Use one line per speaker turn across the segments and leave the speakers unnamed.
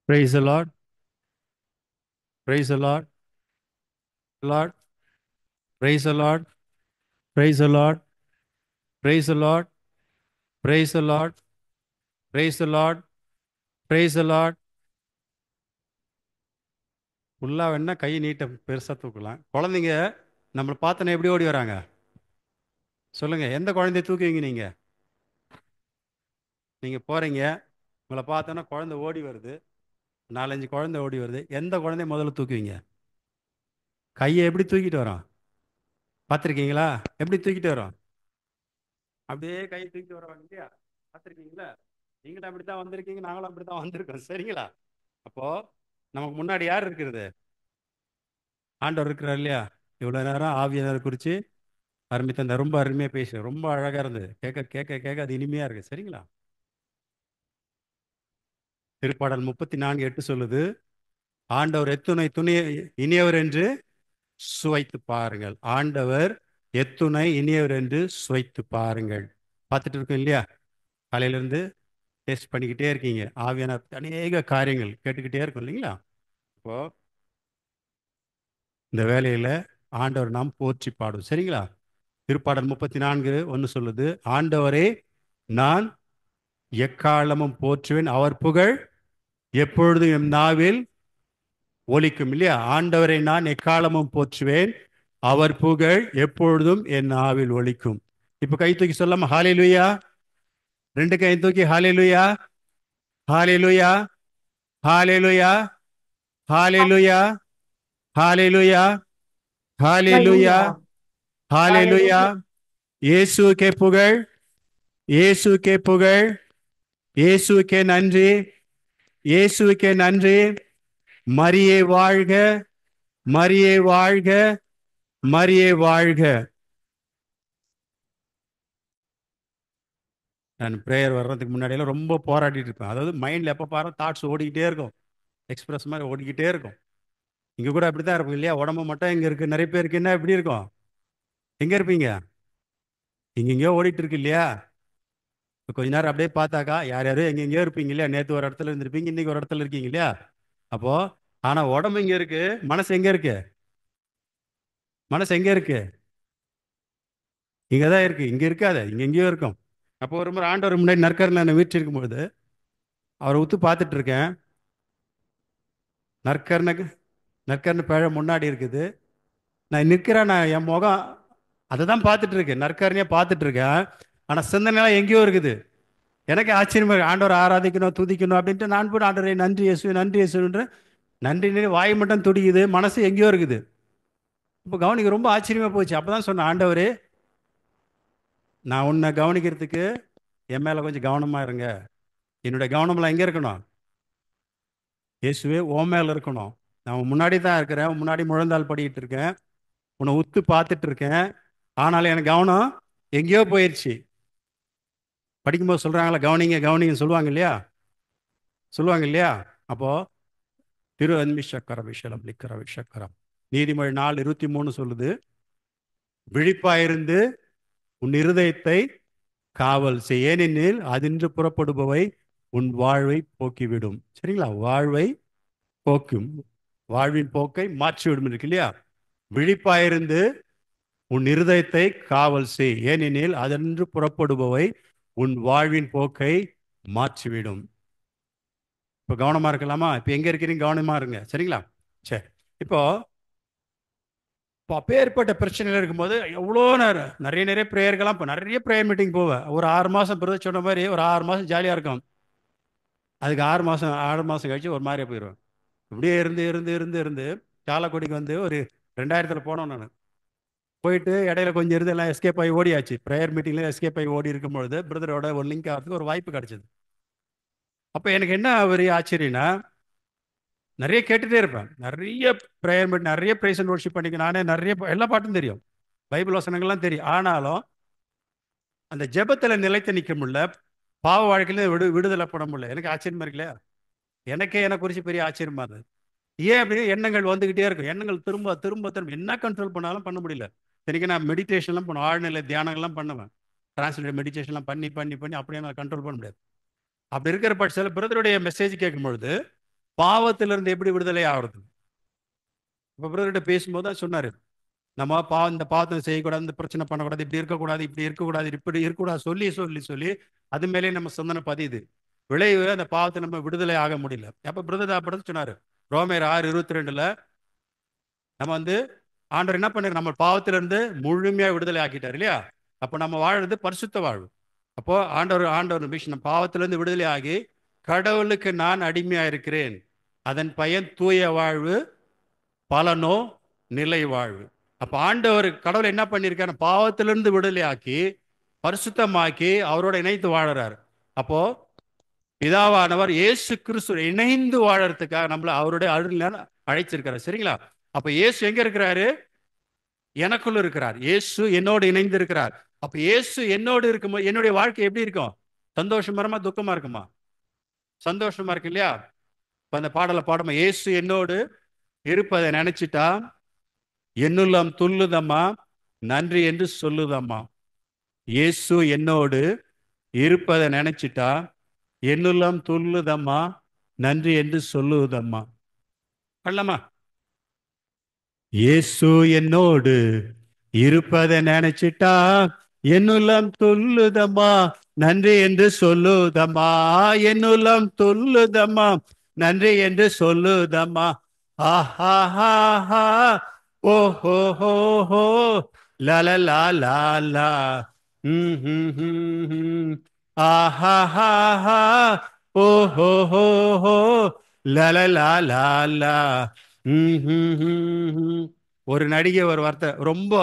Praise the Lord. Praise the Lord. Lord. Praise the Lord. Praise the Lord. Praise the Lord. Praise the Lord. Praise the Lord. Praise the Lord. ஃபுல்லாக வேணா கை நீட்ட பெருசாக தூக்கலாம். குழந்தைங்க நம்மளை பார்த்தோன்னே எப்படி ஓடி வராங்க? சொல்லுங்க, எந்த குழந்தைய தூக்குவீங்க நீங்க? நீங்க போறீங்க, உங்களை பார்த்தோன்னா குழந்தை ஓடி வருது, 4-5 குழந்தை ஓடி வருது. எந்த குழந்தைய முதல்ல தூக்குவீங்க? கையை எப்படி தூக்கிட்டு வரோம்? பார்த்துருக்கீங்களா? எப்படி தூக்கிட்டு வரோம்? அப்படியே கையை தூக்கிட்டு வரோம் இல்லையா? பார்த்துருக்கீங்களா? நீங்களும் அப்படித்தான் வந்திருக்கீங்க, நாங்களும் அப்படித்தான் வந்திருக்கோம். சரிங்களா? அப்போ நமக்கு முன்னாடி யார் இருக்கிறது? ஆண்டவர் இருக்கிறார் இல்லையா? இவ்வளவு நேரம் ஆவியானவர் குறித்து அருமைத்த ரொம்ப அருமையா பேசு, ரொம்ப அழகா இருந்தது. கேட்க கேட்க கேட்க அது இனிமையா இருக்கு. சரிங்களா? திருப்பாடல் 34:8 சொல்லுது, ஆண்டவர் எத்துணை துணை இனியவர் என்று சுவைத்து பாருங்கள். ஆண்டவர் எத்துணை இனியவர் என்று சுவைத்து பாருங்கள். பார்த்துட்டு இருக்கோம் இல்லையா? காலையில இருந்து டெஸ்ட் பண்ணிக்கிட்டே இருக்கீங்க. ஆவியான அநேக காரியங்கள் கேட்டுக்கிட்டே இருக்கும் இல்லைங்களா? இப்போ இந்த வேலையில ஆண்டவர் நாம் போற்றி பாடும். சரிங்களா? திருப்பாடல் 34:1 சொல்லுது, ஆண்டவரே நான் எக்காலமும் போற்றுவேன், அவர் புகழ் எப்பொழுதும் என் நாவில் ஒலிக்கும். இல்லையா? ஆண்டவரை நான் எக்காலமும் போற்றுவேன், அவர் புகழ் எப்பொழுதும் என் நாவில் ஒலிக்கும். இப்ப கை தூக்கி சொல்லாம ஹalleluya. ரெண்டு கை தூக்கி ஹalleluya, ஹalleluya, ஹalleluya, ஹalleluya, ஹalleluya, ஹalleluya,
Hallelujah.
ஹalleluya.
Hallelujah.
இயேசுவுக்கே புகழ், இயேசுவுக்கே புகழ், இயேசுவுக்கே நன்றி, இயேசுவுக்கே நன்றி. மரியே வாழ்க, மரியே வாழ்க, மரியே வாழ்க. நான் ப்ரேயர் வர்றதுக்கு முன்னாடியெல்லாம் ரொம்ப போராடிட்டு இருப்பேன். அதாவது மைண்டில் எப்போ பாரு தாட்ஸ் ஓடிக்கிட்டே இருக்கும், எக்ஸ்பிரஸ் மாதிரி ஓடிக்கிட்டே இருக்கும். இங்கே கூட அப்படி தான் இருக்கும் இல்லையா? உடம்பு மட்டும் இங்கே இருக்குது. நிறைய பேருக்கு என்ன எப்படி இருக்கும்? எங்கே இருப்பீங்க? எங்கெங்கேயோ ஓடிட்டு இருக்கு இல்லையா? இப்போ கொஞ்ச நேரம் அப்படியே பார்த்தாக்கா யார் யாரும் எங்கெங்கேயோ இருப்பீங்க இல்லையா? நேற்று ஒரு இடத்துல இருந்திருப்பீங்க, இன்னைக்கு ஒரு இடத்துல இருக்கீங்க இல்லையா? அப்போ ஆனால் உடம்பு இங்கே இருக்கு, மனசு எங்கே இருக்கு? மனசு எங்கே இருக்கு? இங்கே தான் இருக்கு. இங்கே இருக்காது, இங்கே எங்கேயோ இருக்கும். அப்போ ஒரு முறை ஆண்டவர் முன்னாடி நற்கரில் நான் வீட்டு இருக்கும்பொழுது அவரை உத்து பார்த்துட்டு இருக்கேன். நற்கர்னுக்கு நற்கர்னு பேழ முன்னாடி இருக்குது. நான் நிற்கிறேன், நான் என் முகம் அதை தான் பார்த்துட்டு இருக்கேன், நற்கரணையாக பார்த்துட்டு இருக்கேன். ஆனால் சிந்தனைலாம் எங்கேயோ இருக்குது. எனக்கு ஆச்சரியமா இருக்கு. ஆண்டவர் ஆராதிக்கணும், துதிக்கணும் அப்படின்ட்டு நான் போய் ஆண்டவரே நன்றி இயேசு, நன்றி இயேசுன்ற நன்றி வாய் மட்டும் துடிக்குது, மனசு எங்கேயோ இருக்குது. இப்போ கவனிக்க ரொம்ப ஆச்சரியமா போச்சு. அப்போ தான் சொன்னேன், ஆண்டவரே நான் உன்னை கவனிக்கிறதுக்கு என் மேலே கொஞ்சம் கவனமாக இருங்க. என்னுடைய கவனம்லாம் எங்கே இருக்கணும்? இயேசுவே உன் மேலே இருக்கணும். நான் உன் முன்னாடி தான் இருக்கிறேன், உன் முன்னாடி முழந்தாள் படிக்கிட்டு இருக்கேன், உன்னை உத்து பார்த்துட்டு இருக்கேன். ஆனாலும் எனக்கு கவனம் எங்கேயோ போயிடுச்சு. படிக்கும்போது சொல்கிறாங்களா, கவனிங்க கவனிங்கன்னு சொல்லுவாங்க இல்லையா? சொல்லுவாங்க இல்லையா? அப்போ திரு அன்மிஷக்கர விஷலம் லிக்கர விஷக்கரம் நீதிமொழி 4:23 சொல்லுது, விழிப்பாயிருந்து உன் இருதயத்தை காவல் செய், ஏனெனில் அதின்று புறப்படுபவை உன் வாழ்வை போக்கிவிடும். சரிங்களா? வாழ்வை போக்கும், வாழ்வின் போக்கை மாற்றிவிடும் இருக்கு இல்லையா? விழிப்பாயிருந்து உன் இருதயத்தை காவல் செய், ஏனெனில் அதன்று புறப்படுபவை உன் வாழ்வின் போக்கை மாற்றிவிடும். இப்போ கவனமா இருக்கலாமா? இப்போ எங்க இருக்கிறீங்க? கவனமா இருங்க. சரிங்களா? சரி. இப்போ இப்போ அப்பேற்பட்ட பிரச்சனைகள் இருக்கும்போது எவ்வளோ நேரம் நிறைய நிறைய ப்ரேயர்கள்லாம், இப்போ நிறைய ப்ரேயர் மீட்டிங் போவேன். ஒரு 6 மாதம் பிறகு சொன்ன மாதிரி ஒரு 6 மாதம் ஜாலியாக இருக்கும். அதுக்கு 6 மாதம் கழிச்சு ஒரு மாதிரியே போயிடுவேன். இப்படியே இருந்து இருந்து இருந்து இருந்து சாலக்குடிக்கு வந்து ஒரு 2000 போனோம் நான். போயிட்டு இடையில கொஞ்சம் இருந்து எல்லாம் எஸ்கேப் ஆகி ஓடியாச்சு. ப்ரேயர் மீட்டிங்கில் எஸ்கேப் ஆகி ஓடி இருக்கும்பொழுது பிரதரோட ஒரு லிங்க் ஆகிறதுக்கு ஒரு வாய்ப்பு கிடைச்சது. அப்போ எனக்கு என்ன ஒரு ஆச்சரியம்னா, நிறைய கேட்டுட்டே இருப்பேன். நிறைய ப்ரேயர் மீட், நிறைய ப்ரைஸ் அண்ட் ஒர்ஷிப் பண்ணிக்க, நானே நிறைய எல்லா பாட்டும் தெரியும், பைபிள் வசனங்கள்லாம் தெரியும். ஆனாலும் அந்த ஜெபத்தில் நிலைத்து நிற்க முடியல, பாவ வாழ்க்கையில விடுதலை பண்ண முடியல. எனக்கு ஆச்சரியமா இருக்குல்ல. எனக்கே என்னை குறித்து பெரிய ஆச்சரியமா இருந்தது. ஏன் அப்படின்னு எண்ணங்கள் வந்துகிட்டே இருக்கும். எண்ணங்கள் திரும்ப திரும்ப திரும்ப என்ன கண்ட்ரோல் பண்ணாலும் பண்ண முடியல. சரிங்க, நான் மெடிடேஷன்லாம் பண்ணுவேன், ஆழ்நிலை தியானங்கள்லாம் பண்ணுவேன், டிரான்ஸ்லேட் மெடிடேஷன்லாம் பண்ணி பண்ணி பண்ணி அப்படியே நான் கண்ட்ரோல் பண்ண முடியாது. அப்படி இருக்கிற பட்சத்தில் பிரதருடைய மெசேஜ் கேட்கும்பொழுது பாவத்திலிருந்து எப்படி விடுதலை ஆகிறது? இப்ப பிரதர்கிட்ட பேசும்போது தான் சொன்னாரு, நம்ம இந்த பாவத்தை செய்யக்கூடாது, இந்த பிரச்சனை பண்ணக்கூடாது, இப்படி இருக்கக்கூடாது, இப்படி இருக்கக்கூடாது, இப்படி இருக்கக்கூடாது சொல்லி சொல்லி சொல்லி அது மேலே நம்ம சிந்தனை பதியுது. விளைவு அந்த பாவத்தை நம்ம விடுதலை ஆக முடியல. அப்ப பிரதர் அப்படி சொன்னாரு, ரோமேர் 6:22 நம்ம ஆண்டவர் என்ன பண்ணாரு, நம்ம பாவத்திலிருந்து முழுமையா விடுதலை ஆக்கிட்டார் இல்லையா? அப்போ நம்ம வாழ்றது பரிசுத்த வாழ்வு. அப்போ ஆண்டவர் விஷயம் பாவத்திலிருந்து விடுதலை ஆகி கடவுளுக்கு நான் அடிமையா இருக்கிறேன், அதன் பயன் தூய வாழ்வு, பலனோ நிலை வாழ்வு. அப்ப ஆண்டவர் கடவுள் என்ன பண்ணியிருக்காரு, பாவத்திலிருந்து விடுதலை ஆக்கி பரிசுத்தமாக்கி அவரோட இணைத்து வாழறாரு. அப்போ பிதாவானவர் இயேசு கிறிஸ்து இணைந்து வாழறதுக்காக நம்மள அவருடைய அருள் அழைச்சிருக்காரு. சரிங்களா? அப்ப இயேசு எங்க இருக்கிறாரு? எனக்குள்ள இருக்கிறார். இயேசு என்னோடு இணைந்து இருக்கிறார். அப்ப இயேசு என்னோடு இருக்கும்போது என்னுடைய வாழ்க்கை எப்படி இருக்கும்? சந்தோஷமா துக்கமா இருக்குமா? சந்தோஷமா இருக்கு இல்லையா? இப்ப அந்த பாடலை பாடுமா, இயேசு என்னோடு இருப்பதை நினைச்சிட்டா என்னுள்ளம் துள்ளுதம்மா, நன்றி என்று சொல்லுதம்மா. இயேசு என்னோடு இருப்பதை நினைச்சிட்டா என்னுள்ளம் துள்ளுதம்மா, நன்றி என்று சொல்லுதம்மா. அல்லமா, இயேசு என்னோடு இருப்பதை நினைச்சிட்டா என்னுள்ளம் துள்ளுதம்மா, நன்றி என்று சொல்லுதம்மா. என்னுள்ளம் துள்ளுதம்மா, நன்றி என்று சொல்லுதம்மா. ஆஹா ஓ ஹோ ஹோ ஹோ லல லா லா லா ஆஹா ஓ ஹோ ஹோ ஹோ லல லா லா லா. ஒரு நடிகை ஒரு வார்த்தை ரொம்ப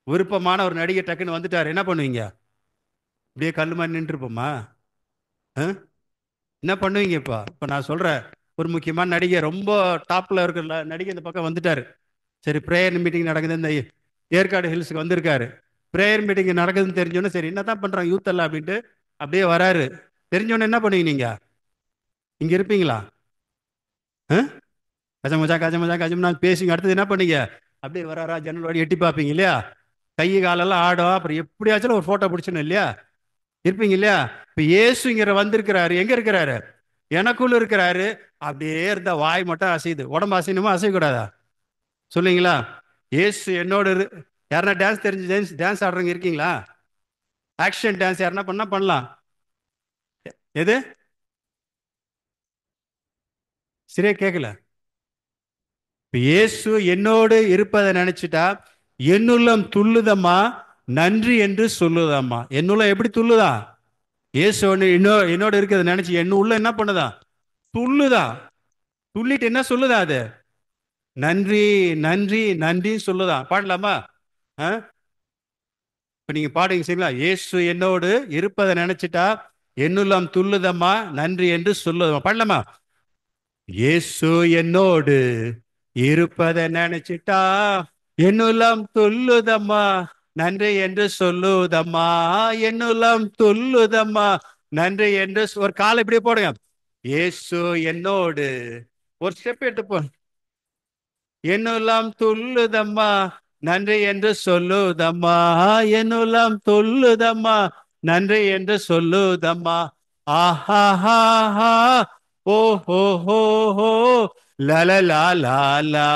விருப்பமான ஒரு நடிகை டக்குன்னு வந்துட்டார், என்ன பண்ணுவீங்க? அப்படியே கல்லு மாதிரி நின்று இருப்போமா? என்ன பண்ணுவீங்க? இப்போ நான் சொல்றேன், ஒரு முக்கியமான நடிகை ரொம்ப டாப்ல இருக்கிற நடிகை இந்த பக்கம் வந்துட்டாரு. சரி, ப்ரேயர் மீட்டிங் நடக்குது, இந்த ஏற்காடு ஹில்ஸுக்கு வந்திருக்காரு. ப்ரேயர் மீட்டிங் நடக்குதுன்னு தெரிஞ்சோன்னே சரி என்னதான் பண்றாங்க யூத் எல்லாம் அப்படின்ட்டு அப்படியே வராரு. தெரிஞ்சோன்னே என்ன பண்ணுவீங்க நீங்க? இங்க இருப்பீங்களா? கஜமஜா கஜமஜா கஜம்னா பேசிங்க. அடுத்தது என்ன பண்ணீங்க? அப்படியே வராரா ஜன்னல் வாடி எட்டி பார்ப்பீங்க இல்லையா? கை காலெல்லாம் ஆடும். அப்புறம் எப்படியாச்சும் ஒரு போட்டோ பிடிச்சணும் இல்லையா? இருப்பீங்க இல்லையா? இப்ப இயேசுங்கிற வந்திருக்கிறாரு, எங்க இருக்கிறாரு? எனக்குள்ள இருக்கிறாரு. அப்படியே இருந்தா வாய் மட்டும் அசையுது, உடம்பு அசையணுமா அசையக்கூடாதா? சொல்லுவீங்களா? இயேசு என்னோட யாருன்னா டான்ஸ் தெரிஞ்சு டான்ஸ் ஆடுறவங்க இருக்கீங்களா? ஆக்ஷன் டான்ஸ் யாருன்னா பண்ணா பண்ணலாம். எது சரியா கேட்கல. இப்ப இயேசு என்னோடு இருப்பதை நினைச்சிட்டா என்னுள்ளம் துள்ளுதம்மா, நன்றி என்று சொல்லுதம்மா. என்னுள்ள எப்படி துள்ளுதா? இயேசு என்னோட இருக்கிறத நினைச்சு என்ன உள்ள என்ன பண்ணுதா? துள்ளுதா. துள்ளிட்டு என்ன சொல்லுதா? அது நன்றி நன்றி நன்றி சொல்லுதா. பாடலாமா? இப்ப நீங்க பாடுங்க சரிங்களா? இயேசு என்னோடு இருப்பதை நினைச்சிட்டா என்னுள்ளம் துள்ளுதம்மா, நன்றி என்று சொல்லுதம்மா. பாடலாமா? இயேசு என்னோடு இருப்பதை நினைச்சிட்டா என்னுள்ளம் துள்ளுதம்மா, நன்றி என்று சொல்லுதம்மா. என்னுள்ளம் துள்ளுதம்மா, நன்றி என்று ஒரு காலை இப்படியே போடுங்க. இயேசு என்னோடு ஒரு ஸ்டெப் எடுத்து போ. என்னுள்ளம் துள்ளுதம்மா, நன்றி என்று சொல்லுதம்மா. என்னுள்ளம் துள்ளுதம்மா, நன்றி என்று சொல்லுதம்மா. ஆஹா ஓ ஹோ ஹோ ஹோ லல லா லா லா.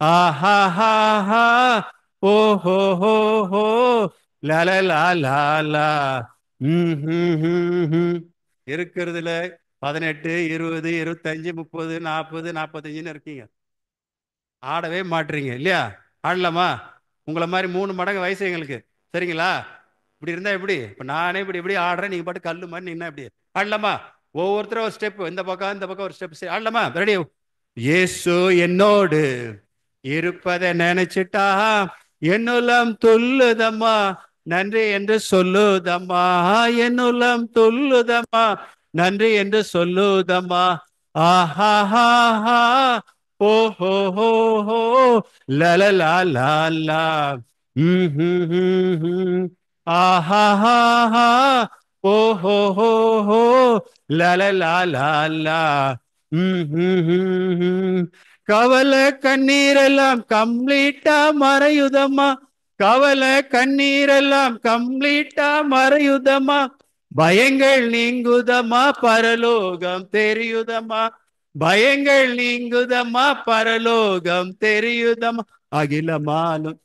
ஆஹா ஓ ஹோ ஹோ ஹோ லல லா லா லா. இருக்கிறதுல 18, 20, 25, 30, 40, 45 இருக்கீங்க. ஆடவே மாட்டுறீங்க இல்லையா? ஆடலாமா? உங்களை மாதிரி 3 மடங்கு வயசு எங்களுக்கு. சரிங்களா? இப்படி இருந்தா எப்படி? இப்ப நானே இப்படி இப்படி ஆடுறேன், நீங்க பாட்டு கல்லு மாதிரி நின்னா எப்படி? ஆடலாமா? ஒவ்வொருத்தரும் ஒரு ஸ்டெப், இந்த பக்கம் ஒரு ஸ்டெப். ஆடலாமா? ரெடி? இயேசு என்னோடு இருப்பதை நினைச்சிட்டா என்னுள்ளம் துள்ளுதம்மா, நன்றி என்று சொல்லுதம்மா. என்னுள்ளம் துள்ளுதம்மா, நன்றி என்று சொல்லுதம்மா. ஆஹா ஓ ஹோ ஹோ ஹோ லல லா லா லா. ஆஹா ஓ ஹோ ஹோ ஹோ லல லா லா லா. கவலை கண்ணீரெல்லாம் கம்ப்ளீட்டா மறையுதம்மா. கவலை கண்ணீரெல்லாம் கம்ப்ளீட்டா மறையுதம்மா. பயங்கள் நீங்குதம்மா, பரலோகம் தெரியுதம்மா. பயங்கள் நீங்குதம்மா, பரலோகம் தெரியுதம்மா. அகிலமாலும்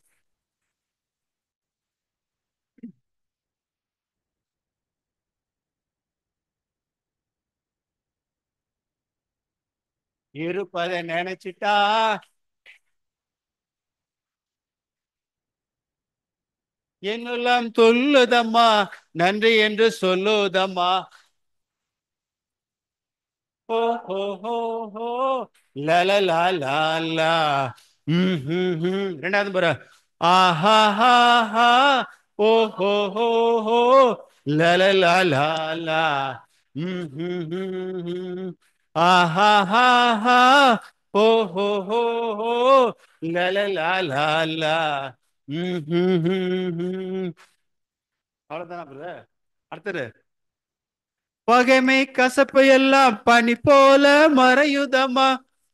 இருப்பதை நினைச்சிட்டா என்னெல்லாம் சொல்லுதம்மா, நன்றி என்று சொல்லுதம்மா. ஹோ ஹோ ஹோ ஹோ லா. ரெண்டாவது முறை. ஆஹா ஹா ஹா. ஓ ஹோ ஹோ ஹோ லா. ஆஹா ஹா ஹா. ஓ ஹோ ஹோ ஹோ லா. அவ்வளவுதானா பிரதர்? அடுத்தது. பகைமை கசப்பு எல்லாம் பனி போல மறையுதம்மா.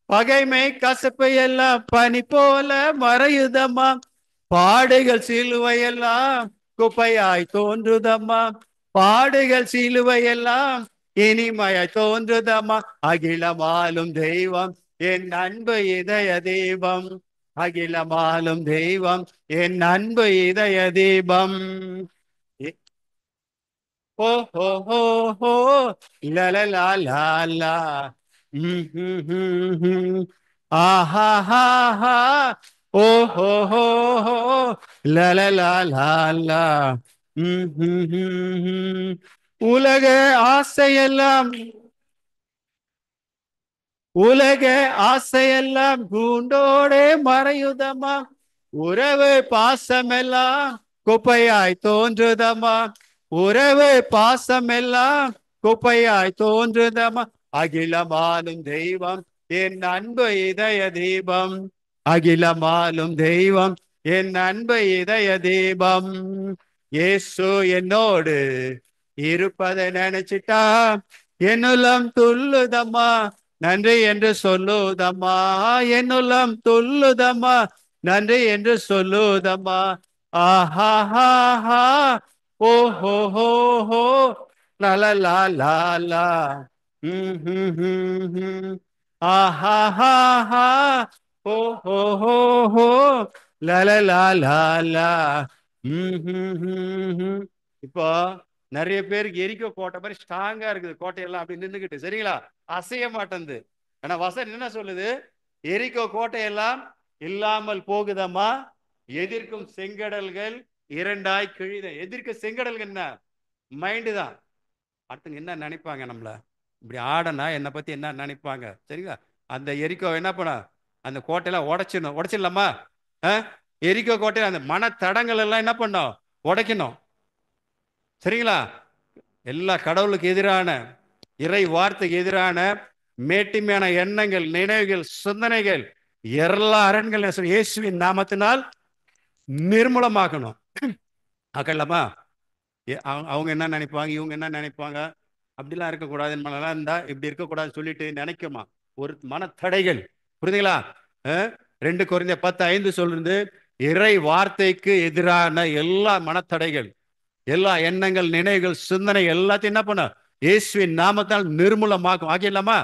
பகைமை கசப்பு எல்லாம் பனி போல மறையுதம்மா. பாடுகள் சிலுவையெல்லாம் குப்பையாய் தோன்றுதம்மா. பாடுகள் சிலுவையெல்லாம் இனிமையாய் தோன்றுதம்மா. அகிலமாலும் தெய்வம் என் அன்பு இதய தீபம். அகிலமாலும் தெய்வம் என் அன்பு இதய தீபம். ஓ ஹோ ஹோ ஹோ லா. ஆஹா ஹா ஹா. ஓ ஹோ ஹோ ஹோ லா. உலக ஆசையெல்லாம் உலக ஆசையெல்லாம் கூண்டோடே மறையுதம்மா. உறவு பாசமெல்லாம் குப்பையாய் தோன்றுதம்மா. உறவு பாசமெல்லாம் குப்பையாய் தோன்றுதம்மா. அகிலமாலும் தெய்வம் என் அன்பு இதய தீபம். அகிலமாலும் தெய்வம் என் அன்பு இதய தீபம். இயேசு என்னோடு இருப்பதை நினைச்சிட்டா என்னுள்ளம் துள்ளுதம்மா, நன்றி என்று சொல்லுதம்மா. என்னுள்ளம் துள்ளுதம்மா, நன்றி என்று சொல்லுதம்மா. ஆஹா. ஓ ஹோ ஹோ ஹோ லா. ம். ஆஹா. ஓ ஹோ ஹோ ஹோ லா. இப்போ நிறைய பேருக்கு எரிக்கோ கோட்டை மாதிரி ஸ்ட்ராங்கா இருக்குது, கோட்டையெல்லாம் அப்படி நின்றுகிட்டு சரிங்களா, அசைய மாட்டேங்குது. ஆனா வசனம் என்ன சொல்லுது? எரிக்கோ கோட்டையெல்லாம் இல்லாமல் போகுதம்மா. எதிர்க்கும் செங்கடல்கள் இரண்டாய் கிழித. எதிர்க்க செங்கடல்கள் என்ன? மைண்டு தான். அடுத்தவங்க என்ன நினைப்பாங்க நம்மள, இப்படி ஆடனா என்னை பத்தி என்ன நினைப்பாங்க சரிங்களா. அந்த எரிக்கோ என்ன பண்ண, அந்த கோட்டையெல்லாம் உடைச்சிடலாமா? எரிக்கோ கோட்டையில அந்த மன தடங்கள் எல்லாம் என்ன பண்ணோம்? உடைக்கணும் சரிங்களா. எல்லா கடவுளுக்கு எதிரான, இறை வார்த்தைக்கு எதிரான மேட்டிமையான எண்ணங்கள், நினைவுகள், சிந்தனைகள், எல்லா அரண்கள் இயேசுவின் நாமத்தினால் நிர்மூலமாக்கணும். ஆக்கலாமா? அவங்க என்ன நினைப்பாங்க, இவங்க என்ன நினைப்பாங்க, அப்படிலாம் இருக்கக்கூடாது, நல்லா இருந்தா இப்படி இருக்கக்கூடாதுன்னு சொல்லிட்டு நினைக்குமா ஒரு மனத்தடைகள். புரியுதுங்களா? 2 கொரிந்தியர் 10:5 சொல்றது, இறை வார்த்தைக்கு எதிரான எல்லா மனத்தடைகள், எல்லா எண்ணங்கள், நினைவுகள், சிந்தனை எல்லாத்தையும் என்ன பண்ண இயேசுவின் நாமத்தால் நிர்மூலமாக்கும். ஆகியலாமா?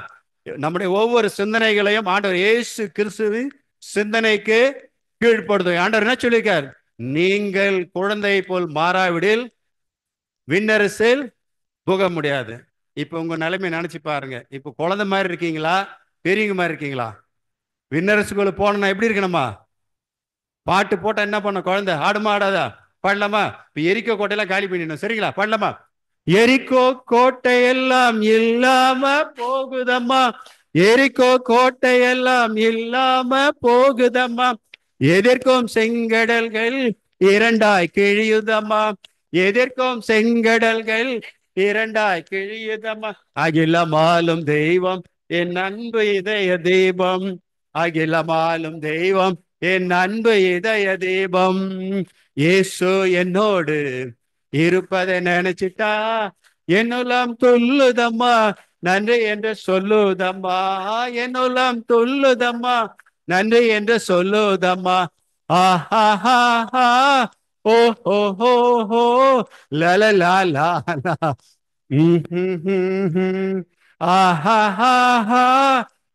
நம்முடைய ஒவ்வொரு சிந்தனைகளையும் ஆண்டவர் இயேசு கிறிஸ்துவின் சிந்தனைக்கு கீழ்ப்படுது. ஆண்டவர் என்ன சொல்லியிருக்கார்? நீங்கள் குழந்தை போல் மாறாவிடில் விண்ணரசில் போக முடியாது. இப்ப உங்க நிலைமை நினைச்சு பாருங்க. இப்ப குழந்தை மாதிரி இருக்கீங்களா, பெரியவங்க மாதிரி இருக்கீங்களா? விண்ணரசுக்குள்ள போனா எப்படி இருக்கணுமா? பாட்டு போட்டா என்ன பண்ண குழந்தை? ஆடுமா ஆடாதா? பாடலாமா? இப்ப எரிக்கோ கோட்டையெல்லாம் காலி பண்ணிடணும் சரிங்களா. பாடலாமா? எரிக்கோ கோட்டையெல்லாம் இல்லாம போகுதம்மா. எரிக்கோ கோட்டையெல்லாம் இல்லாம போகுதம்மா. எதிர்க்கும் செங்கடல்கள் இரண்டாய் கிழியுதம்மா. எதிர்க்கும் செங்கடல்கள் இரண்டாய் கிழியுதம்மா. அகிலமாலும் தெய்வம் என் அன்பு இதய தீபம். அகிலமாலும் தெய்வம் என் அன்பு இதய தீபம். இயேசு என்னோடு இருப்பதை நினைச்சிட்டா என்னுள்ளம் துள்ளுதம்மா, நன்றி என்று சொல்லுதம்மா. என்னுள்ளம் துள்ளுதம்மா, நன்றி என்று சொல்லுதம்மா. ஆஹா. ஓ ஹோ ஹோ ஹோ லா. ம்ஹும்ஹும்ஹும். ஆஹாஹாஹா.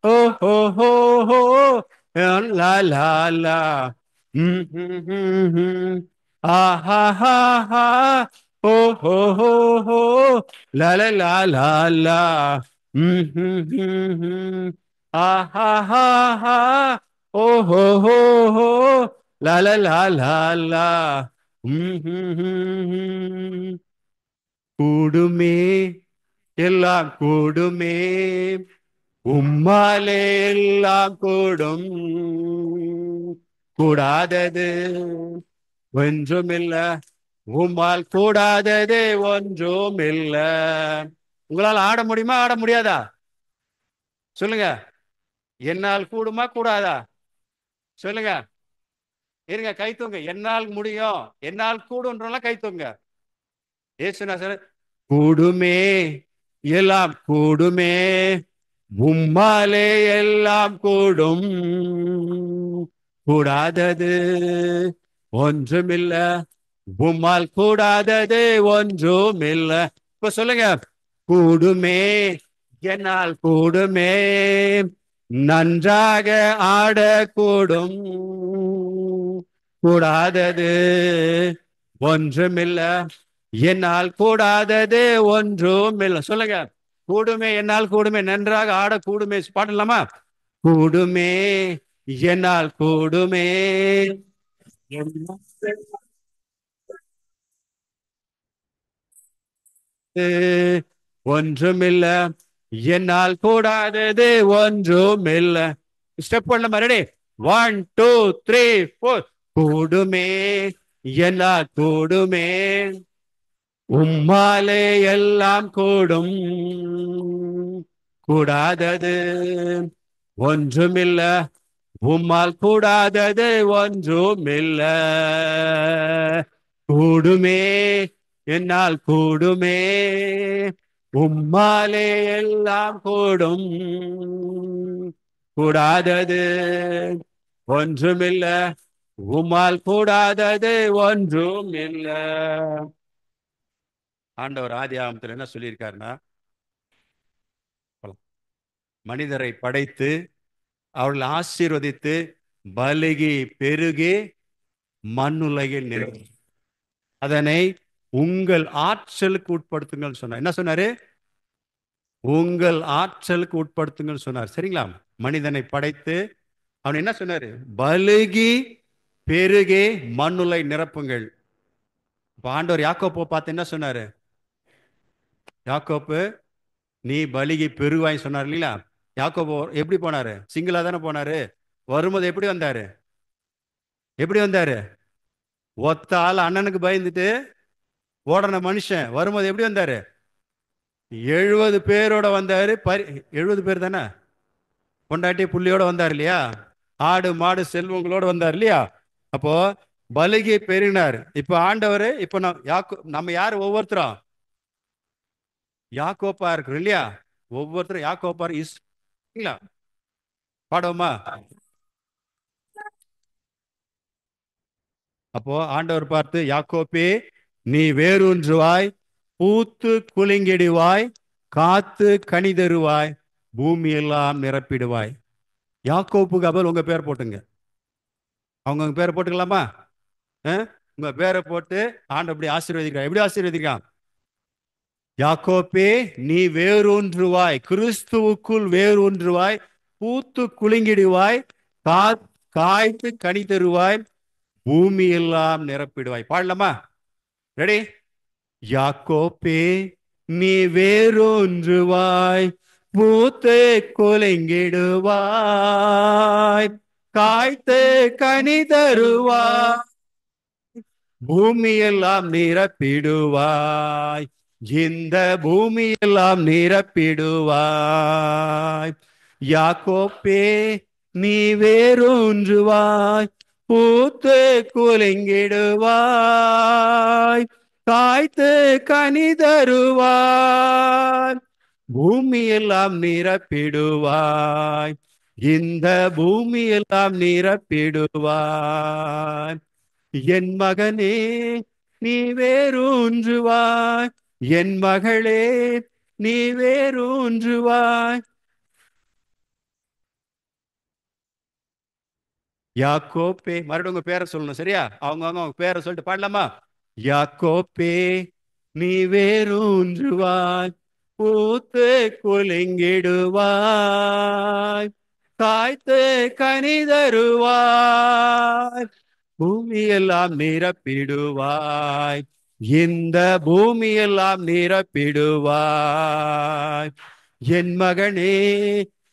ஓஹோஹோஹோ. லா லா லா. ம்ஹும்ஹும்ஹும். ஆஹாஹாஹா. ஓஹோஹோஹோ. லா லா லா லா லா. ம்ஹும்ஹும்ஹும். ஆஹாஹாஹா. ஓஹோஹோஹோ. லா லா லா லா லா. ம்ஹும்ஹும்ஹும். கூடுமே, எல்லாம் கூடுமே, உம்மாலே எல்லாம் கூடும், கூடாதது ஒன்றுமில்ல, உம்மால் கூடாதது ஒன்றுமில்ல. உங்களால் ஆட முடியுமா, ஆட முடியாதா? சொல்லுங்க. என்னால் கூடுமா கூடாதா? சொல்லுங்க. இருங்க, கை தூங்க. என்னால் முடியும், என்னால் கூடுன்றலாம் கை தூங்க. ஏசுநாசர் கூடுமே, எல்லாம் கூடுமே, உம்மாலே எல்லாம் கூடும், கூடாதது ஒன்றுமில்ல, உம்மால் கூடாதது ஒன்றுமில்ல. இப்ப சொல்லுங்க. கூடுமே, என்னால் கூடுமே, நன்றாக ஆடக்கூடும், கூடாதது ஒன்றுமில்ல, என்னால் கூடாதது ஒன்றுமில்லை. சொல்லுங்க. கூடுமே, என்னால் கூடுமே, நன்றாக ஆட கூடுமே. பாடலாமா? கூடுமே, என்னால் கூடுமே, ஒன்றுமில்ல, என்னால் கூடாதது ஒன்றுமில்ல. ஸ்டெப் பண்ண மறுபடி. 1 2 3 4. கூடுமே, என்னால் கூடுமே, உம்மாலே எல்லாம் கூடும், கூடாதது ஒன்றுமில்ல, உம்மால் கூடாதது ஒன்றுமில்ல. கூடுமே, என்னால் கூடுமே, உம்மாலே எல்லாம் கூடும், கூடாதது ஒன்றுமில்ல, உம்மால் கூடாதது ஒன்றுமில்ல. ஆண்டவர் ஆதி ஆகமத்தில் என்ன சொல்லியிருக்காருன்னா, மனிதரை படைத்து அவர்கள் ஆசீர்வதித்து பலுகி பெருகி மண்ணுலகில் நிறை, அதனை உங்கள் ஆற்றலுக்கு உட்படுத்துங்கள் சொன்னார். என்ன சொன்னாரு? உங்கள் ஆற்றலுக்கு உட்படுத்துங்கள் சொன்னார். சரிங்களா? மனிதனை படைத்து அவன் என்ன சொன்னாரு? பலுகி பெருகி மண்ணுலை நிரப்புங்கள். இப்ப ஆண்டவர் யாக்கோப்பை பார்த்து என்ன சொன்னாரு? யாக்கோப்பு, நீ பலுகி பெருவாய் சொன்னார் இல்லையா? யாக்கோபு எப்படி போனாரு? சிங்கிளா தானே போனாரு. வரும்போது எப்படி வந்தாரு? எப்படி வந்தாரு? ஒத்த ஆள், அண்ணனுக்கு பயந்துட்டு ஓடன மனுஷன் வரும்போது எப்படி வந்தாரு? 70 பேரோட வந்தாரு. 70 பேர் தானே, பொண்டாட்டி புள்ளியோட வந்தார் இல்லையா? ஆடு மாடு செல்வங்களோட வந்தார் இல்லையா? அப்போ பலுகி பெருகினார். இப்ப ஆண்டவர், இப்ப நம்ம யாரு? ஒவ்வொருத்தரும் யாக்கோப்பா இருக்கிறோம் இல்லையா? ஒவ்வொருத்தரும் யாக்கோப்பா இல்லையா? பாடுவோமா? அப்போ ஆண்டவர் பார்த்து, யாக்கோப்பே, நீ வேரூன்றுவாய், பூத்து குலுங்கிடுவாய், காத்து கனி தருவாய், பூமி எல்லாம் நிரப்பிடுவாய். யாக்கோப்புக்கு அப்புறம் உங்க பேர் போட்டுங்க. அவங்க பேரை போட்டுக்கலாமா? உங்க பேரை போட்டு ஆண்டவர் இப்படி ஆசீர்வதிக்கிறார். எப்படி ஆசீர்வதிக்கிறான்? யாக்கோப்பே, நீ வேரூன்றுவாய், கிறிஸ்துவுக்குள் வேரூன்றுவாய், பூத்து குலுங்கிடுவாய், காய்த்து கனி தருவாய், பூமி எல்லாம் நிரப்பிடுவாய். பாடலாமா? ரெடி? யாக்கோப்பே, நீ வேரூன்றுவாய், பூத்து குலுங்கிடுவாய், காய்த்து கனி தருவாய், பூமியெல்லாம் நிரப்பிடுவாய், இந்த பூமியெல்லாம் நிரப்பிடுவாய். யாக்கோப்பே, நீ வேரூன்றுவாய், பூத்து குலுங்கிடுவாய், காய்த்து கனி தருவாய், பூமியெல்லாம் நிரப்பிடுவாய், இந்த பூமியெல்லாம் நிரப்பிடுவாய். என் மகனே, நீ வேரூன்றுவாய், என் மகளே நீ வேரூன்றுவாய். யாக்கோப்பே, மறுபடியும் உங்க பேரை சொல்லணும், சரியா? அவங்க பேரை சொல்லிட்டு பாடலாமா? யாக்கோப்பே நீ வேரூன்றுவாய், பூத்து குலுங்கிடுவாய், காய்த்து கனி தருவாய், பூமியெல்லாம் நிரப்பிடுவாய், இந்த பூமியெல்லாம் நிரப்பிடுவாய். என் மகனே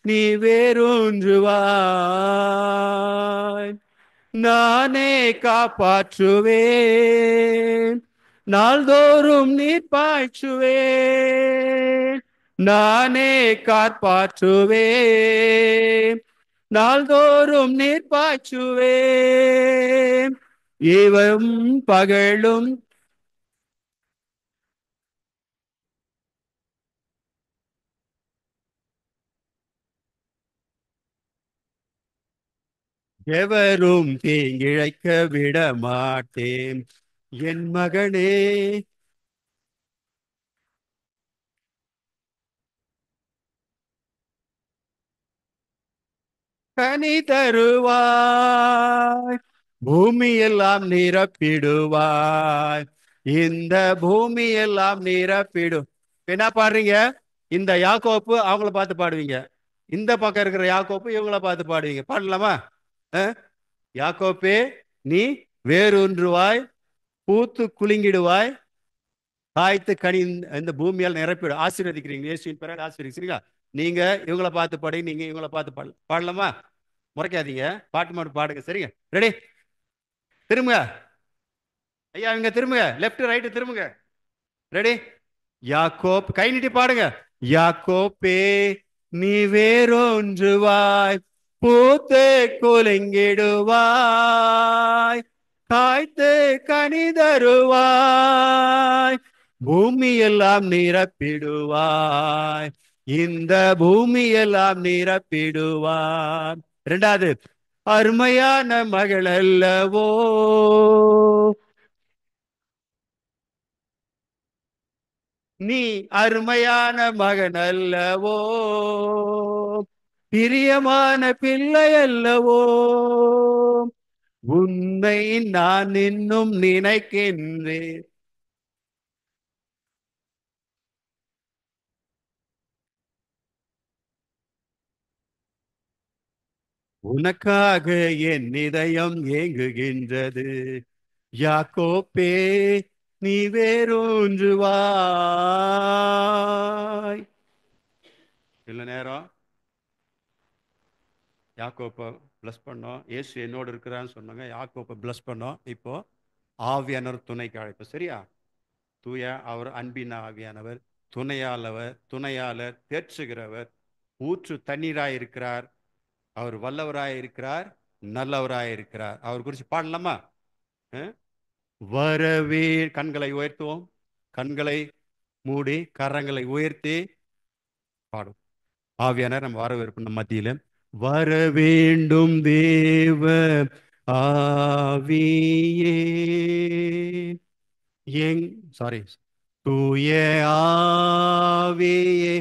நீ வேரூன்றுவாய், நானே காப்பாற்றுவேன், நாள்தோறும் நீர் பாய்ச்சுவேன், நானே காப்பாற்றுவேன், நாள்தோறும் நீர் பாய்ச்சுவேன், இவம் பகலும் எவரும் தீங்கிழைக்க விட மாட்டேன். என் மகனே கனி தருவாய், பூமியெல்லாம் நிரப்பிடுவாய், இந்த பூமியெல்லாம் நிரப்பிடும். என்ன பாடுறீங்க? இந்த யாக்கோப்பு அவங்கள பார்த்து பாடுவீங்க, இந்த பக்கம் இருக்கிற யாக்கோப்பு இவங்கள பார்த்து பாடுவீங்க. பாடலாமா? அஹ்? யாக்கோப்பே நீ வேரூன்றுவாய், பூத்து குலுங்கிடுவாய், காய்த்து கனி இந்த பூமியால் நிரப்பிடும். ஆசீர்வதிக்கிறீங்க, இயேசுவின் பிறகு ஆசீர்வதிக்கிறீங்களா? நீங்க இவங்கள பார்த்து பாடுங்க, நீங்க இவங்கள பார்த்து பாடலாமா? முறைக்காதீங்க, பாட்டு மட்டும் பாடுங்க, சரிங்க? ரெடி? திரும்புங்க ஐயா, இங்க திரும்புங்க, லெஃப்ட் ரைட் திரும்புங்க. ரெடி? யாக்கோப், கை நீட்டி பாடுங்க. யாக்கோப்பே நீ வேரூன்றுவாய், பூத்து குலுங்கிடுவாய், காய்த்து கனி தருவாய், பூமியெல்லாம் நிரப்பிடுவாய், இந்த பூமியெல்லாம் நிரப்பிடுவாய். இரண்டாவது, அருமையான மகள் அல்லவோ, நீ அருமையான மகன் அல்லவோ, பிரியமான பிள்ளை அல்லவோ, உன்னை நான் இன்னும் நினைக்கின்றேன். உனக்காக என் இதயம் ஏங்குகின்றது. யாக்கோப்பே நீ வேரூன்றுவாய். இல்ல நேரம் யாக்கோப்பை பிளஸ் பண்ணோம், இயேசு என்னோடு இருக்கிறான்னு சொன்னாங்க, யாக்கோப்பை பிளஸ் பண்ணோம். இப்போ ஆவியானவர் துணைக்கு அழைப்பு, சரியா? தூய அவர் அன்பின் ஆவியானவர், துணையாளர், தேற்றுகிறவர், ஊற்று தண்ணீராய் இருக்கிறார், அவர் வல்லவராய் இருக்கிறார், நல்லவராய் இருக்கிறார். அவர் குறித்து பாடலாமா? அஹ்? வரவே, கண்களை உயர்த்துவோம், கண்களை மூடி கரங்களை உயர்த்தி பாடும். ஆவியானவர் நம்ம வரவேற்பு நம்ம மத்தியில வர வேண்டும். தேவ ஆவியே எங் சாரி தூய ஆவியே,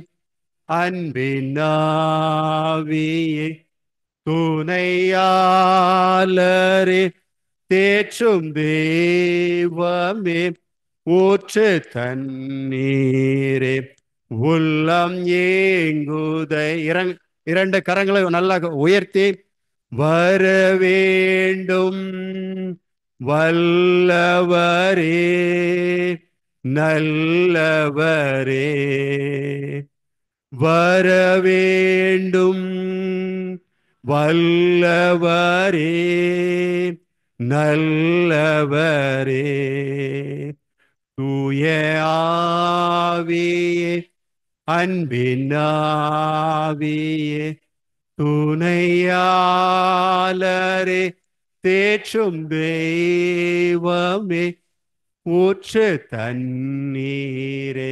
அன்பின் ஆவியே, துணையாளரே, தேற்றும் தெய்வமே, ஊற்று தண்ணீரே, உள்ளம் ஏங்குதை. இரண்டு கரங்களை நல்லா உயர்த்தி வர வேண்டும் வல்லவரே, நல்லவரே, வர வேண்டும் வல்லவரே, நல்லவரே, தூய ஆவியே, அன்பின் ஆவியே, துணையாளரே, தேற்றும் தெய்வமே, ஊற்று தண்ணீரே,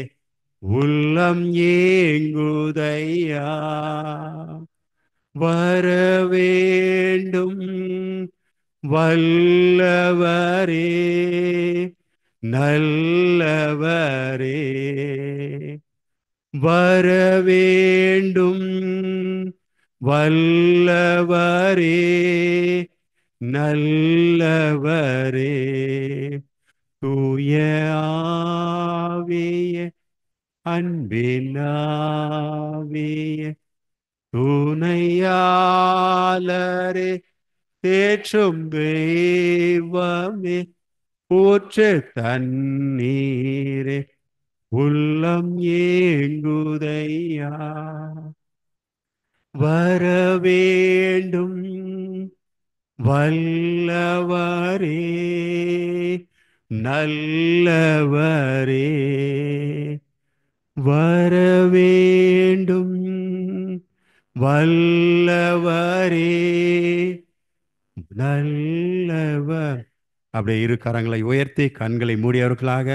உள்ளம் ஏங்குதையா, வர வேண்டும் வல்லவரே, நல்லவரே வரவேண்டும் வல்லவரே நல்லவரே தூய ஆவியே அன்பினாவியே துணையாளரே தேற்றும் தெய்வமே ஊற்று தண்ணீரே உள்ளம் ஏங்குதையா வரவேண்டும் வல்லவரே நல்லவரே வரவேண்டும் வல்லவரே நல்லவர். அப்படியே இரு கரங்களை உயர்த்தி கண்களை மூடியவர்களாக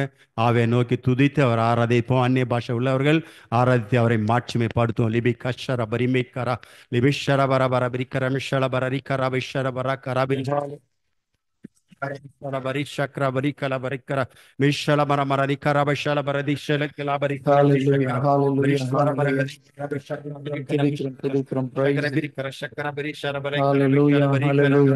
ஆவை நோக்கி துதித்து அவர் ஆராதிப்போம். அந்நிய பாஷை உள்ளவர்கள் ஆராதித்து அவரை மாட்சிமைப்படுத்துவோம். லிபி கஷர பரிமிக்கரா லிபிஷர பர பர பிரிக்கர மிஷல பர ரிக்கர பிஷர பர கரபின் Barishakra Barikala Barikara Mishala Maramara Karabashala Baradishala Kilabarika
Hallelujah, hallelujah,
Vishwara
hallelujah. Praise it.
Shakara Barishara Barakara
Hallelujah, hallelujah.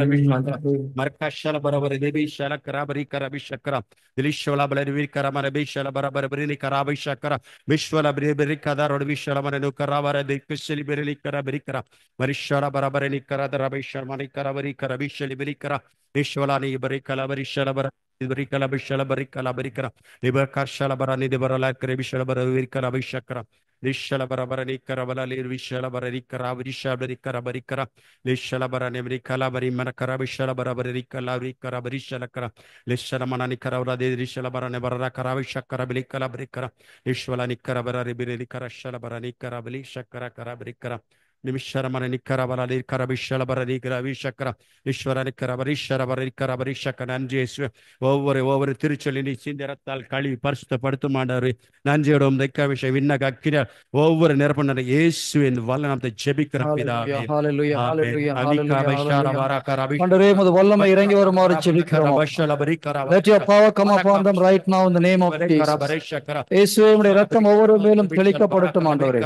Markashala Barabara Devi Shala Karabari Karabishakara Dilishola Balavikara Marabishala Barabarini Karabishakara Vishwala Bribirikada or Vishala Maranu Karavara de Kushili Berikara Berikara Marishara Barabarani Karadabisha Manikarabari Karabishali Berikara Ishwalani Barikala Barishala Barikala Bishala Barikala Barikara Libakashala Barani de Barala Krebishala Baravikara Bishakara Lishala Barabarani Karavala Vishala Barikara Visha Barikara Barikara Lishala Barani Kalabari Manakara Vishala Barabarika Lavikara Barishala Kara Lishala Manani Karavla de Rishala Barane Barara Karavishakara Bilikala Barikara Ishwalani Karavara Ribirikara Shala Barani Karavali Shakara Karabrikara Nimishara Nikaravala Karabishala Baradikara Vishakara Ishwara Karabari Karabari Shaka Nanjes over Tiruchalini Sinderatal Kali Parsta Partumandari Nanjerum the Kavisha Vinagakira over Nerpana Yesu in the Valan of the Jebikara
Hallelujah,
Pida.
hallelujah,
Amen.
hallelujah,
Amika
hallelujah,
Bashara
hallelujah.
Vara Karabi.
ஆண்டவரே, உமது வல்லமை இறங்கி வருமாறு ஜெபிக்கிறோம். Let your power come upon them right now in the name of Jesus. இயேசுவே, உம்முடைய இரத்தம் ஒவ்வொரு மேலும் தெளிக்கப்படட்டும் ஆண்டவரே.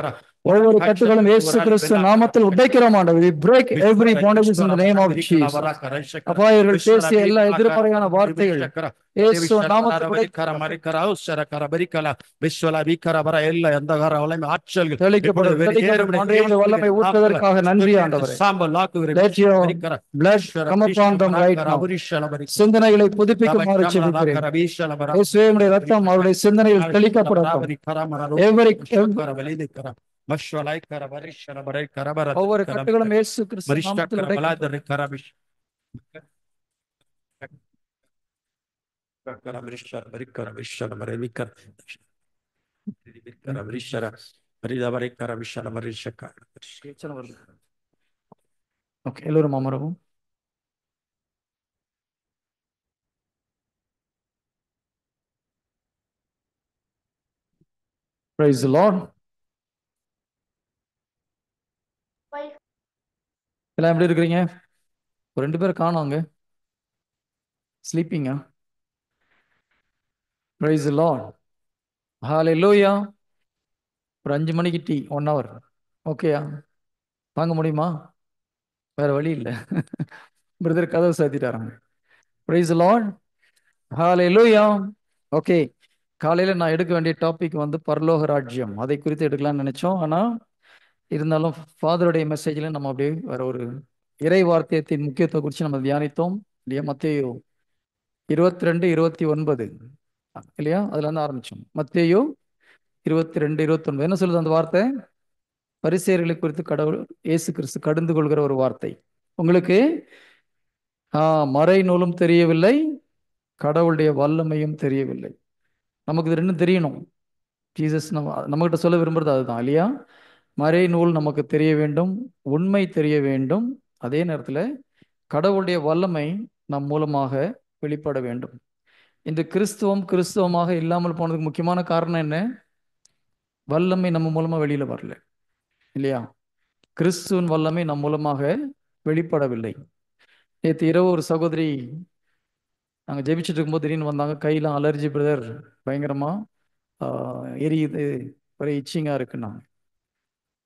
ஒவ்வொரு கட்டுகளும் இயேசு கிறிஸ்து நாமத்தில் உடைக்கிறோம் ஆண்டவரே. We break every bondages in the name of Jesus. அப்பா, இவர்கள் பேசிய எல்லா எதிர்மறையான வார்த்தைகள் இயேசு நாமத்தில் தெளிக்கப்படும். வல்லமை ஊற்றுவதற்காக நன்றி ஆண்டவரே. Let your blood come upon them right now. சிந்தனைகளை புதுப்பிக்குமாறு ஜெபிக்கிறேன். இயேசுவே, உம்முடைய இரத்தம் அவருடைய சிந்தனையில் தெளிக்கப்படட்டும். ஒவ்வொரு கட்டுகளும் இயேசு கிறிஸ்து நாமத்தில் உடைக்கப்படட்டும். Okay, எல்லோரும் அமரவும். Praise the Lord. எல்லாம் எப்படி இருக்கிறீங்க? ஒரு 2 பேர் காணோங்க. ஸ்லீப்பிங்கா? Praise the Lord. Hallelujah. ஒரு 5 மணிக்கு டீ 1 hour. ஓகேயா? வாங்க முடியுமா? வேற வழி இல்லை. பிரதர் கதவை சாத்திட்டாராங்க. Praise the Lord. Hallelujah. Okay, காலையில் நான் எடுக்க வேண்டிய டாபிக் வந்து பரலோக ராஜ்யம். அதை குறித்து எடுக்கலாம்னு நினைச்சோம். ஆனால் இருந்தாலும் ஃபாதருடைய மெசேஜில் நம்ம அப்படியே வேற ஒரு இறை வார்த்தையத்தின் முக்கியத்துவம் குறித்து நம்ம தியானித்தோம் இல்லையா? மத்தேயு 22, 29 இல்லையா? அதுல இருந்து ஆரம்பிச்சோம். மத்தேயு 22, 29 என்ன சொல்லுது அந்த வார்த்தை? பரிசேயர்களை குறித்து கடவுள் இயேசு கிறிஸ்து கடிந்து கொள்கிற ஒரு வார்த்தை. உங்களுக்கு மறை நூலும் தெரியவில்லை, கடவுளுடைய வல்லமையும் தெரியவில்லை. நமக்கு இது ரெண்டும் தெரியணும். ஜீசஸ் நம்மகிட்ட சொல்ல விரும்புறது அதுதான் இல்லையா? மறை நூல் நமக்கு தெரிய வேண்டும், உண்மை தெரிய வேண்டும், அதே நேரத்தில் கடவுளுடைய வல்லமை நம் மூலமாக வெளிப்பட வேண்டும். இந்த கிறிஸ்துவமாக இல்லாமல் போனதுக்கு முக்கியமான காரணம் என்ன? வல்லமை நம்ம மூலமா வெளியில வரல இல்லையா? கிறிஸ்துவின் வல்லமை நம் மூலமாக வெளிப்படவில்லை. நேற்று இரவு ஒரு சகோதரி நாங்கள் ஜெபிச்சுட்டு இருக்கும்போது திடீர்னு வந்தாங்க, கையெல்லாம் அலர்ஜி பிரதர், பயங்கரமாக எரியுது, ஒரே இச்சிங்காக இருக்குன்னாங்க.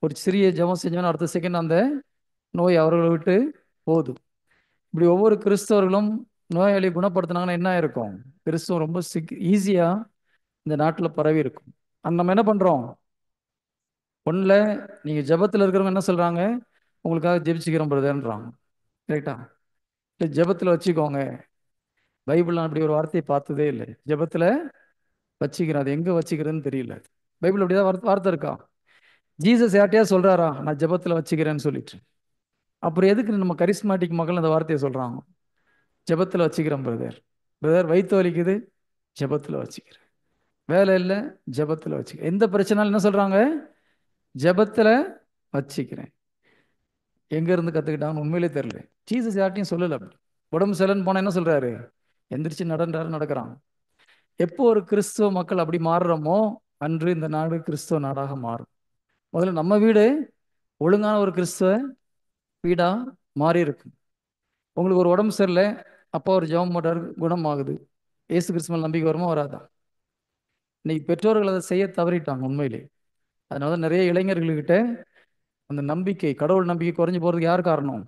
ஒரு சிறிய ஜெபம் செஞ்சோன்னா அடுத்த செகண்ட் அந்த நோய் அவர்களை விட்டு போகுது. இப்படி ஒவ்வொரு கிறிஸ்தவர்களும் நோயாளியை குணப்படுத்தினாங்கன்னா என்ன இருக்கும்? கிறிஸ்தவம் ரொம்ப ஈஸியாக இந்த நாட்டில் பரவி இருக்கும். நம்ம என்ன பண்ணுறோம்? ஒன்றில் நீங்கள் ஜெபத்தில் இருக்கிறவங்க என்ன சொல்கிறாங்க? உங்களுக்காக ஜெபிச்சுக்கிறோம் பிரதர்ன்றாங்க. கரெக்டா? இல்லை ஜெபத்தில் வச்சுக்கோங்க. பைபிள் நான் அப்படி ஒரு வார்த்தையை பார்த்ததே இல்லை. ஜெபத்தில் வச்சுக்கிறேன், அது எங்கே வச்சுக்கிறதுன்னு தெரியல. பைபிள் அப்படிதான் வார்த்தை இருக்கா? ஜீசஸ் யார்ட்டையா சொல்கிறாரா நான் ஜெபத்தில் வச்சுக்கிறேன்னு சொல்லிட்டு? அப்புறம் எதுக்கு நம்ம கரிஸ்மாட்டிக் மக்கள் அந்த வார்த்தையை சொல்கிறாங்க? ஜெபத்தில் வச்சுக்கிறேன் பிரதர். பிரதர் வயிற்று வலிக்குது, ஜெபத்தில் வச்சுக்கிறேன். வேலை இல்லை, ஜெபத்தில் வச்சுக்கிறேன். எந்த பிரச்சனாலும் என்ன சொல்கிறாங்க? ஜெபத்தில் வச்சுக்கிறேன். எங்கேருந்து கற்றுக்கிட்டாங்கன்னு உண்மையிலே தெரியல. ஜீசஸ் யார்ட்டையும் சொல்லலை அப்படி. உடம்பு சரியில்லைன்னு போனால் என்ன சொல்கிறாரு? எந்திரிச்சு நடக்கிறாங்க. எப்போ ஒரு கிறிஸ்துவ மக்கள் அப்படி மாறுறோமோ அன்று இந்த நாடு கிறிஸ்துவ நாடாக மாறும். முதல்ல நம்ம வீடு ஒழுங்கான ஒரு கிறிஸ்துவ வீடா மாறி இருக்கு. உங்களுக்கு ஒரு உடம்பு சரியில்லை, அப்பா ஒரு ஜெபம் போட்டாரு, குணமாகுது. ஏசு கிறிஸ்து மேல் நம்பிக்கை வருமா வராதா? இன்னைக்கு பெற்றோர்கள் அதை செய்ய தவறிட்டாங்க உண்மையிலே. அதனால நிறைய இளைஞர்கள்கிட்ட அந்த நம்பிக்கை, கடவுள் நம்பிக்கை குறைஞ்சு போறதுக்கு யார் காரணம்?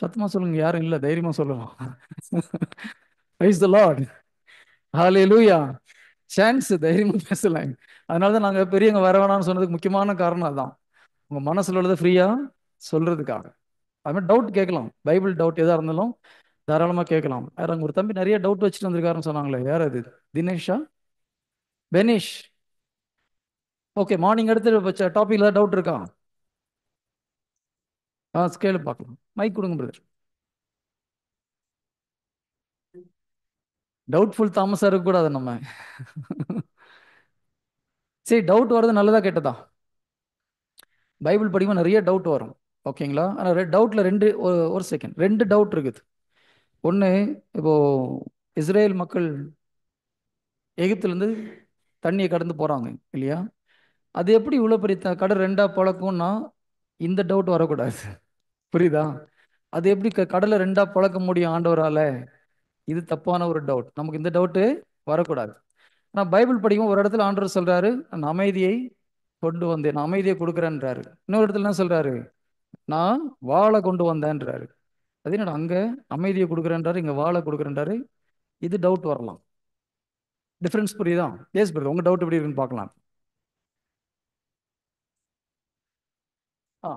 சத்தமா சொல்லுங்க, யாரும் இல்லை, தைரியமா சொல்லலாம். Praise the Lord. Hallelujah. Chance தைரியமா பேசலாம். அதனாலதான் நாங்க பெரியவங்க வர வேணாம்னு சொன்னதுக்கு முக்கியமான காரணம் அதுதான். உங்க மனசுல உள்ளதை ஃப்ரீயா சொல்றதுக்காக. அது மாதிரி டவுட் கேட்கலாம், பைபிள் டவுட் எதா இருந்தாலும் தாராளமா கேட்கலாம். வேற அங்க ஒரு தம்பி நிறைய டவுட் வச்சுட்டு வந்திருக்காருன்னு சொன்னாங்களே, யார் அது? தினேஷா? பெனிஷ்? ஓகே, மார்னிங் எடுத்து டாபிக்ல டவுட் இருக்கா? கேளு பார்க்கலாம். மைக் கொடுங்க பிரதர். டவுட்ஃபுல் தாமஸா இருக்கக்கூடாது நம்ம. சரி, டவுட் வர்றது நல்லதா கெட்டதா? பைபிள் படிக்கும்போது நிறைய டவுட் வரும், ஓகேங்களா? ஆனால் டவுட்ல ரெண்டு, ஒரு செகண்ட், ரெண்டு டவுட் இருக்குது. ஒன்று, இப்போ இஸ்ரேல் மக்கள் எகிப்துலேருந்து தண்ணியை கடந்து போகிறாங்க இல்லையா? அது எப்படி இவ்வளோ பெரிய கடல் ரெண்டாக பழக்கும்னா இந்த டவுட் வரக்கூடாது. புரியுதா? அது எப்படி கடலை ரெண்டாக பழக்க முடியும் ஆண்டவரால? இது தப்பான ஒரு டவுட். நமக்கு இந்த டவுட்டு வரக்கூடாது. ஆனால் பைபிள் படிக்கும் ஒரு இடத்துல ஆண்டவர் சொல்றாரு, நான் அமைதியை கொண்டு வந்தேன், நான் அமைதியை கொடுக்குறேன்றாரு. இன்னொரு இடத்துல என்ன சொல்றாரு? நான் வாழை கொண்டு வந்தேன்றாரு. அது என்னடா, அங்க அமைதியை கொடுக்குறேன்றாரு, இங்க வாழை கொடுக்குறேன்றாரு. இது டவுட் வரலாம். டிஃபரன்ஸ் புரியுதா? எஸ் பிரதர், உங்க டவுட் எப்படி இருக்குன்னு பார்க்கலாம். ஆ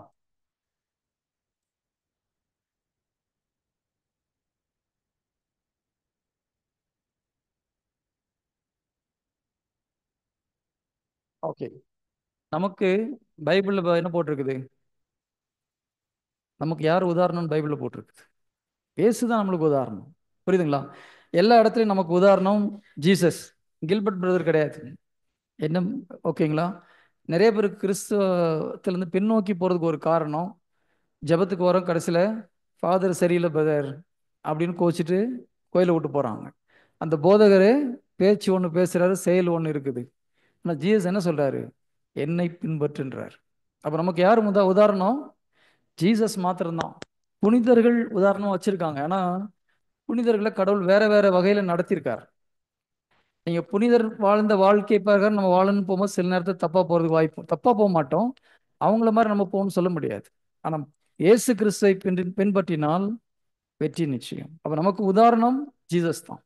ஓகே. நமக்கு பைபிள்ல என்ன போட்டிருக்குது? நமக்கு யார் உதாரணம் பைபிள்ல போட்டிருக்குது? இயேசு தான் நம்மளுக்கு உதாரணம். புரியுதுங்களா? எல்லா இடத்துலையும் நமக்கு உதாரணம் ஜீசஸ், கில்பர்ட் பிரதர் கிடையாது. என்ன? ஓகேங்களா? நிறைய பேர் கிறிஸ்தவத்திலேருந்து பின்னோக்கி போகிறதுக்கு ஒரு காரணம், ஜெபத்துக்கு வரோம், கடைசியில் ஃபாதர் சரியில்லை பிரதர் அப்படின்னு கோச்சிட்டு கோயிலை விட்டு போகிறாங்க. அந்த போதகர் பேச்சு ஒன்று பேசுகிறாரு, செயல் ஒன்று இருக்குது. ஆனால் ஜீசஸ் என்ன சொல்கிறாரு? என்னை பின்பற்றுன்றார். அப்போ நமக்கு யார் உதாரணம்? ஜீசஸ் மாத்திரம்தான். புனிதர்கள் உதாரணம் வச்சிருக்காங்க, ஆனால் புனிதர்களை கடவுள் வேற வேற வகையில நடத்தியிருக்கார். நீங்க புனிதர் வாழ்ந்த வாழ்க்கை பிரகாரம் நம்ம வாழணும்னு போகும்போது சில நேரத்தில் தப்பா போறதுக்கு வாய்ப்பு, தப்பா போக மாட்டோம், அவங்கள மாதிரி நம்ம போகணும்னு சொல்ல முடியாது. ஆனா இயேசு கிறிஸ்துவை பின்பற்றினால் வெற்றி நிச்சயம். அப்ப நமக்கு உதாரணம் ஜீசஸ் தான்.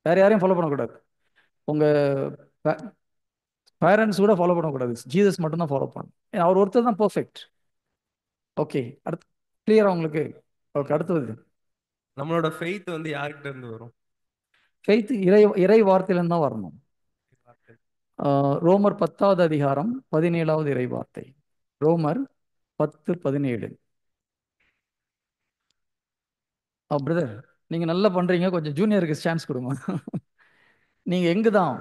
வேற யாரையும் ஃபாலோ பண்ணக்கூடாது. உங்க பேரண்ட்ஸ் கூட ஃபாலோ பண்ணக்கூடாது, ஜீசஸ் மட்டும்தான் ஃபாலோ பண்ணணும். ஏன்னா அவர் ஒருத்தர் தான் பெர்ஃபெக்ட். ஓகே, அடுத்து கிளியரா உங்களுக்கு? ஓகே, அடுத்தது.
நம்மளோட ஃபெய்த் வந்து யார்கிட்ட இருந்து வரும்?
ஃபெய்த் இறை வார்த்தையிலிருந்து தான் வரணும். ரோமர் 10வது அதிகாரம் 17வது இறை வார்த்தை. ரோமர் 10:17. பிரதர், நீங்க நல்லா பண்றீங்க, கொஞ்சம் ஜூனியருக்கு சான்ஸ் கொடுங்க. நீங்க எங்க தான்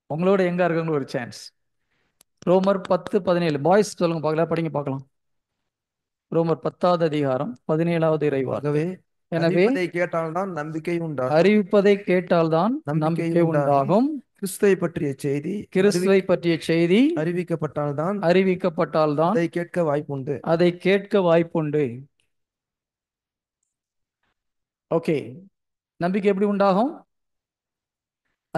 உங்களோட எங்க இருக்காங்க ஒரு சான்ஸ். ரோமர் 10:17. பாய்ஸ் சொல்லுங்க பார்க்கலாம், படிங்க பார்க்கலாம். ரோமர் 10வது அதிகாரம் 17வது இறை வார்த்தை.
ஆகவே
எனவே
அறிவிப்பதை கேட்டால்தான் நம்பிக்கை உண்டாகும்.
அறிவிப்பதை கேட்டால்தான் நம்பிக்கை உண்டாகும்.
கிறிஸ்துவை பற்றிய செய்தி
கிறிஸ்துவை பற்றிய செய்தி
அறிவிக்கப்பட்டால்தான்
அதை கேட்க வாய்ப்புண்டு. ஓகே, நம்பிக்கை எப்படி உண்டாகும்?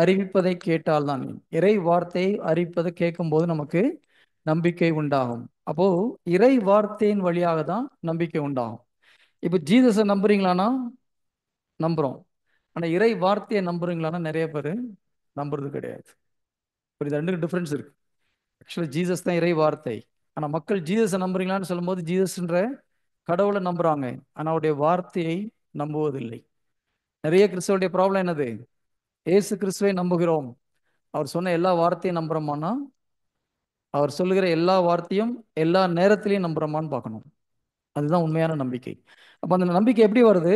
அறிவிப்பதை கேட்டால் தான். இறை வார்த்தையை அறிவிப்பதை கேட்கும்போது நமக்கு நம்பிக்கை உண்டாகும். அப்போ இறை வார்த்தையின் வழியாக தான் நம்பிக்கை உண்டாகும். இப்போ ஜீசஸை நம்புறீங்களான்னா நம்புறோம். ஆனா இறை வார்த்தையை நம்புறீங்களான்னா நிறைய பேர் நம்புறது கிடையாது. ஒரு ரெண்டுக்கு டிஃப்ரென்ஸ் இருக்கு. ஆக்சுவலாக ஜீசஸ் தான் இறை வார்த்தை. ஆனா மக்கள் ஜீசஸை நம்புறீங்களான்னு சொல்லும்போது ஜீசஸ்ன்ற கடவுளை நம்புறாங்க, ஆனா அவருடைய வார்த்தையை நம்புவதில்லை. நிறைய கிறிஸ்தவருடைய ப்ராப்ளம் என்னது? ஏசு கிறிஸ்துவை நம்புகிறோம், அவர் சொன்ன எல்லா வார்த்தையும் நம்புறோமான்னா அவர் சொல்லுகிற எல்லா வார்த்தையும் எல்லா நேரத்திலையும் நம்புறோமான்னு பார்க்கணும். அதுதான் உண்மையான நம்பிக்கை. அப்போ அந்த நம்பிக்கை எப்படி வருது?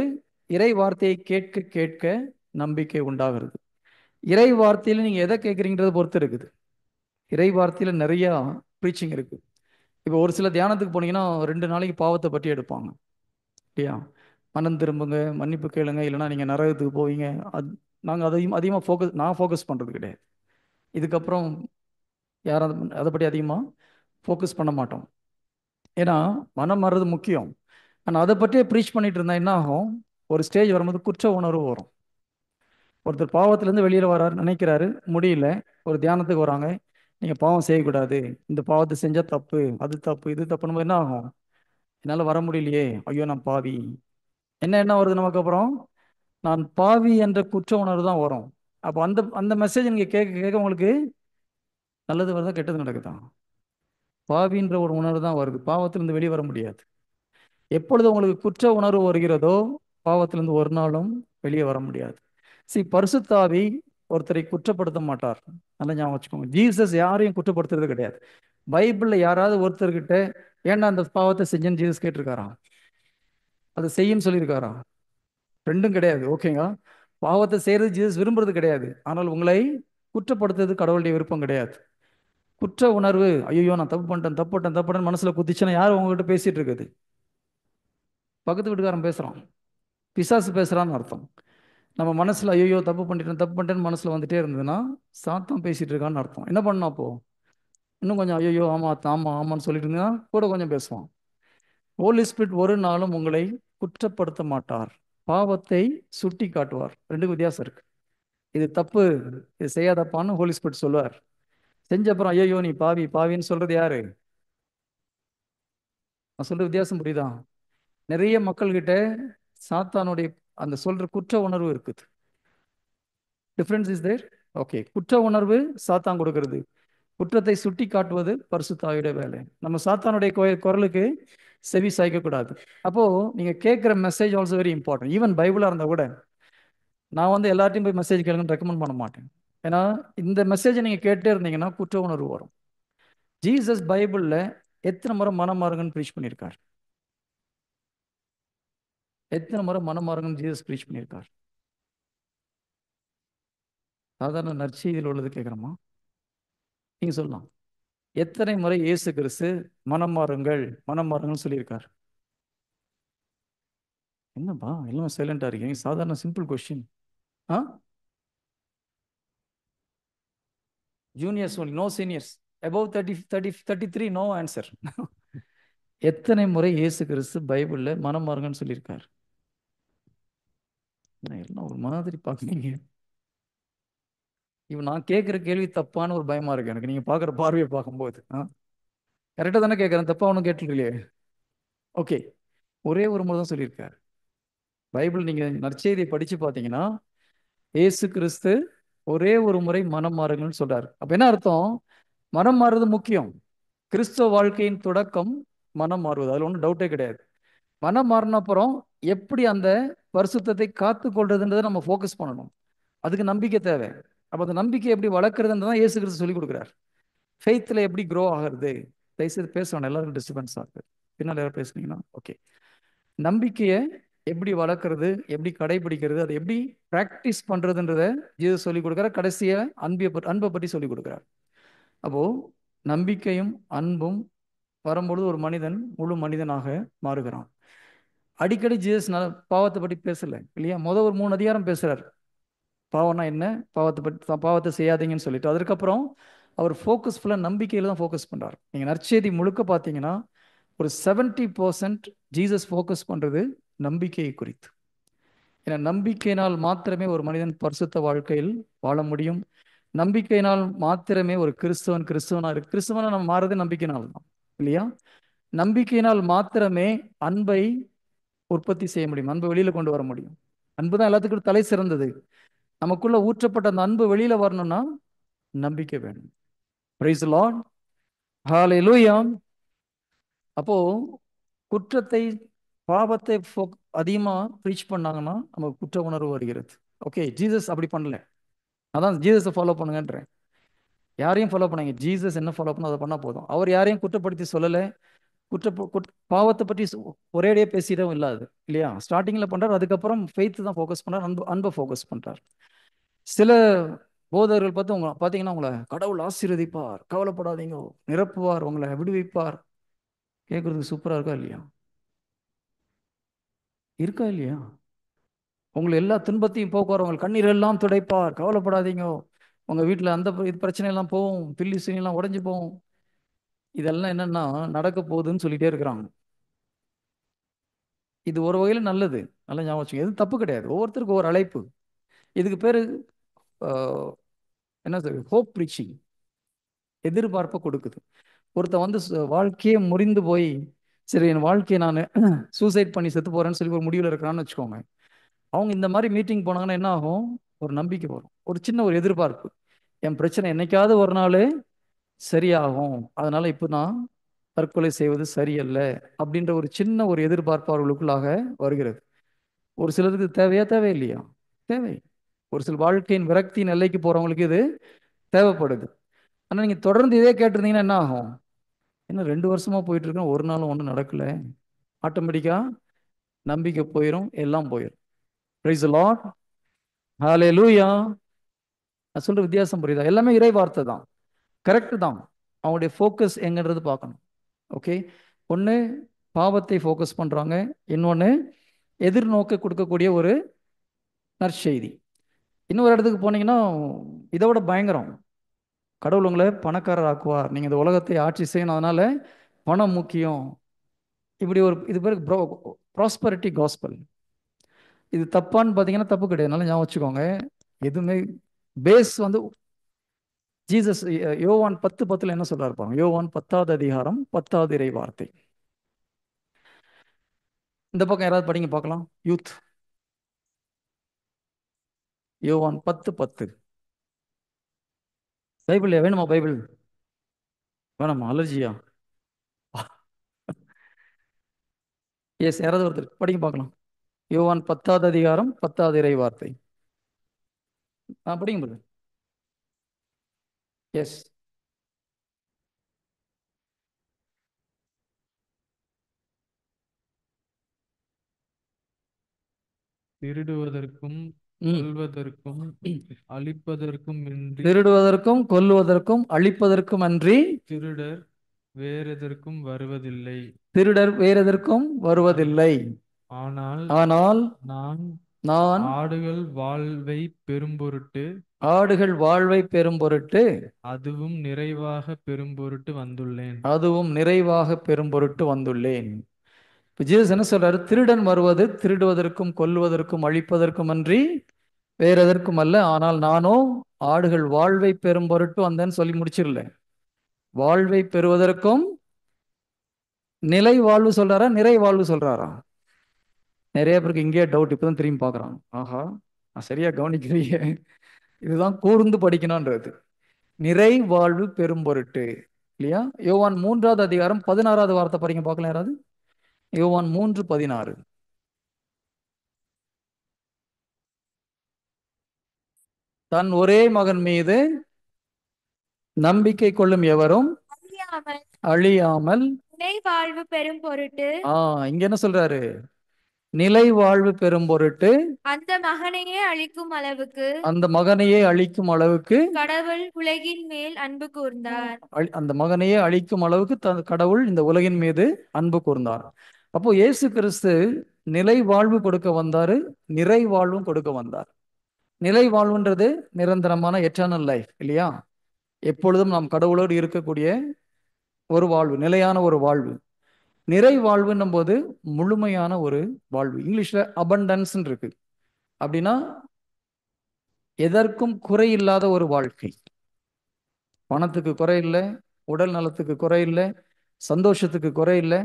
இறை வார்த்தையை கேட்க கேட்க நம்பிக்கை உண்டாகிறது. இறை வார்த்தையில நீங்க எதை கேட்குறீங்கிறத பொறுத்து இருக்குது. இறை வார்த்தையில நிறைய ப்ரீச்சிங் இருக்கு. இப்போ ஒரு சில தியானத்துக்கு போனீங்கன்னா 2 நாளைக்கு பாவத்தை பற்றி எடுப்பாங்க இல்லையா? மனம் திரும்புங்க, மன்னிப்பு கேளுங்க, இல்லைன்னா நீங்க நரகத்துக்கு போவீங்க. அது நாங்கள் அதையும் அதிகமாக நான் ஃபோக்கஸ் பண்ணுறது கிடையாது. இதுக்கப்புறம் யாரும் அதை பற்றி அதிகமாக ஃபோக்கஸ் பண்ண மாட்டோம். ஏன்னா மனம் மாறுறது முக்கியம். ஆனால் அதை பற்றியே ப்ரீச் பண்ணிட்டு இருந்தா என்ன ஆகும்? ஒரு ஸ்டேஜ் வரும்போது குற்ற உணர்வு வரும். ஒருத்தர் பாவத்திலேருந்து வெளியில் வராரு, நினைக்கிறாரு, முடியல. ஒரு தியானத்துக்கு வராங்க, நீங்கள் பாவம் செய்யக்கூடாது, இந்த பாவத்தை செஞ்சால் தப்பு, அது தப்பு, இது தப்புன்னு என்ன ஆகும்? என்னால் வர முடியலையே, ஐயோ நான் பாவி. என்ன வருது நமக்கு அப்புறம்? நான் பாவி என்ற குற்ற உணர்வு தான் வரும். அப்போ அந்த அந்த மெசேஜ் நீங்கள் கேட்க கேட்க உங்களுக்கு நல்லது வருதா கெட்டது நடக்குதா? பாவின்ற ஒரு உணர்வு தான் வருது. பாவத்திலிருந்து வெளியே வர முடியாது. எப்பொழுது உங்களுக்கு குற்ற உணர்வு வருகிறதோ பாவத்திலிருந்து ஒரு நாளும் வெளியே வர முடியாது. பரிசுத்த ஆவி ஒருத்தரை குற்றப்படுத்த மாட்டார். நல்லா ஞாபகம் வச்சுக்கோங்க. ஜீசஸ் யாரையும் குற்றப்படுத்துறது கிடையாது. பைபிள்ல யாராவது ஒருத்தர்கிட்ட ஏன்னா அந்த பாவத்தை செஞ்சேன்னு ஜீசஸ் கேட்டிருக்காரா? அதை செய்யுன்னு சொல்லியிருக்காரா? ரெண்டும் கிடையாது. ஓகேங்க. பாவத்தை செய்யறது ஜீசஸ் விரும்புறது கிடையாது. ஆனால் உங்களை குற்றப்படுத்துறது கடவுளுடைய விருப்பம் கிடையாது. குற்ற உணர்வு, ஐயோ நான் தப்பு பண்ணிட்டேன் தப்புட்டேன் மனசுல குத்திச்சுன்னா யார் உங்ககிட்ட பேசிட்டு இருக்குது? பக்கத்து வீட்டுக்காரன் பேசுறான், பிசாசு பேசுறான்னு அர்த்தம். நம்ம மனசுல ஐயோ தப்பு பண்ணிட்டேன்னு மனசுல வந்துட்டே இருந்ததுன்னா சாத்தான் பேசிட்டு இருக்கான்னு அர்த்தம். என்ன பண்ணா அப்போ? இன்னும் கொஞ்சம் ஐயோ ஆமா ஆமா ஆமான்னு சொல்லிட்டு இருந்தா கூட கொஞ்சம் பேசுவான். ஹோலி ஸ்பிரிட் ஒரு நாளும் உங்களை குற்றப்படுத்த மாட்டார், பாவத்தை சுட்டி காட்டுவார். ரெண்டுக்கும் வித்தியாசம் இருக்கு. இது தப்பு, இது செய்யாதப்பான்னு ஹோலி ஸ்பிரிட் சொல்லுவார். செஞ்ச அப்புறம் ஐயோ நீ பாவி பாவின்னு சொல்றது யாரு? நான் சொல்ற வித்தியாசம் புரியுதா? நிறைய மக்கள்கிட்ட சாத்தானுடைய அந்த சொல்ற குற்ற உணர்வு இருக்குது. Difference is there. ஓகே, குற்ற உணர்வு சாத்தான் கொடுக்கிறது, குற்றத்தை சுட்டி காட்டுவது பரிசுத்த ஆவியுடைய வேலை. நம்ம சாத்தானுடைய குரலுக்கு செவி சாய்க்க கூடாது. அப்போ நீங்க கேட்குற message also very important. Even பைபிளா இருந்தா கூட நான் வந்து எல்லார்ட்டையும் போய் மெசேஜ் கேளுங்கன்னு ரெக்கமெண்ட் பண்ண மாட்டேன். ஏன்னா இந்த மெசேஜை நீங்க கேட்டே இருந்தீங்கன்னா குற்ற உணர்வு வரும். ஜீசஸ் பைபிள்ல எத்தனை முறை மனம் மாறுங்கன்னு ப்ரீச் பண்ணியிருக்கார்? எத்தனை முறை மனம் மாறுங்கன்னு ஜீசஸ் ப்ரீச் பண்ணியிருக்கார்? சாதாரண நற்செய்தியில் உள்ளது கேட்குறோமா? நீங்க சொல்லலாம். எத்தனை முறை இயேசு கிறிஸ்து மனம் மாறுங்கன்னு சொல்லியிருக்கார்? என்னப்பா எல்லாம் சைலண்டா இருக்கீங்க? சாதாரண simple question. Ah juniors only, no seniors. above 33 no answer. எத்தனை முறை இயேசு கிறிஸ்து பைபிள்ல மனம் மாறுங்கன்னு சொல்லியிருக்கார்? எல்லாம் ஒரு மாதிரி பார்க்குறீங்க. இவன் நான் கேட்குற கேள்வி தப்பான ஒரு பயமா இருக்கு எனக்கு, நீங்க பார்க்குற பார்வையை பார்க்கும்போது. கரெக்டாக தானே கேட்குறேன், தப்பா ஒன்றும் கேட்டுருக்கலையே. ஓகே, ஒரே ஒரு முறை தான் சொல்லியிருக்கார். பைபிள் நீங்க நற்செய்தியை படிச்சு பார்த்தீங்கன்னா இயேசு கிறிஸ்து ஒரே ஒரு முறை மனம் மாறுங்கன்னு சொல்றாரு. அப்ப என்ன அர்த்தம்? மனம் மாறுறது முக்கியம். கிறிஸ்தவ வாழ்க்கையின் தொடக்கம் மனம் மாறுவது, அதுல ஒன்றும் டவுட்டே கிடையாது. மனம் மாறின அப்புறம் எப்படி அந்த பரிசுத்தத்தை காத்து கொள்றதுன்றதை நம்ம ஃபோக்கஸ் பண்ணணும். அதுக்கு நம்பிக்கை தேவை. அப்போ அந்த நம்பிக்கை எப்படி வளர்க்குறதுன்னு தான் இயேசு கிறிஸ்து சொல்லி கொடுக்குறார். ஃபெய்த்தில் எப்படி க்ரோ ஆகிறது. தயவுசெய்து பேசணும், எல்லாருக்கும் டிஸ்டர்பன்ஸ் ஆகுது. பின்னால் யாரும் பேசுனீங்கன்னா ஓகே. நம்பிக்கையை எப்படி வளர்க்குறது, எப்படி கடைபிடிக்கிறது, அதை எப்படி ப்ராக்டிஸ் பண்ணுறதுன்றதை ஜீசஸ் சொல்லி கொடுக்குறார். கடைசியை அன்பை பற்றி சொல்லி கொடுக்குறார். அப்போ நம்பிக்கையும் அன்பும் வரும்பொழுது ஒரு மனிதன் முழு மனிதனாக மாறுகிறான். அடிக்கடி ஜீசஸ் பாவத்தை பற்றி பேசலை இல்லையா? ஒரு 3 அதிகாரம் பேசுறார். பாவம்னா என்ன, பாவத்தை செய்யாதீங்கன்னு சொல்லிட்டு அதுக்கப்புறம் அவர் ஃபோக்கஸ் ஃபுல்லாக நம்பிக்கையில் தான் ஃபோக்கஸ் பண்ணுறார். நீங்கள் நற்செய்தி முழுக்க பார்த்தீங்கன்னா ஒரு 70% ஜீசஸ் ஃபோக்கஸ் பண்ணுறது நம்பிக்கையை குறித்து. ஏன்னா நம்பிக்கையினால் மாத்திரமே ஒரு மனிதன் பரிசுத்த வாழ்க்கையில் வாழ முடியும். நம்பிக்கையினால் மாத்திரமே ஒரு கிறிஸ்தவனா இருக்கு. கிறிஸ்தவனா நம்ம மாறுறது நம்பிக்கையினால் தான், இல்லையா? நம்பிக்கையினால் மாத்திரமே அன்பை உற்பத்தி செய்ய முடியும், அன்பை வெளியில கொண்டு வர முடியும். அன்பு தான் எல்லாத்துக்கும் தலை சிறந்தது. நமக்குள்ள ஊற்றப்பட்ட அந்த அன்பு வெளியில வரணும்னா நம்பிக்கை வேணும். Price Lord, hallelujah. அப்போ குற்றத்தை, பாவத்தை அதிகமா ப்ரீச் பண்ணாங்கன்னா நமக்கு குற்ற உணர்வு வருகிறது. ஓகே, ஜீசஸ் அப்படி பண்ணல. அதான் ஜீசஸை ஃபாலோ பண்ணுங்கன்றேன். யாரையும் ஃபாலோ பண்ணாங்க, ஜீசஸ் என்ன ஃபாலோ பண்ண அதை பண்ணா போதும். அவர் யாரையும் குற்றப்படுத்தி சொல்லலை. பாவத்தை பற்றி ஒரேடியே பேசிடவும் இல்லாது, இல்லையா? ஸ்டார்டிங்ல பண்றாரு, அதுக்கப்புறம் ஃபெய்த் தான் ஃபோக்கஸ் பண்றாரு, அன்பை ஃபோக்கஸ் பண்றார். சில போதகர்கள் பார்த்து உங்களை பார்த்தீங்கன்னா உங்களை கடவுள் ஆசீர்வதிப்பார், கவலைப்படாதீங்க, நிரப்புவார், உங்களை விடுவிப்பார். கேட்கறதுக்கு சூப்பரா இருக்கா இல்லையா? இருக்கா இல்லையா? உங்களை எல்லா துன்பத்தையும் போக்குவார், உங்கள் கண்ணீர் எல்லாம் துடைப்பார், கவலைப்படாதீங்க, உங்க வீட்டில் அந்த இது பிரச்சனை எல்லாம் போகும், பில்லி சீனிலாம் உடஞ்சி போகும். இதெல்லாம் என்னன்னா நடக்க போகுதுன்னு சொல்லிட்டே இருக்கிறாங்க. இது ஒரு வகையில் நல்லது, நல்லா ஞாபகம் வச்சுங்க. எதுவும் தப்பு கிடையாது, ஒவ்வொருத்தருக்கும் ஒரு அழைப்பு. இதுக்கு பேர் என்ன சொல்றது, ஹோப் ப்ரீச்சிங். எதிர்பார்ப்பை கொடுக்குது. ஒருத்தன் வந்து வாழ்க்கையே முறிந்து போய், சரி என் வாழ்க்கையை நான் சூசைட் பண்ணி செத்து போறேன்னு சொல்லி ஒரு முடிவில் இருக்கிறான்னு வச்சுக்கோங்க. அவங்க இந்த மாதிரி மீட்டிங் போனாங்கன்னா என்ன ஆகும்? ஒரு நம்பிக்கை வரும், ஒரு சின்ன ஒரு எதிர்பார்ப்பு. என் பிரச்சனை என்னைக்காவது ஒரு நாள் சரியாகும், அதனால இப்போ நான் தற்கொலை செய்வது சரியல்ல அப்படின்ற ஒரு சின்ன ஒரு எதிர்பார்ப்பு அவர்களுக்குள்ளாக வருகிறது. ஒரு சிலருக்கு தேவையா, தேவையில்லையா? தேவை. ஒரு சில வாழ்க்கையின் விரக்தியின் எல்லைக்கு போறவங்களுக்கு இது தேவைப்படுது. ஆனால் நீங்க தொடர்ந்து இதே கேட்டிருந்தீங்கன்னா என்ன ஆகும்? என்ன 2 வருஷமா போயிட்டு இருக்கோம், ஒரு நாளும் ஒன்றும் நடக்கல. ஆட்டோமேட்டிக்கா நம்பிக்கை போயிடும், எல்லாம் போயிடும். பிரைஸ் தி லார்ட், ஹalleluya. நான் சொல்ற வித்தியாசம் புரியுதா? எல்லாமே இறை வார்த்தை தான், கரெக்ட் தான். அவங்களுடைய ஃபோக்கஸ் எங்கன்றது பார்க்கணும். ஓகே, ஒன்று பாவத்தை ஃபோக்கஸ் பண்றாங்க, இன்னொன்று எதிர்நோக்க கொடுக்கக்கூடிய ஒரு நற்செய்தி. இன்னொரு இடத்துக்கு போனீங்கன்னா இதை விட பயங்கரம். கடவுள் உங்களை பணக்காரர் ஆக்குவார், நீங்க இந்த உலகத்தை ஆட்சி செய்யணும், அதனால பணம் முக்கியம். இப்படி ஒரு இது பேர் ப்ராஸ்பரிட்டி காஸ்பல். இது தப்பான்னு பார்த்தீங்கன்னா தப்பு கிடையாது, நல்லா ஞாபகம் வச்சுக்கோங்க. எதுவுமே பேஸ் வந்து ஜீசஸ் யோவான் 10:10 என்ன சொல்றாரு பாருங்க. யோவான் 10வது அதிகாரம் 10வது இறை வார்த்தை. இந்த பக்கம் யாராவது படிங்க பார்க்கலாம், யூத். யோவான் 10:10. பைபிள் வேணுமா? பைபிள் வேணாமா? அலர்ஜியா? எஸ், யாராவது ஒருத்தர் படிங்க பார்க்கலாம். யோவான் 10வது அதிகாரம் 10வது இறை வார்த்தை. படிங்க brother. எஸ்.
திருடுவதற்கும்
ம்.
கொல்வதற்கும் அழிப்பதற்கும் இன்றி
திருடுவதற்கும் கொல்லுவதற்கும் அழிப்பதற்கும் அன்றி
திருடர் வேறெதற்கும் வருவதில்லை.
திருடர் வேறெதற்கும் வருவதில்லை.
ஆனால்
ஆனால்
நான்
நான்
ஆடுகள் வாழ்வை பெரும்பொருட்டு
ஆடுகள் வாழ்வை பெறும் பொருட்டு,
அதுவும் நிறைவாக பெரும்பொருட்டு வந்துள்ளேன்.
அதுவும் நிறைவாக பெறும் பொருட்டு வந்துள்ளேன். இப்ப ஜீசஸ் என்ன சொல்றாரு? திருடன் வருவது திருடுவதற்கும் கொல்லுவதற்கும் அழிப்பதற்கும் அன்றி வேற எதற்கும் அல்ல, ஆனால் நானோ ஆடுகள் வாழ்வை பெறும் பொருட்டு வந்தேன்னு சொல்லி முடிச்சிடல. வாழ்வை பெறுவதற்கும், நிலை வாழ்வு சொல்றாரா நிறை வாழ்வு சொல்றாரா? நிறைய பேருக்கு இங்கேயே டவுட், இப்பதான் திரும்பி பார்க்கறாங்க. ஆஹா, நான் சரியா கவனிக்கலையே. இதுதான் கூர்ந்து படிக்கணும்ன்றது. நிறை வாழ்வு பெறும் பொருட்டு, இல்லையா? யோவான் 3வது அதிகாரம் 16வது வார்த்தை படிங்க பார்க்கலாம் யாராவது. யோவான் 3:16. தன் ஒரே மகன் மீது நம்பிக்கை கொள்ளும் எவரும்
அழியாமல்
அழியாமல்,
நிலை வாழ்வு பெறும் பொருட்டு
இங்க என்ன சொல்றாரு? நிலை வாழ்வு பெறும் பொருட்டு
அந்த மகனையே அழிக்கும் அளவுக்கு
அந்த மகனையே அழிக்கும் அளவுக்கு
கடவுள் உலகின் மேல் அன்பு கூர்ந்தார்.
அந்த மகனையே அழிக்கும் அளவுக்கு கடவுள் இந்த உலகின் மீது அன்பு கூர்ந்தார். அப்போ இயேசு கிறிஸ்து நிலை வாழ்வு கொடுக்க வந்தாரு, நிறை வாழ்வும் கொடுக்க வந்தார். நிலை வாழ்வுன்றது நிரந்தரமான எட்டர்னல் லைஃப், இல்லையா? எப்பொழுதும் நாம் கடவுளோடு இருக்கக்கூடிய ஒரு வாழ்வு, நிலையான ஒரு வாழ்வு. நிறை வாழ்வுன்னும் போது முழுமையான ஒரு வாழ்வு. இங்கிலீஷ்ல அபண்டன்ஸ் இருக்கு. அப்படின்னா எதற்கும் குறையில்லாத ஒரு வாழ்க்கை. பணத்துக்கு குறை இல்லை, உடல் நலத்துக்கு குறை இல்லை, சந்தோஷத்துக்கு குறை இல்லை.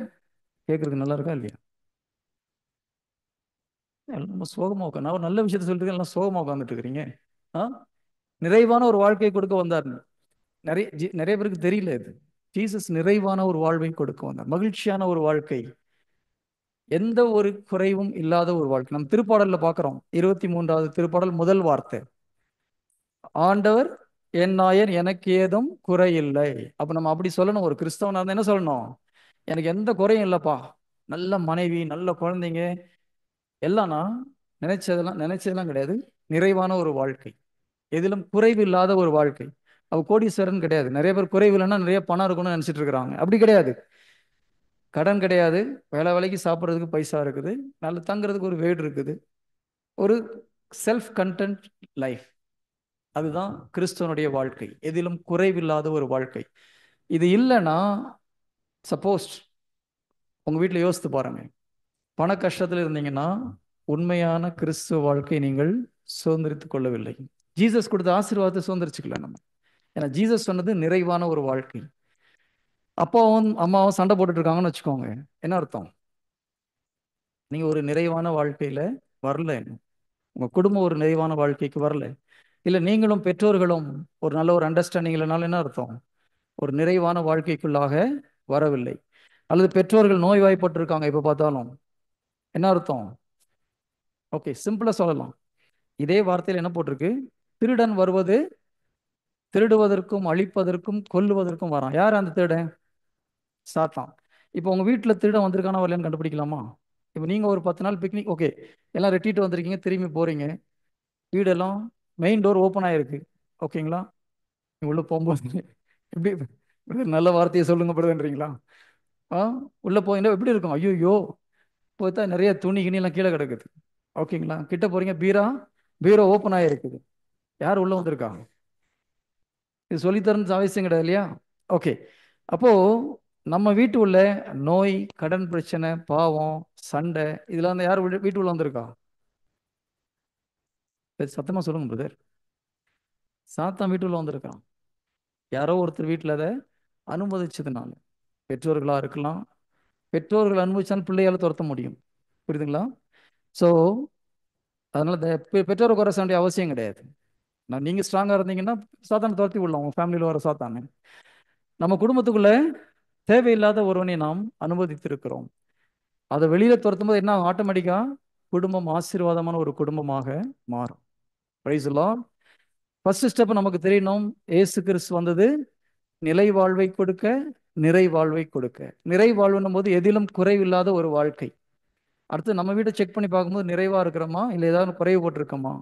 கேட்கறதுக்கு நல்லா இருக்கா இல்லையா? எல்லாம் சோகமா உட்கா, நான் ஒரு நல்ல விஷயத்த சொல்லிட்டு எல்லாம் சோகமா உட்காந்துட்டு இருக்கிறீங்க. ஆ நிறைவான ஒரு வாழ்க்கையை கொடுக்க வந்தார். நிறைய பேருக்கு தெரியல இது. ஜீசஸ் நிறைவான ஒரு வாழ்வை கொடுக்க வந்தார், மகிழ்ச்சியான ஒரு வாழ்க்கை, எந்த ஒரு குறைவும் இல்லாத ஒரு வாழ்க்கை. நம்ம திருப்பாடல்ல பார்க்கிறோம், 23வது திருப்பாடல் முதல் வார்த்தை, ஆண்டவர் என் நாயர் எனக்கு ஏதும் குறை இல்லை. அப்ப நம்ம அப்படி சொல்லணும். ஒரு கிறிஸ்தவனா இருந்தா என்ன சொல்லணும்? எனக்கு எந்த குறையும் இல்லப்பா, நல்ல மனைவி, நல்ல குழந்தைங்க, எல்லாம் நான் நினைச்சதெல்லாம் கிடையாது. நிறைவான ஒரு வாழ்க்கை, எதிலும் குறைவு இல்லாத ஒரு வாழ்க்கை. அவ கோடீஸ்வரன் கிடையாது. நிறைய பேர் குறைவு இல்லைன்னா நிறைய பணம் இருக்கும்னு நினைச்சிட்டு இருக்கிறாங்க. அப்படி கிடையாது. கடன் கிடையாது, வேலைக்கு சாப்பிட்றதுக்கு பைசா இருக்குது, நல்ல தங்குறதுக்கு ஒரு வீடு இருக்குது, ஒரு செல்ஃப் கண்டென்ட் லைஃப். அதுதான் கிறிஸ்துவனுடைய வாழ்க்கை, எதிலும் குறைவில்லாத ஒரு வாழ்க்கை. இது இல்லைன்னா, சப்போஸ் உங்க வீட்டில் யோசித்து பாருங்க, பண கஷ்டத்தில் இருந்தீங்கன்னா உண்மையான கிறிஸ்துவ வாழ்க்கை நீங்கள் சுதந்திரித்துக் கொள்ளவில்லை. ஜீசஸ் கொடுத்த ஆசீர்வாதத்தை சுதந்திரிச்சுக்கல நம்ம. ஏன்னா ஜீசஸ் சொன்னது நிறைவான ஒரு வாழ்க்கை. அப்பாவும் அம்மாவும் சண்டை போட்டுட்டு இருக்காங்கன்னு வச்சுக்கோங்க, என்ன அர்த்தம்? நீங்க ஒரு நிறைவான வாழ்க்கையில வரல, உங்க குடும்பம் ஒரு நிறைவான வாழ்க்கைக்கு வரல. இல்லை நீங்களும் பெற்றோர்களும் ஒரு நல்ல ஒரு அண்டர்ஸ்டாண்டிங் இல்லைனாலும் என்ன அர்த்தம்? ஒரு நிறைவான வாழ்க்கைக்குள்ளாக வரவில்லை. அல்லது பெற்றோர்கள் நோய்வாய்ப்பட்டிருக்காங்க எப்போ பார்த்தாலும், என்ன அர்த்தம்? ஓகே, சிம்பிளா சொல்லலாம். இதே வார்த்தையில் என்ன போட்டிருக்கு? திருடன் வருவது திருடுவதற்கும் அழிப்பதற்கும் கொல்லுவதற்கும் வரான். யார் அந்த திருடன்? சாத்தான். இப்போ உங்க வீட்டில் திருடன் வந்திருக்கானா வரலன்னு கண்டுபிடிக்கலாமா? இப்போ நீங்க ஒரு 10 நாள் பிக்னிக், ஓகே, எல்லாம் ரெட்டிட்டு வந்திருக்கீங்க, திரும்பி போறீங்க, வீடெல்லாம் மெயின் டோர் ஓப்பன் ஆயிருக்கு, ஓகேங்களா? உள்ள போகும்போது எப்படி, நல்ல வார்த்தையை சொல்லுங்க படுதுன்றீங்களா? ஆ உள்ள போயின்னா எப்படி இருக்கும்? ஐயோ, போய்த்தா நிறைய துணி கிணிலாம் கீழே கிடக்குது, ஓகேங்களா? கிட்ட போறீங்க, பீரோ ஓப்பன் ஆகிருக்குது, யார் உள்ள வந்திருக்காங்க? இது சொல்லித்தரணும் அவசியம் கிடையாது இல்லையா? ஓகே, அப்போ நம்ம வீட்டு உள்ள நோய், கடன் பிரச்சனை, பாவம், சண்டை, இதெல்லாம் வந்து யார் வீட்டு உள்ள வந்திருக்கா? சத்தமா சொல்லுங்க பிரதர். சாத்தான் வீட்டு உள்ள வந்திருக்கான். யாரோ ஒருத்தர் வீட்டில் அதை அனுமதிச்சதுனால, பெற்றோர்களாக இருக்கலாம், பெற்றோர்கள் அனுமதிச்சாலும் பிள்ளையால் துரத்த முடியும், புரியுதுங்களா? ஸோ அதனால பெற்றோரை குறை சொல்ல வேண்டிய அவசியம் கிடையாது. நீங்கள் ஸ்ட்ராங்காக இருந்தீங்கன்னா சாத்தானை துரத்தி விடலாம், உங்கள் ஃபேமிலியில் வர சாத்தானே. நம்ம குடும்பத்துக்குள்ள தேவையில்லாத ஒருவனை நாம் அனுமதித்திருக்கிறோம். அதை வெளியில துரத்தும் போது என்ன ஆட்டோமேட்டிக்கா குடும்பம் ஆசீர்வாதமான ஒரு குடும்பமாக மாறும். Price the Lord. First step நமக்கு தெரியணும், இயேசு கிறிஸ்து வந்தது நிலை வாழ்வை கொடுக்க, நிறை வாழ்வை கொடுக்க. நிறை வாழ்வுன்னும் போது எதிலும் குறைவில்லாத ஒரு வாழ்க்கை. அடுத்து நம்ம வீட்டை செக் பண்ணி பார்க்கும்போது நிறைவா இருக்கிறோமா, இல்லை ஏதாவது குறைவு போட்டிருக்கோமா?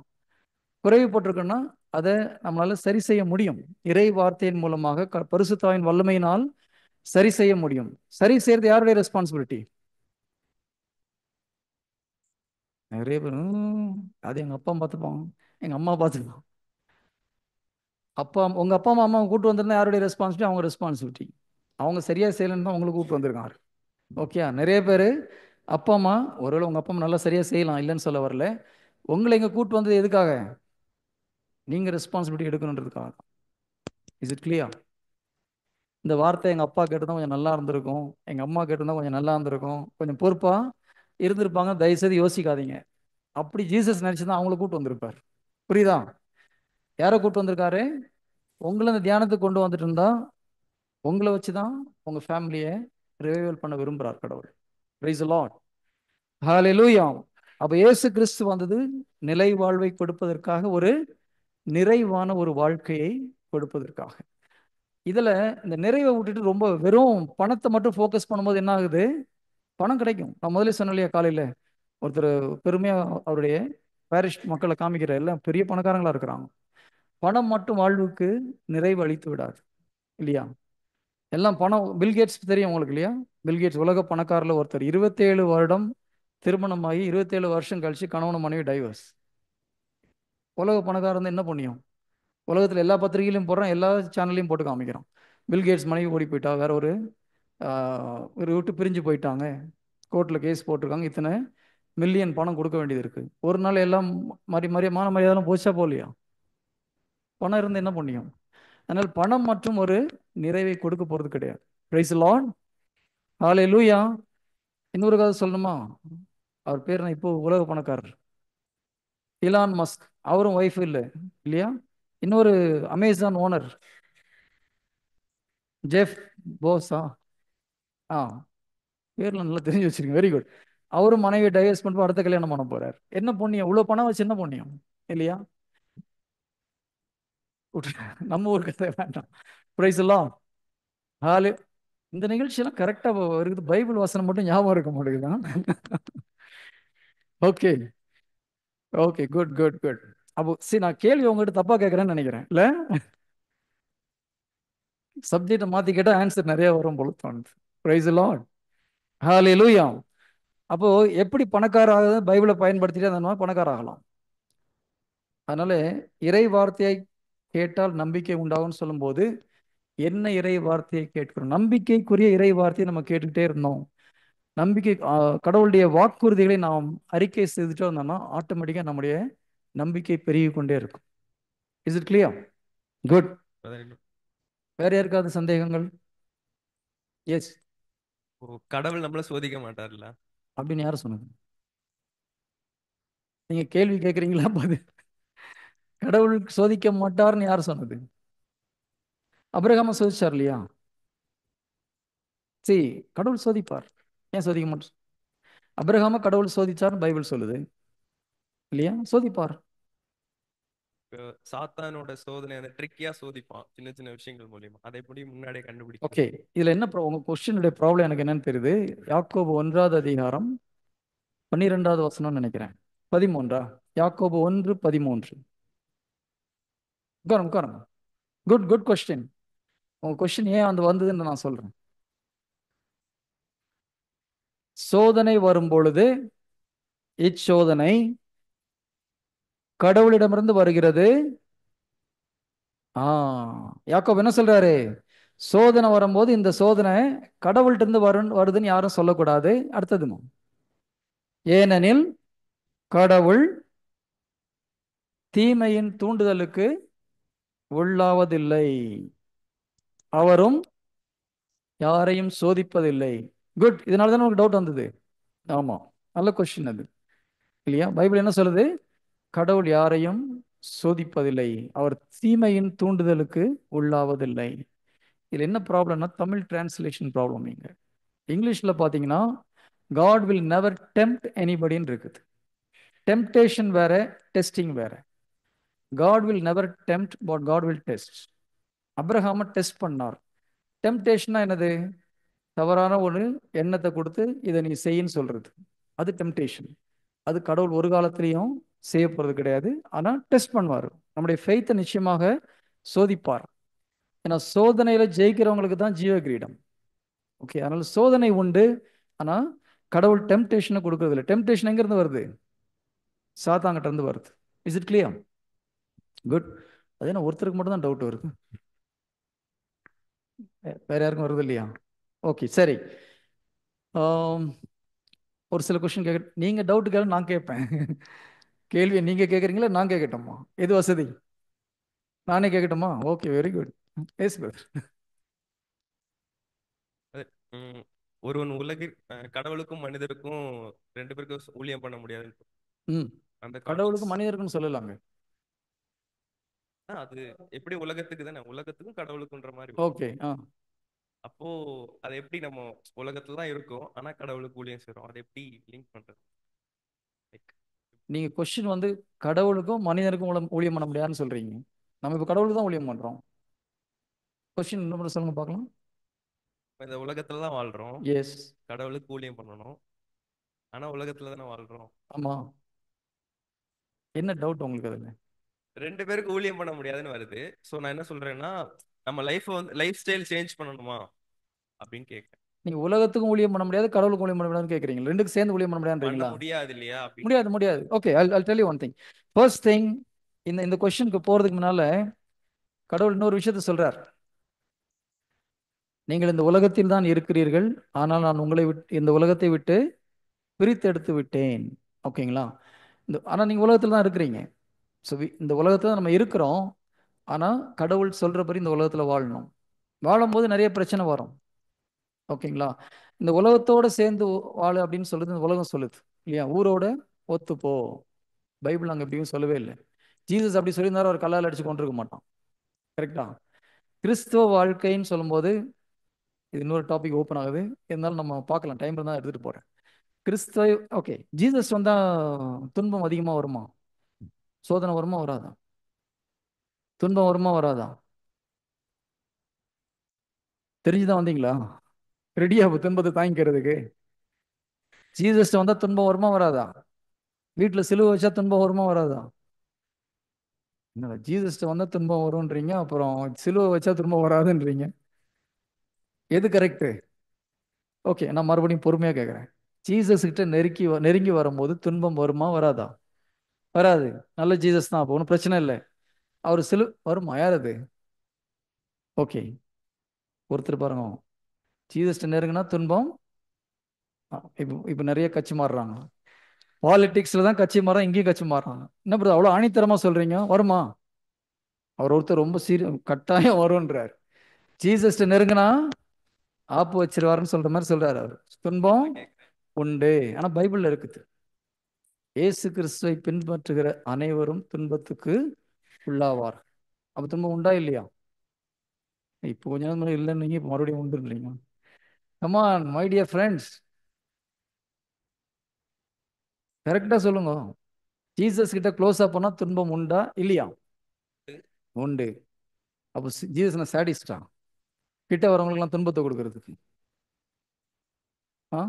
குறைவு போட்டிருக்கோன்னா அதை நம்மளால சரி செய்ய முடியும். இறை வார்த்தையின் மூலமாக பரிசுத்தாவின் வல்லமையினால் சரி செய்ய முடியும். சரி செய்யறது யாருடைய ரெஸ்பான்சிபிலிட்டி? நிறைய பேர் அது எங்க அப்பா பார்த்துப்பாங்க, எங்க அம்மா பார்த்துப்பாங்க. உங்க அப்பா அம்மா கூப்பிட்டு வந்திருந்தா யாருடைய ரெஸ்பான்சிபிலிட்டி? அவங்க ரெஸ்பான்சிபிலிட்டி. அவங்க சரியா செய்யலன்னு தான் உங்களுக்கு கூப்பிட்டு வந்திருக்காங்க. ஓகே, நிறைய பேர் அப்பா அம்மா, ஒருவேளை உங்க அப்பா அம்மா நல்லா சரியா செய்யலாம், இல்லைன்னு சொல்ல வரல, உங்களை இங்க கூப்பிட்டு வந்தது எதுக்காக? நீங்க ரெஸ்பான்சிபிலிட்டி எடுக்கணுன்றதுக்காக. Is it clear? இந்த வார்த்தை எங்க அப்பா கேட்டுதான் கொஞ்சம் நல்லா இருந்திருக்கும், எங்க அம்மா கேட்டுதான் கொஞ்சம் நல்லா இருந்திருக்கும், கொஞ்சம் பொறுப்பா இருந்திருப்பாங்க, தயவுசெய்து யோசிக்காதீங்க. அப்படி ஜீசஸ் நினைச்சுதான் அவங்கள கூப்பிட்டு வந்திருப்பார். புரியுதா? யாரை கூப்பிட்டு வந்திருக்காரு? உங்களை இந்த தியானத்துக்கு கொண்டு வந்துட்டு இருந்தா உங்களை வச்சுதான் உங்க ஃபேமிலியை ரிவைவல் பண்ண விரும்புறார் கடவுள். Praise the Lord. ஹல்லேலூயா. அப்ப இயேசு கிறிஸ்து வந்தது நிலை வாழ்வை கொடுப்பதற்காக, ஒரு நிறைவான ஒரு வாழ்க்கையை கொடுப்பதற்காக. இதுல இந்த நிறைவை விட்டுட்டு ரொம்ப வெறும் பணத்தை மட்டும் ஃபோக்கஸ் பண்ணும்போது என்ன ஆகுது? பணம் கிடைக்கும். நான் முதல்ல சொன்னேன் இல்லையா, காலையில ஒருத்தர் பெருமையா அவருடைய பாரிஷ் மக்களை காமிக்கிற, எல்லாம் பெரிய பணக்காரங்களா இருக்கிறாங்க. பணம் மட்டும் வாழ்வுக்கு நிறைவு அளித்து விடாது இல்லையா? எல்லாம் பணம். பில்கேட்ஸ் தெரியும் உங்களுக்கு இல்லையா? பில்கேட்ஸ் உலக பணக்காரில் ஒருத்தர். 27 வருடம் திருமணமாகி 27 வருஷம் கழிச்சு கணவன் மனைவி டைவர்ஸ். உலக பணக்காரன் என்ன பண்ணியும் உலகத்தில் எல்லா பத்திரிகையிலையும் போடுறான், எல்லா சேனல்லையும் போட்டு காமிக்கிறான். பில்கேட்ஸ் மனைவி ஓடி போயிட்டா, வேற ஒரு விட்டு பிரிஞ்சு போயிட்டாங்க, கோர்ட்டில் கேஸ் போட்டிருக்காங்க, இத்தனை மில்லியன் பணம் கொடுக்க வேண்டியது இருக்கு. ஒரு நாள் எல்லாம் மான மரியாதைலாம் போச்சா போகலையா? பணம் இருந்து என்ன பண்ணியும்? அதனால் பணம் மற்றும் ஒரு நிறைவை கொடுக்க போறது கிடையாது. Praise Lord. ஹalleluya. இன்னொரு கதை சொல்லணுமா? அவர் பேர் என்ன, இப்போ உலக பணக்காரர் இலான் மஸ்க். அவரும் ஒய்ஃப் இல்லை இல்லையா? இன்னொரு அமேசான் ஓனர் ஜெஃப் போஸா, ஆ பேர்லாம் நல்லா தெரிஞ்சு வச்சிருக்கீங்க, வெரி குட். அவரும் மனைவி டைவர்ஸ் பண்ணிட்டு அடுத்த கல்யாணம் பண்ண போறார். என்ன புண்ணியம், இவ்வளோ பணம் வச்சு என்ன புண்ணியம் இல்லையா? நம்ம ஒரு கதை வேண்டாம். பிரைஸ் எல்லாம் ஹாலு. இந்த நிகழ்ச்சியெல்லாம் கரெக்டாக இருக்குது. பைபிள் வசனம் மட்டும் ஞாபகம் இருக்க மாட்டேங்குதான். Okay okay, good good good. அப்போ சரி, நான் கேள்வி உங்ககிட்ட தப்பா கேட்குறேன்னு நினைக்கிறேன் இல்லை? சப்ஜெக்டை மாற்றி கேட்டால் ஆன்சர் நிறைய வரும் போல தோணுது. Praise Lord. ஹalleluya. அப்போ எப்படி பணக்காராக பைபிளை பயன்படுத்திட்டு அந்த மாதிரி பணக்கார ஆகலாம். அதனால இறை வார்த்தையை கேட்டால் நம்பிக்கை உண்டாகும்னு சொல்லும்போது என்ன இறை வார்த்தையை கேட்கிறோம்? நம்பிக்கைக்குரிய இறை வார்த்தையை நம்ம கேட்டுக்கிட்டே இருந்தோம். நம்பிக்கை கடவுளுடைய வாக்குறுதிகளை நாம் அறிக்கை செய்துட்டே இருந்தோம்னா ஆட்டோமேட்டிக்காக நம்முடைய நம்பிக்கை பெருகி கொண்டே இருக்கும். Is it clear? குட். வேற யாருக்காவது சந்தேகங்கள்? எஸ்.
கடவுள் நம்மள சோதிக்க மாட்டார்ல
அப்படின்னு யாரும் சொன்னது? நீங்க கேள்வி கேட்குறீங்களா? கடவுள் சோதிக்க மாட்டார்னு யார் சொன்னது? அபிரகாம சோதிச்சார் இல்லையா? சரி, கடவுள் சோதிப்பார். ஏன் சோதிக்க மாட்டார்? அபிரகாம கடவுள் சோதிச்சார்னு பைபிள் சொல்லுது இல்லையா? சோதிப்பார்.
சாத்தானோட சோதனை அந்த ட்ரிக்கியா சோதிப்பான் சின்ன சின்ன விஷயங்கள் மூலியமா. அதை எப்படி முன்னாடியே கண்டுபிடிக்கும்?
ஓகே, இதுல என்ன உங்க கொஸ்டினுடைய ப்ராப்ளம் எனக்கு என்னன்னு தெரியுது. யாக்கோபு 1வது அதிகாரம் 12வது வசனம் நினைக்கிறேன். 13. யாக்கோபு 1:13. உட்காருங்க. Good good question. உங்க கொஸ்டின் ஏன் அந்த வந்ததுன்னு நான் சொல்றேன். சோதனை வரும் பொழுது இச்சோதனை கடவுளிடமிருந்து வருகிறது. யாக்கோபு என்ன சொல்றாரு? சோதனை வரும்போது இந்த சோதனை கடவுள்கிட்ட இருந்து வருதுன்னு யாரும் சொல்லக்கூடாது. அடுத்ததுமா, ஏனெனில் கடவுள் தீமையின் தூண்டுதலுக்கு உள்ளாவதில்லை, அவரும் யாரையும் சோதிப்பதில்லை. குட். இதனால தானே உங்களுக்கு டவுட் வந்தது. ஆமா, நல்ல கொஸ்டின் அது இல்லையா? பைபிள் என்ன சொல்லுது? கடவுள் யாரையும் சோதிப்பதில்லை, அவர் தீமையின் தூண்டுதலுக்கு உள்ளாவதில்லை. இதில் என்ன ப்ராப்ளம்னா தமிழ் டிரான்ஸ்லேஷன் ப்ராப்ளம். இங்க இங்கிலீஷில் பார்த்தீங்கன்னா காட் வில் நெவர் டெம்ப்ட் எனிபடின்னு இருக்குது. டெம்ப்டேஷன் வேற, டெஸ்டிங் வேற. God will never tempt, but God will test. அப்ரஹாம டெஸ்ட் பண்ணார். டெம்ப்டேஷனா என்னது? தவறான ஒரு எண்ணத்தை கொடுத்து இதை நீ செய்யின்னு சொல்றது, அது டெம்ப்டேஷன். அது கடவுள் ஒரு காலத்திலையும் செய்ய போறது கிடையாது. ஆனால் டெஸ்ட் பண்ணுவார், நம்முடைய ஃபெய்த்தை நிச்சயமாக சோதிப்பார். ஏன்னா சோதனையில ஜெயிக்கிறவங்களுக்கு தான் ஜீவ கிரீடம். ஓகே, அதனால சோதனை உண்டு. ஆனால் கடவுள் டெம்ப்டேஷனை கொடுக்கறது இல்லை. டெம்ப்டேஷன் எங்கேருந்து வருது? சாத்தாங்கிட்ட இருந்து வருது. Is it clear? குட். அது என்ன ஒருத்தருக்கு மட்டும் தான் டவுட் வருது, வேற யாருக்கும் வருது இல்லையா? ஓகே சரி. ஒரு சில கொஸ்டின் கேட்க, நீங்க டவுட் கேட்க நான் கேட்பேன். கேள்வியை நீங்க கேட்குறீங்களா நான் கேட்கட்டுமா? எது வசதி? நானே கேட்கட்டுமா? Okay, very good. Yes brother.
ஒருவன் கடவுளுக்கும் மனிதருக்கும் ரெண்டு பேருக்கும் ஊழியம் பண்ண முடியாது. அந்த
கடவுளுக்கும் மனிதருக்கும் சொல்லலாங்க.
அது எப்படி உலகத்துக்கு தானே, உலகத்துக்கும் கடவுளுக்குன்ற மாதிரி.
ஓகே.
அப்போ அது எப்படி நம்ம உலகத்துல தான் இருக்கோம் ஆனா கடவுளுக்கு ஊழியம் செய்றோம், அது எப்படி லிங்க் பண்றது?
நீங்க கொஸ்டின் வந்து கடவுளுக்கும் மனிதனுக்கும் ஊழியம் பண்ண முடியாதுன்னு சொல்றீங்க. நம்ம இப்ப கடவுளுக்கு தான் ஊழியம் பண்றோம். கொஸ்டின் இன்னும் சொல்லுங்க பார்க்கலாம்.
இந்த உலகத்துல தான் வாழ்றோம்.
எஸ்.
கடவுளுக்கு ஊழியம் பண்ணணும், ஆனா உலகத்துல தானே வாழ்றோம்.
ஆமா. என்ன டவுட் உங்களுக்கு அதுல?
ரெண்டு பேருக்கு ஊழியம் பண்ண முடியாதுன்னு வருது. சோ நான் என்ன சொல்றேன்னா, நம்ம லைஃப் ஸ்டைல் சேஞ்ச் பண்ணணுமா அப்படின்னு கேட்கிறேன்.
நீங்க உலகத்துக்கும் ஊழியம் பண்ண முடியாது, கடவுளுக்கும் ஊழியம் பண்ண முடியாதுன்னு கேக்குறீங்க. ரெண்டுக்கு சேர்ந்து ஊழியம் பண்ண முடியாதுன்றீங்களா?
முடியாது இல்லையா?
முடியாது. Okay, I'll tell you one thing. First thing, இந்த கொஸ்டினுக்கு போறதுக்கு முன்னால கடவுள் இன்னொரு விஷயத்த சொல்றார். நீங்கள் இந்த உலகத்தில் தான் இருக்கிறீர்கள், ஆனால் நான் உங்களை இந்த உலகத்தை விட்டு பிரித்து எடுத்து விட்டேன். ஓகேங்களா? ஆனால் நீங்கள் உலகத்தில் தான் இருக்கிறீங்க. ஸோ இந்த உலகத்தில் தான் நம்ம இருக்கிறோம். ஆனால் கடவுள் சொல்கிறபடி இந்த உலகத்தில் வாழணும். வாழும்போது நிறைய பிரச்சனை வரும். ஓகேங்களா? இந்த உலகத்தோட சேர்ந்து வாழு அப்படின்னு சொல்லுது இந்த உலகம் சொல்லுது இல்லையா? ஊரோட ஒத்துப்போ. பைபிள் அங்கே எப்படியும் சொல்லவே இல்லை. ஜீசஸ் அப்படி சொல்லியிருந்தாலும் அவர் கல்லால் அடிச்சு கொண்டிருக்க மாட்டான். கரெக்டா? கிறிஸ்துவ வாழ்க்கைன்னு சொல்லும்போது இது இன்னொரு டாபிக் ஓப்பன் ஆகுது. இருந்தாலும் நம்ம பார்க்கலாம், டைம் இருந்தால் எடுத்துகிட்டு போகிறேன். கிறிஸ்துவ ஓகே, ஜீசஸ் வந்தால் துன்பம் அதிகமாக வருமா? சோதனை வருமா வராதா? துன்பம் வருமா வராதா? தெரிஞ்சுதான் வந்தீங்களா? ரெடியா துன்பத்தை தாங்கிக்கிறதுக்கு? ஜீசஸ் வந்தால் துன்பம் வருமா வராதா? வீட்டில் சிலுவை வச்சா துன்பம் வருமா வராதா? என்ன ஜீசஸ் வந்தால் துன்பம் வரும்ன்றீங்க, அப்புறம் சிலுவை வச்சா துன்பம் வராதுன்றீங்க. எது கரெக்டு? ஓகே, நான் மறுபடியும் பொறுமையாக கேட்குறேன். ஜீசஸ் கிட்ட நெருங்கி வரும்போது துன்பம் வருமா வராதா? வராது. நல்ல ஜீசஸ் தான், அப்போ ஒன்றும் பிரச்சனை இல்லை. அவர் வருமா? யார் அது? ஓகே, ஒருத்தர் பாருங்க, ஜீசஸ் நெருங்கினா துன்பம். இப்போ நிறைய கட்சி மாறுறாங்க. பாலிடிக்ஸில் தான் கட்சி மாறான், இங்கேயும் கட்சி மாறுறாங்க. என்ன பண்ணுறது? அவ்வளோ ஆணித்தரமாக சொல்கிறீங்க, வருமா? அவர் ஒருத்தர் ரொம்ப கட்டாயம் வரும்ன்றார். ஜீசஸ் நெருங்கினா ஆப்பு வச்சிருவாருன்னு சொல்ற மாதிரி சொல்றாரு அவர். துன்பம் உண்டு. ஆனா பைபிள்ல இருக்குது, இயேசு கிறிஸ்துவை பின்பற்றுகிற அனைவரும் துன்பத்துக்கு உள்ளாவார். அப்ப துன்பம் உண்டா இல்லையா? இப்போ கொஞ்ச நேரம் முன்னாடி இல்லைன்னு இப்போ மறுபடியும் உண்டு இல்லைங்க. கமான் மை டியர் ஃப்ரெண்ட்ஸ், கரெக்டா சொல்லுங்க. ஜீசஸ் கிட்ட க்ளோஸா போனா துன்பம் உண்டா இல்லையா? உண்டு. அப்போ ஜீசஸ் சாடிஸ்டா கிட்ட வரவங்களுக்குலாம் துன்பத்தை கொடுக்கறதுக்கு? ஆ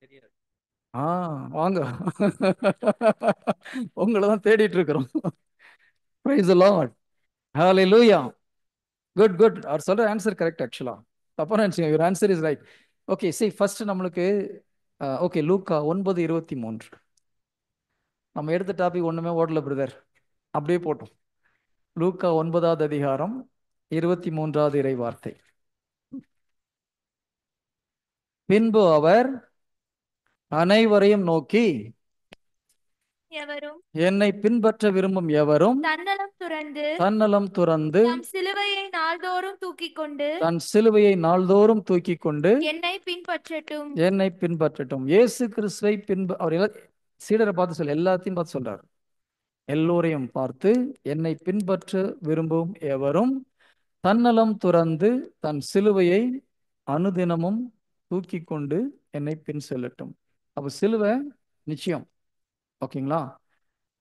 தெரியாது.
ஆ வாங்க, உங்களை தான் தேடிட்டு இருக்கிறோம். Praise the Lord. Hallelujah. Good good. அவர் சொல்ற ஆன்சர் கரெக்ட். ஆக்சுவலா தப்பா நினைச்சீங்க, your answer is right. Okay, சரி, ஃபர்ஸ்ட் நம்மளுக்கு ஓகே, லூக்கா 9:23. நம்ம எடுத்த டாபிக் ஒண்ணுமே ஓடல பிரதர், அப்படியே போட்டோம். லூக்கா 9வது அதிகாரம் 23வது இறை வார்த்தை. பின்பு அவர் அனைவரையும் நோக்கி,
எவரும்
என்னை பின்பற்ற விரும்பும் எவரும்
தன்னலம் துறந்து
தம்
சிலுவையை நாள்தோறும் தூக்கிக் கொண்டு
தன் சிலுவையை நாள்தோறும் தூக்கி கொண்டு
என்னை பின்பற்றட்டும்.
என்னை பின்பற்றட்டும். இயேசு கிறிஸ்துவை அவர் சீடரை பார்த்து எல்லாத்தையும் பார்த்து சொல்றாரு. எல்லோரையும் பார்த்து, என்னை பின்பற்ற விரும்பும் எவரும் தன்னலம் துறந்து தன் சிலுவையை அனுதினமும் தூக்கி கொண்டு என்னை பின் செல்லட்டும். அப்ப சிலுவை நிச்சயம். ஓகேங்களா?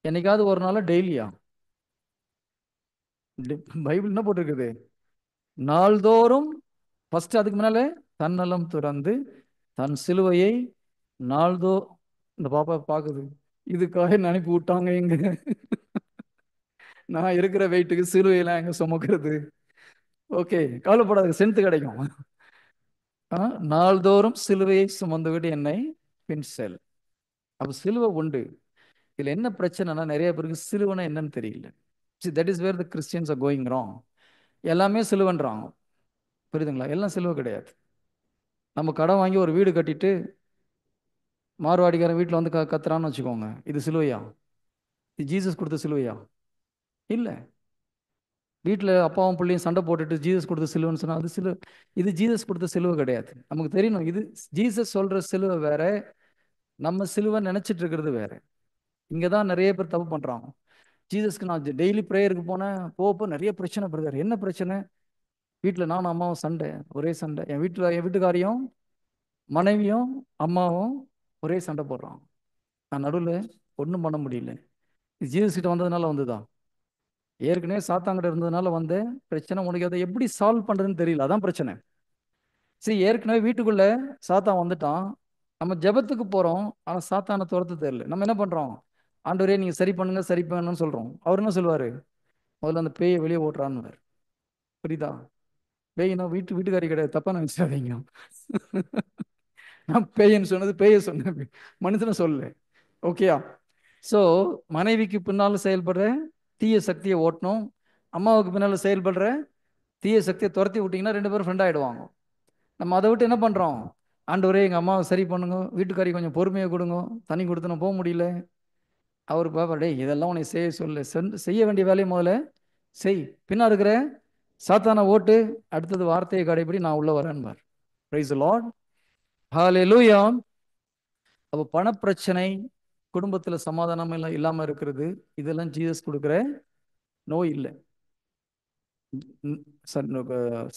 என்னைக்காவது ஒரு நாள், டெய்லியா? பைபிள் என்ன போட்டிருக்குது? நாள்தோறும். ஃபர்ஸ்ட் அதுக்கு முன்னால தன்னலம் துறந்து தன் சிலுவையை நாள்தோ. இந்த பாப்பா பார்க்குது, இதுக்காக அனுப்பி விட்டாங்க எங்க. நான் இருக்கிற வெயிட்டுக்கு சிலுவையெல்லாம் எங்க சுமக்கிறது? ஓகே, கவலைப்படாத, சென்த்து கிடைக்கும். நாள்தோறும் சிலுவையை சுமந்து விட்டு என்னை பின் செல். அப்ப சிலுவை உண்டு. இதுல என்ன பிரச்சனைனா, நிறைய பேருக்கு சிலுவைனா என்னன்னு தெரியல. That is where the Christians are going wrong. எல்லாமே சிலுவன்றாங்க. புரியுதுங்களா? எல்லாம் சிலுவை கிடையாது. நம்ம கடன் வாங்கி ஒரு வீடு கட்டிட்டு மார்வாடிக்காரன் வீட்டில் வந்து கத்துறான்னு வச்சுக்கோங்க, இது சிலுவையா? இது ஜீசஸ் கொடுத்த சிலுவையா? இல்லை. வீட்டில் அப்பாவும் பிள்ளையும் சண்டை போட்டுட்டு ஜீசஸ் கொடுத்த சிலுவைன்னு சொன்னால் அது சிலுவை. இது ஜீசஸ் கொடுத்த சிலுவை கிடையாது. நமக்கு தெரியணும், இது ஜீசஸ் சொல்ற சிலுவை வேற, நம்ம சிலுவை நினைச்சிட்டு இருக்கிறது வேற. இங்கே தான் நிறைய பேர் தப்பு பண்ணுறாங்க. ஜீசஸ்க்கு நான் டெய்லி ப்ரேயருக்கு போனேன், போக நிறைய பிரச்சனை பிரதர். என்ன பிரச்சனை? வீட்டில் நானும் அம்மாவும் சண்டை, ஒரே சண்டை. என் வீட்டுக்காரியும் மனைவியும் அம்மாவும் ஒரே சண்டை போடுறான். நான் நடுவில் ஒன்றும் பண்ண முடியல. ஜீசஸ் கிட்ட வந்ததுனால வந்துதான். ஏற்கனவே சாத்தாங்கிட்ட இருந்ததுனால வந்து பிரச்சனை. உனக்கு அதை எப்படி சால்வ் பண்ணுறதுன்னு தெரியல, அதான் பிரச்சனை. சரி, ஏற்கனவே வீட்டுக்குள்ள சாத்தான் வந்துட்டான். நம்ம ஜெபத்துக்கு போகிறோம், ஆனால் சாத்தானை துரத்து தெரியல. நம்ம என்ன பண்ணுறோம்? ஆண்டவரே நீங்கள் சரி பண்ணுங்க சரி பண்ணுன்னு சொல்கிறோம். அவர் என்ன சொல்லுவார்? முதல்ல அந்த பேயை வெளியே ஓட்டுறான்னு. புரியுதா? பேய்னா வீட்டுக்காரி கிடையாது, தப்பா நினைச்சிடாதீங்க. நான் பேயன்னு சொன்னது பேய சொன்னேன், மனுஷனை சொல்லல. ஓகேயா? ஸோ மனைவிக்கு பின்னால் செயல்படுற தீய சக்தியை ஓட்டணும், அம்மாவுக்கு பின்னால் செயல்படுற தீய சக்தியை துரத்தி விட்டிங்கன்னா 2 பேரும் ஃப்ரெண்ட் ஆகிடுவாங்க. நம்ம அதை விட்டு என்ன பண்ணுறோம்? ஆண்டவரே எங்கள் அம்மாவை சரி பண்ணுங்க, வீட்டுக்காரி கொஞ்சம் பொறுமையை கொடுங்க, தண்ணி கொடுத்து நான் போக முடியல. அவர் பாப்பா, டேய் இதெல்லாம் உன்னை செய்ய சொல்ல, செய்ய வேண்டிய வேலையை முதல்ல செய், பின்னா இருக்கிற சாத்தானை ஓட்டு, அடுத்தது வார்த்தையை கடைபிடி, நான் உள்ள வரேன்பார். Price the Lord. ஹalleluya. அப்போ பணப்பிரச்சனை, குடும்பத்தில் சமாதானம் இல்லாமல் இருக்கிறது, இதெல்லாம் ஜீசஸ் கொடுக்குற நோய் இல்லை.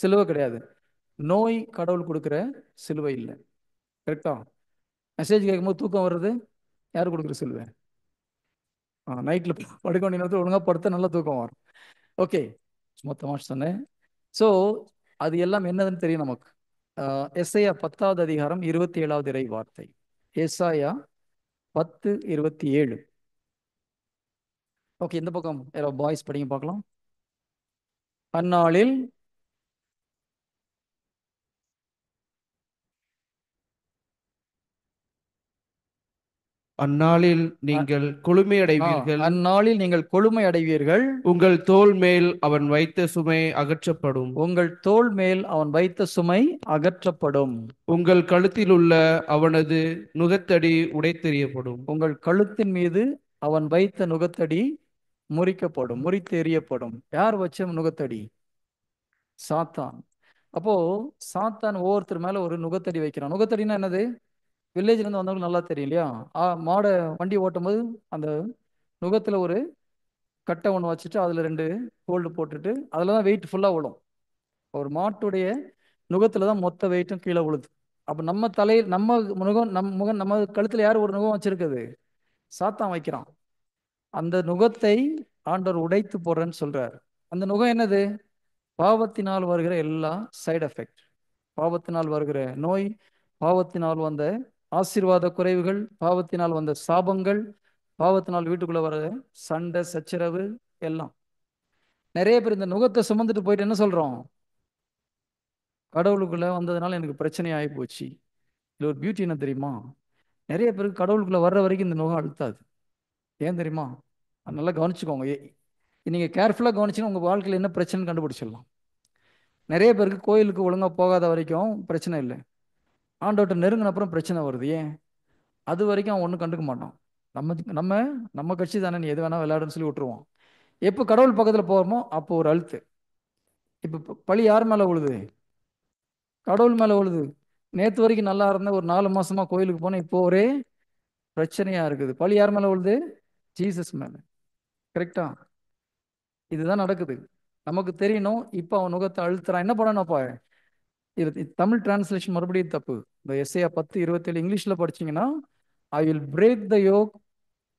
சிலுவை கிடையாது. நோய் கடவுள் கொடுக்குற சிலுவை இல்லை. கரெக்டா? மெசேஜ் கேட்கும்போது தூக்கம் வர்றது யார் கொடுக்குற சிலுவை? நைட்டில் படுக்க வேண்டிய நேரத்தில் ஒழுங்காக படுத்த நல்லா தூக்கம் வரும். ஓகே, சும்மா தமாஷ் சொன்னேன். ஸோ அது எல்லாம் என்னதுன்னு தெரியும் நமக்கு. எஸ்ஐயா 10வது அதிகாரம் 27வது இறை வார்த்தை. ஏசாயா 10:27. ஓகே, இந்த பக்கம் யாரோ பாய்ஸ் படிங்க பார்க்கலாம். அந்நாளில்
அந்நாளில் நீங்கள் கொழுமை அடைவீர்கள்.
அந்நாளில் நீங்கள் கொழுமை அடைவீர்கள்.
உங்கள் தோள் மேல் அவன் வைத்த சுமை அகற்றப்படும்.
உங்கள் தோள் மேல் அவன் வைத்த சுமை அகற்றப்படும்.
உங்கள் கழுத்தில் உள்ள அவனது நுகத்தடி உடைத்தெறியப்படும்.
உங்கள் கழுத்தின் மீது அவன் வைத்த நுகத்தடி முறிக்கப்படும், முறித்து எறியப்படும். யார் வச்ச நுகத்தடி? சாத்தான். அப்போ சாத்தான் ஒவ்வொருத்தர் மேல ஒரு நுகத்தடி வைக்கிறான். நுகத்தடினா என்னது? வில்லேஜ்ல இருந்து வந்தவங்களுக்கு நல்லா தெரியும் இல்லையா? மாடை வண்டி ஓட்டும் போது அந்த நுகத்துல ஒரு கட்டை ஒன்று வச்சுட்டு அதுல 2 ஹோல்டு போட்டுட்டு அதுல தான் வெயிட் ஃபுல்லா விழும். ஒரு மாட்டுடைய நுகத்துல தான் மொத்த வெயிட்டும் கீழே விழுது. அப்ப நம்ம தலையில் நம்ம முகம் நம்ம கழுத்துல யார் ஒரு நுகம் வச்சிருக்குது? சாத்தான் வைக்கிறான். அந்த நுகத்தை ஆண்டவர் உடைத்து போடுறேன்னு சொல்றார். அந்த நுகம் என்னது? பாவத்தினால் வருகிற எல்லா சைடு எஃபெக்ட், பாவத்தினால் வருகிற நோய், பாவத்தினால் வந்த ஆசீர்வாத குறைவுகள், பாவத்தினால் வந்த சாபங்கள், பாவத்தினால் வீட்டுக்குள்ள வர சண்டை சச்சரவு எல்லாம். நிறைய பேர் இந்த நுகத்தை சுமந்துட்டு போயிட்டு என்ன சொல்றோம்? கடவுளுக்குள்ள வந்ததுனால எனக்கு பிரச்சனை ஆகி போச்சு. இது ஒரு பியூட்டி என்ன தெரியுமா? நிறைய பேருக்கு கடவுளுக்குள்ள வர்ற வரைக்கும் இந்த நுகம் அழுத்தாது. ஏன் தெரியுமா? நல்லா கவனிச்சுக்கோங்க. நீங்கள் கேர்ஃபுல்லாக கவனிச்சுன்னா உங்கள் வாழ்க்கையில் என்ன பிரச்சனைன்னு கண்டுபிடிச்சிடலாம். நிறைய பேருக்கு கோயிலுக்கு ஒழுங்காக போகாத வரைக்கும் பிரச்சனை இல்லை, ஆண்டவர்கிட்ட நெருங்கின அப்புறம் பிரச்சனை வருது. ஏன்? அது வரைக்கும் அவன் ஒன்றும் கண்டுக்க மாட்டான். நம்ம நம்ம நம்ம கட்சி தானே, நீ எது வேணால் விளையாடுன்னு சொல்லி விட்டுருவோம். எப்போ கடவுள் பக்கத்தில் போகிறோமோ அப்போ ஒரு அழுத்து. இப்போ பழி யார் மேலே விழுது? கடவுள் மேலே விழுது. நேற்று வரைக்கும் நல்லா இருந்த ஒரு 4 மாசமா கோயிலுக்கு போனேன், இப்போ ஒரே பிரச்சனையாக இருக்குது. பழி யார் மேலே விழுது? ஜீசஸ் மேலே. கரெக்டா? இதுதான் நடக்குது. நமக்கு தெரியணும். இப்போ அவன் நுகத்தை அழுத்துறான், என்ன பண்ணணும்ப்பா? இது தமிழ் டிரான்ஸ்லேஷன் மறுபடியும் தப்பு. இந்த எஸ்ஐயா 10:27 இங்கிலீஷில் படிச்சீங்கன்னா, I will break the yoke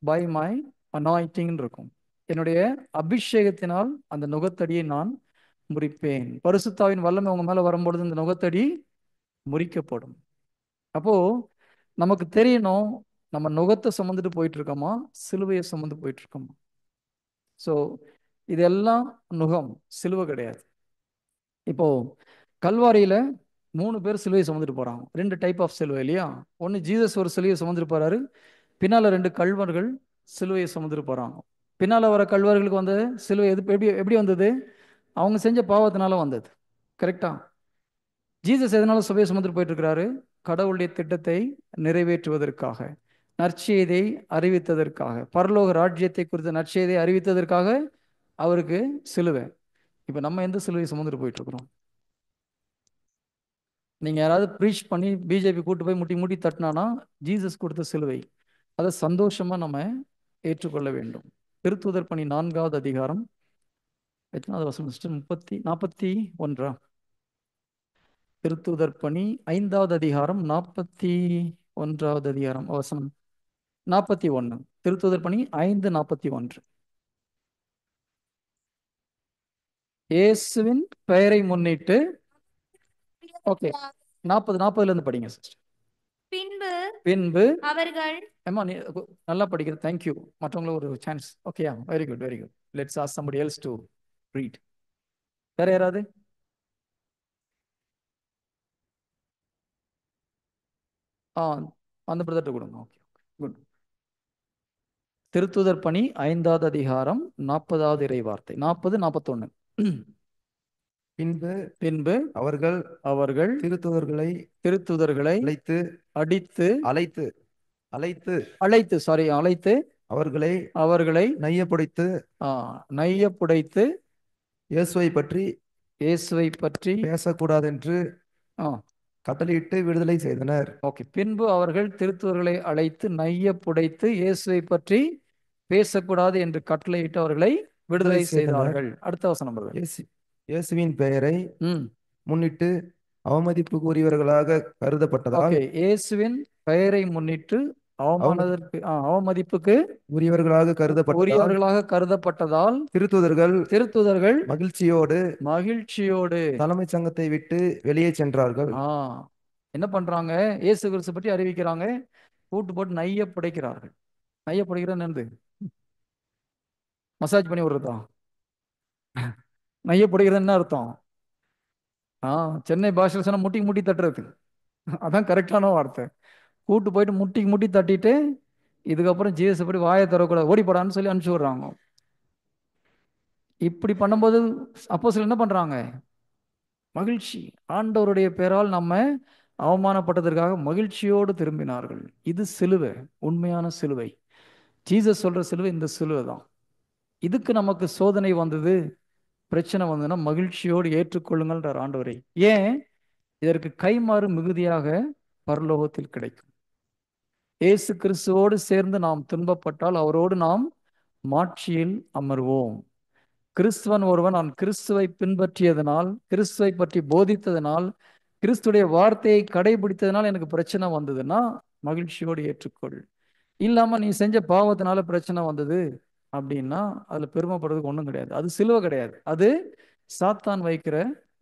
by my anointing இருக்கும். என்னுடைய அபிஷேகத்தினால் அந்த நுகத்தடியை நான் முறிப்பேன். பரிசுத்தாவின் வல்லமை உங்க மேல வரும்பொழுது இந்த நுகத்தடி முறிக்கப்படும். அப்போ நமக்கு தெரியணும், நம்ம நுகத்தை சுமந்துட்டு போயிட்டு இருக்கோமா, சிலுவையை சுமந்து போயிட்டு இருக்கோமா? ஸோ இதெல்லாம் நுகம், சிலுவை கிடையாது. இப்போ கல்வாரியில 3 பேர் சிலுவையை சுமந்துட்டு போறாங்க. 2 டைப் ஆஃப் சிலுவை இல்லையா? ஒன்று ஜீசஸ் ஒரு சிலுவையை சுமந்துட்டு போறாரு, பின்னால 2 கல்வர்கள் சிலுவையை சுமந்துட்டு போறாங்க. பின்னால வர கல்வர்களுக்கு வந்த சிலுவை எப்படி எப்படி வந்தது? அவங்க செஞ்ச பாவத்தினால வந்தது. கரெக்டா? ஜீசஸ் எதனால சிலுவையை சுமந்துட்டு போயிட்டு இருக்கிறாரு? கடவுளுடைய திட்டத்தை நிறைவேற்றுவதற்காக, நற்செய்தியை அறிவித்ததற்காக, பரலோக ராஜ்யத்தை குறித்த நற்செய்தியை அறிவித்ததற்காக அவருக்கு சிலுவை. இப்போ நம்ம எந்த சிலுவையை சுமந்துட்டு போயிட்டு இருக்கிறோம்? நீங்கள் யாராவது ப்ரீச் பண்ணி பிஜேபி கூட்டு போய் முட்டி முட்டி தட்டினானா ஜீசஸ் கொடுத்த சிலுவை, அதை சந்தோஷமாக நம்ம ஏற்றுக்கொள்ள வேண்டும். திருத்தூதர் பணி 4வது அதிகாரம் எத்தனாவது வசனம்? 41. திருத்தூதர் பணி 5வது அதிகாரம் 41வது அதிகாரம் வசனம் 41. திருத்தூதர் பணி 5:41. இயேசுவின் பெயரை முன்னிட்டு. ஓகே, 40 இருந்து படிங்க சிஸ்டர். பின்பு
அவர்கள்
அம்மா நீ நல்லா படிக்கிறது, தேங்க்யூ. மற்றவங்களுக்கு ஒரு சான்ஸ். ஓகேயா? Very good, very good. Let's ask somebody else to read. வேற யாராவது? அந்த பிரதர்ட்ட கொடுங்க. Okay, good. திருத்தூதர் பணி 5வது அதிகாரம் 40வது இறை வார்த்தை. 40, 41.
பின்பு
பின்பு
அவர்கள்
அவர்கள்
திருத்துதர்களை
திருத்துதர்களை
அழைத்து
அடித்து
அழைத்து அழைத்து
அழைத்து
அவர்களை
அவர்களை
நையப்படுத்து
நையப்புடைத்து
இயேசுவை பற்றி
இயேசுவை பற்றி
பேசக்கூடாதென்று கட்டளையிட்டு விடுதலை செய்தனர்.
ஓகே. பின்பு அவர்கள் திருத்துதர்களை அழைத்து நையப்புடைத்து இயேசுவை பற்றி பேசக்கூடாது என்று கட்டளையிட்டு அவர்களை விடுதலை செய்தார்கள். அடுத்த வசனம் brother.
இயேசுவின் பெயரை
ம்
முன்னிட்டு அவமதிப்புக்குரியவர்களாக கருதப்பட்டதால்
ஓகே. இயேசுவின் பெயரை முன்னிட்டு அவமதிப்புக்கு உரியவர்களாக கருதப்பட்டதால் திருத்துதர்கள் மகிழ்ச்சியோடு
தலைமைச் சங்கத்தை விட்டு வெளியே சென்றார்கள்.
என்ன பண்றாங்க? இயேசு கிறிஸ்து பற்றி அறிவிக்கிறாங்க. கூட்டு போட்டு நைய புடைக்கிறார்கள். நைய புடைக்கிறது மசாஜ் பண்ணி விடுறதா? நைய புடைக்கிறது என்ன அர்த்தம்? சென்னை பாஷையில் சொன்னா முட்டி முட்டி தட்டுறது. அதான் கரெக்டான வார்த்தை. கூட்டு போயிட்டு முட்டி தட்டிட்டு இதுக்கப்புறம் ஜீசஸ் படி வாயை தரக்கூடாது, ஓடி போடான்னு சொல்லி அனுப்பிச்சு விடுறாங்க. இப்படி பண்ணும்போது அப்போஸ்தலர் என்ன பண்றாங்க? மகிழ்ச்சி. ஆண்டவருடைய பெயரால் நம்ம அவமானப்பட்டதற்காக மகிழ்ச்சியோடு திரும்பினார்கள். இது சிலுவை, உண்மையான சிலுவை. ஜீசஸ் சொல்ற சிலுவை இந்த சிலுவை தான். இதுக்கு நமக்கு சோதனை வந்தது, பிரச்சனை வந்ததுன்னா மகிழ்ச்சியோடு ஏற்றுக்கொள்ளுங்கள்ன்றார் ஆண்டவரை. ஏன்? இதற்கு கைமாறு மிகுதியாக பரலோகத்தில் கிடைக்கும். இயேசு கிறிஸ்துவோடு சேர்ந்து நாம் துன்பப்பட்டால் அவரோடு நாம் மாட்சியில் அமர்வோம். கிறிஸ்துவன் ஒருவன் நான் கிறிஸ்துவை பின்பற்றியதனால், கிறிஸ்துவை பற்றி போதித்ததனால், கிறிஸ்துடைய வார்த்தையை கடைபிடித்ததனால் எனக்கு பிரச்சனை வந்ததுன்னா மகிழ்ச்சியோடு ஏற்றுக்கொள். இல்லாம நீ செஞ்ச பாவத்தினால பிரச்சனை வந்தது அப்படின்னா அதுல பெருமைப்படுறதுக்கு ஒன்றும் கிடையாது. அது சிலுவை கிடையாது, அது சாத்தான் வைக்கிற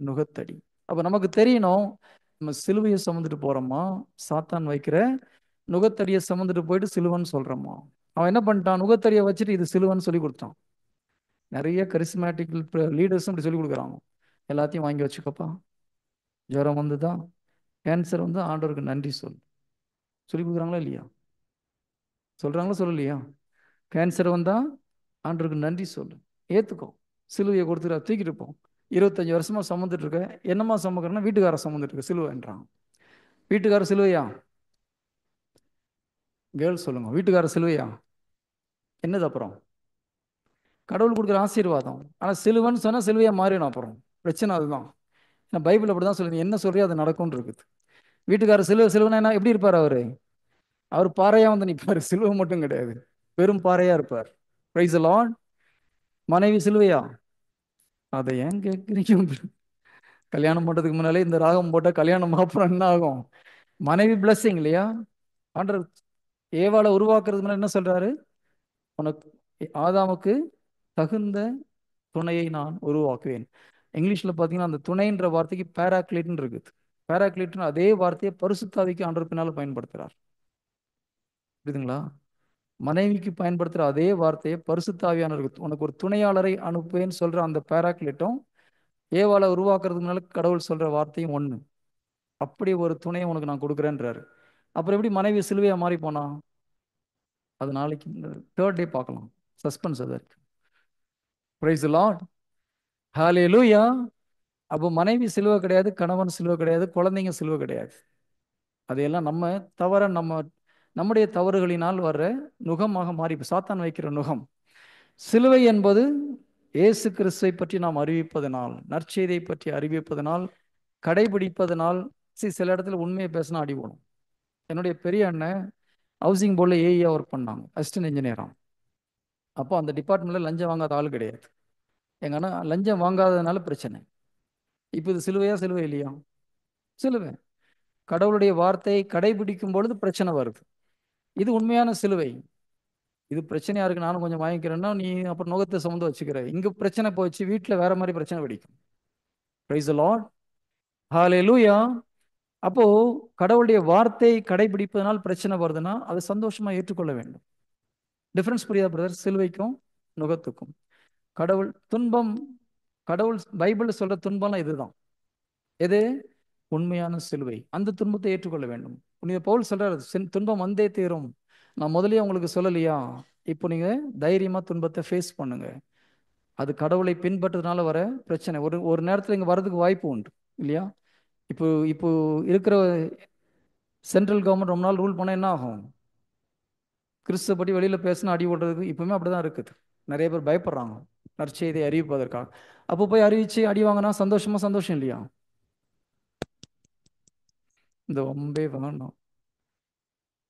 நுகத்தடி. அப்ப நமக்கு தெரியணும், நம்ம சிலுவையை சுமந்துட்டு போறோமா, சாத்தான் வைக்கிற நுகத்தடியை சுமந்துட்டு போயிட்டு சிலுவன்னு சொல்றோமா? அவன் என்ன பண்ணிட்டான்? நுகத்தடியை வச்சுட்டு இது சிலுவன்னு சொல்லி கொடுத்தான். நிறைய கரிஸ்மேட்டிக் லீடர்ஸும் இப்படி சொல்லி கொடுக்குறாங்க. எல்லாத்தையும் வாங்கி வச்சுக்கப்பா, ஜுரம் வந்துதான், கேன்சர் வந்து ஆண்டவருக்கு நன்றி சொல்லி கொடுக்குறாங்களா இல்லையா? சொல்றாங்களா சொல்லலையா? கேன்சர் வந்தா ஆண்டவருக்கு நன்றி சொல்லு, ஏத்துக்கோ, சிலுவையை கொடுத்துட்டு தூக்கிட்டு இருப்போம். 25 வருஷமா சுமந்துட்டு இருக்க, என்னமா சுமக்கிறேன்னா வீட்டுக்கார சுமந்துட்டு இருக்க சிலுவைன்றான். வீட்டுக்கார சிலுவையா? கேர்ள்ஸ் சொல்லுங்க, வீட்டுக்கார சிலுவையா? என்னது அப்புறம்? கடவுள் கொடுக்குற ஆசீர்வாதம். ஆனால் சிலுவைன்னு சொன்னால் சிலுவையா மாறிடும். அப்புறம் பிரச்சனை அதுதான். நான் பைபிள் அப்படி தான் சொல்லுங்க, என்ன சொல்றியோ அது நடக்கும்னு இருக்குது. வீட்டுக்காரர் சிலுவைனா என்ன, எப்படி இருப்பார்? அவர் பாறையா வந்து நிற்பார். சிலுவை மட்டும் கிடையாது, பெரும் பாறையா இருப்பார். Price the Lord. மனைவி சிலுவையா? அதை ஏன் கேட்குறீங்க? கல்யாணம் பண்ணுறதுக்கு முன்னாலே இந்த ராகம் போட்டால் கல்யாணம் அப்புறம் என்ன ஆகும்? மனைவி பிளஸ்ஸிங் இல்லையா? ஆண்டவர் ஏவாளை உருவாக்குறதுக்கு முன்னாடி என்ன சொல்றாரு? உனக்கு ஆதாமுக்கு தகுந்த துணையை நான் உருவாக்குவேன். இங்கிலீஷ்ல பார்த்தீங்கன்னா அந்த துணைன்ற வார்த்தைக்கு பேராக்லிட்னு இருக்குது. பேராக்லிட்னு அதே வார்த்தையை பரிசுத்தாவிக்கு ஆண்டவர் பின்னால் பயன்படுத்துகிறார். புரியுதுங்களா? மனைவிக்கு பயன்படுத்துகிற அதே வார்த்தையை பரிசுத்தாவியானவருக்கு உனக்கு ஒரு துணையாளரை அனுப்புவேன்னு சொல்ற அந்த பேராக்லிட்டும் ஏவாளை உருவாக்குறதுக்கு முன்னால கடவுள் சொல்ற வார்த்தையும் ஒன்று. அப்படி ஒரு துணையை உனக்கு நான் கொடுக்குறேன்றாரு. அப்புறம் எப்படி மனைவி சிலுவையா மாறி போனா? அது நாளைக்கு 3rd டே பார்க்கலாம். சஸ்பென்ஸ் அது இருக்கு. Praise the Lord. ஹல்லேலூயா. அப்போ மனைவி சிலுவை கிடையாது, கணவன் சிலுவை கிடையாது, குழந்தைங்க சிலுவை கிடையாது. அதையெல்லாம் நம்முடைய தவறுகளினால் வர்ற நுகமாக மாறி சாத்தான் வைக்கிற நுகம். சிலுவை என்பது இயேசு கிறிஸ்துவை பற்றி நாம் அறிவிப்பதனால், நற்செய்தியை பற்றி அறிவிப்பதனால், கடைபிடிப்பதனால். சில இடத்துல உண்மையை பேசினா அடி போடும். என்னுடைய பெரிய அண்ணன் ஹவுசிங் போர்டில் ஏஇயா ஒர்க் பண்ணாங்க, அசிஸ்டன்ட் இன்ஜினியராக. அப்போ அந்த டிபார்ட்மெண்ட்டில் லஞ்சம் வாங்காத ஆள் கிடையாது. எங்கள் அண்ணா லஞ்சம் வாங்காததுனால பிரச்சனை. இப்போ இது சிலுவையா சிலுவை இல்லையா? சிலுவை. கடவுளுடைய வார்த்தையை கடைபிடிக்கும் பொழுது பிரச்சனை வருது. இது உண்மையான சிலுவை. இது பிரச்சனையா இருக்கு, நானும் கொஞ்சம் வாங்கிக்கிறேன்னா நீ அப்புறம் நுகத்தை சுமந்து வச்சுக்கிற. இங்கே பிரச்சனை போச்சு, வீட்டில் வேற மாதிரி பிரச்சனை வெடிக்கும். Praise the Lord. ஹல்லேலூயா. அப்போ கடவுளுடைய வார்த்தையை கடைபிடிப்பதனால் பிரச்சனை வருதுன்னா அதை சந்தோஷமா ஏற்றுக்கொள்ள வேண்டும். டிஃபரன்ஸ் புரியுதா பிரதர்? சிலுவைக்கும் நுகத்துக்கும். கடவுள் பைபிள் சொல்ற துன்பம்லாம் இதுதான். எது? உண்மையான சிலுவை. அந்த துன்பத்தை ஏற்றுக்கொள்ள வேண்டும். புனித பவுல் சொல்றாரு, துன்பம் வந்தே தீரும். நான் முதலே உங்களுக்கு சொல்லலையா? இப்போ நீங்க தைரியமா துன்பத்தை ஃபேஸ் பண்ணுங்க. அது கடவுளை பின்பற்றதுனால வர பிரச்சனை. ஒரு ஒரு நேரத்தில் இங்கே வர்றதுக்கு வாய்ப்பு உண்டு இல்லையா? இப்போ இப்போ இருக்கிற சென்ட்ரல் கவர்மெண்ட் ரொம்ப நாள் ரூல் பண்ணால் என்ன ஆகும்? கிறிஸ்துவ வெளியில் பேசினா அடி ஓடுறதுக்கு இப்பவுமே அப்படிதான் இருக்குது. நிறைய பேர் பயப்படுறாங்க நற்செய்தியை அறிவிப்பதற்காக. அப்போ போய் அறிவிச்சு அடி வாங்கினா சந்தோஷம் இல்லையா? இந்த ஒம்பே வேணும்.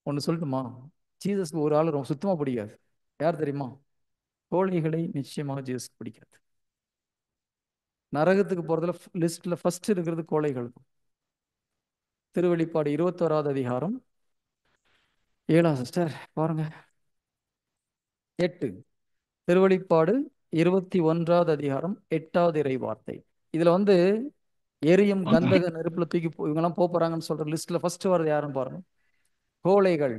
ஒன்று சொல்லட்டுமா? ஜீசஸ்க்கு ஒரு ஆள் ரொம்ப சுத்தமாக பிடிக்காது. யார் தெரியுமா? கோழிகளை நிச்சயமாக ஜீசஸ்க்கு பிடிக்காது. நரகத்துக்கு போகிறதுல லிஸ்ட்டில் ஃபர்ஸ்ட் இருக்கிறது கோழைகள். திருவெளிப்பாடு 21வது அதிகாரம் 7 சிஸ்டர் பாருங்க. 8. திருவெளிப்பாடு 21வது அதிகாரம் 8வது இறை வார்த்தை. இதுல எரியும் கந்தக நெருப்புல தூக்கி இவங்கெல்லாம் போறாங்கன்னு சொல்ற லிஸ்ட்ல ஃபர்ஸ்ட் வருது யாருன்னு பாருங்க. கோழைகள்.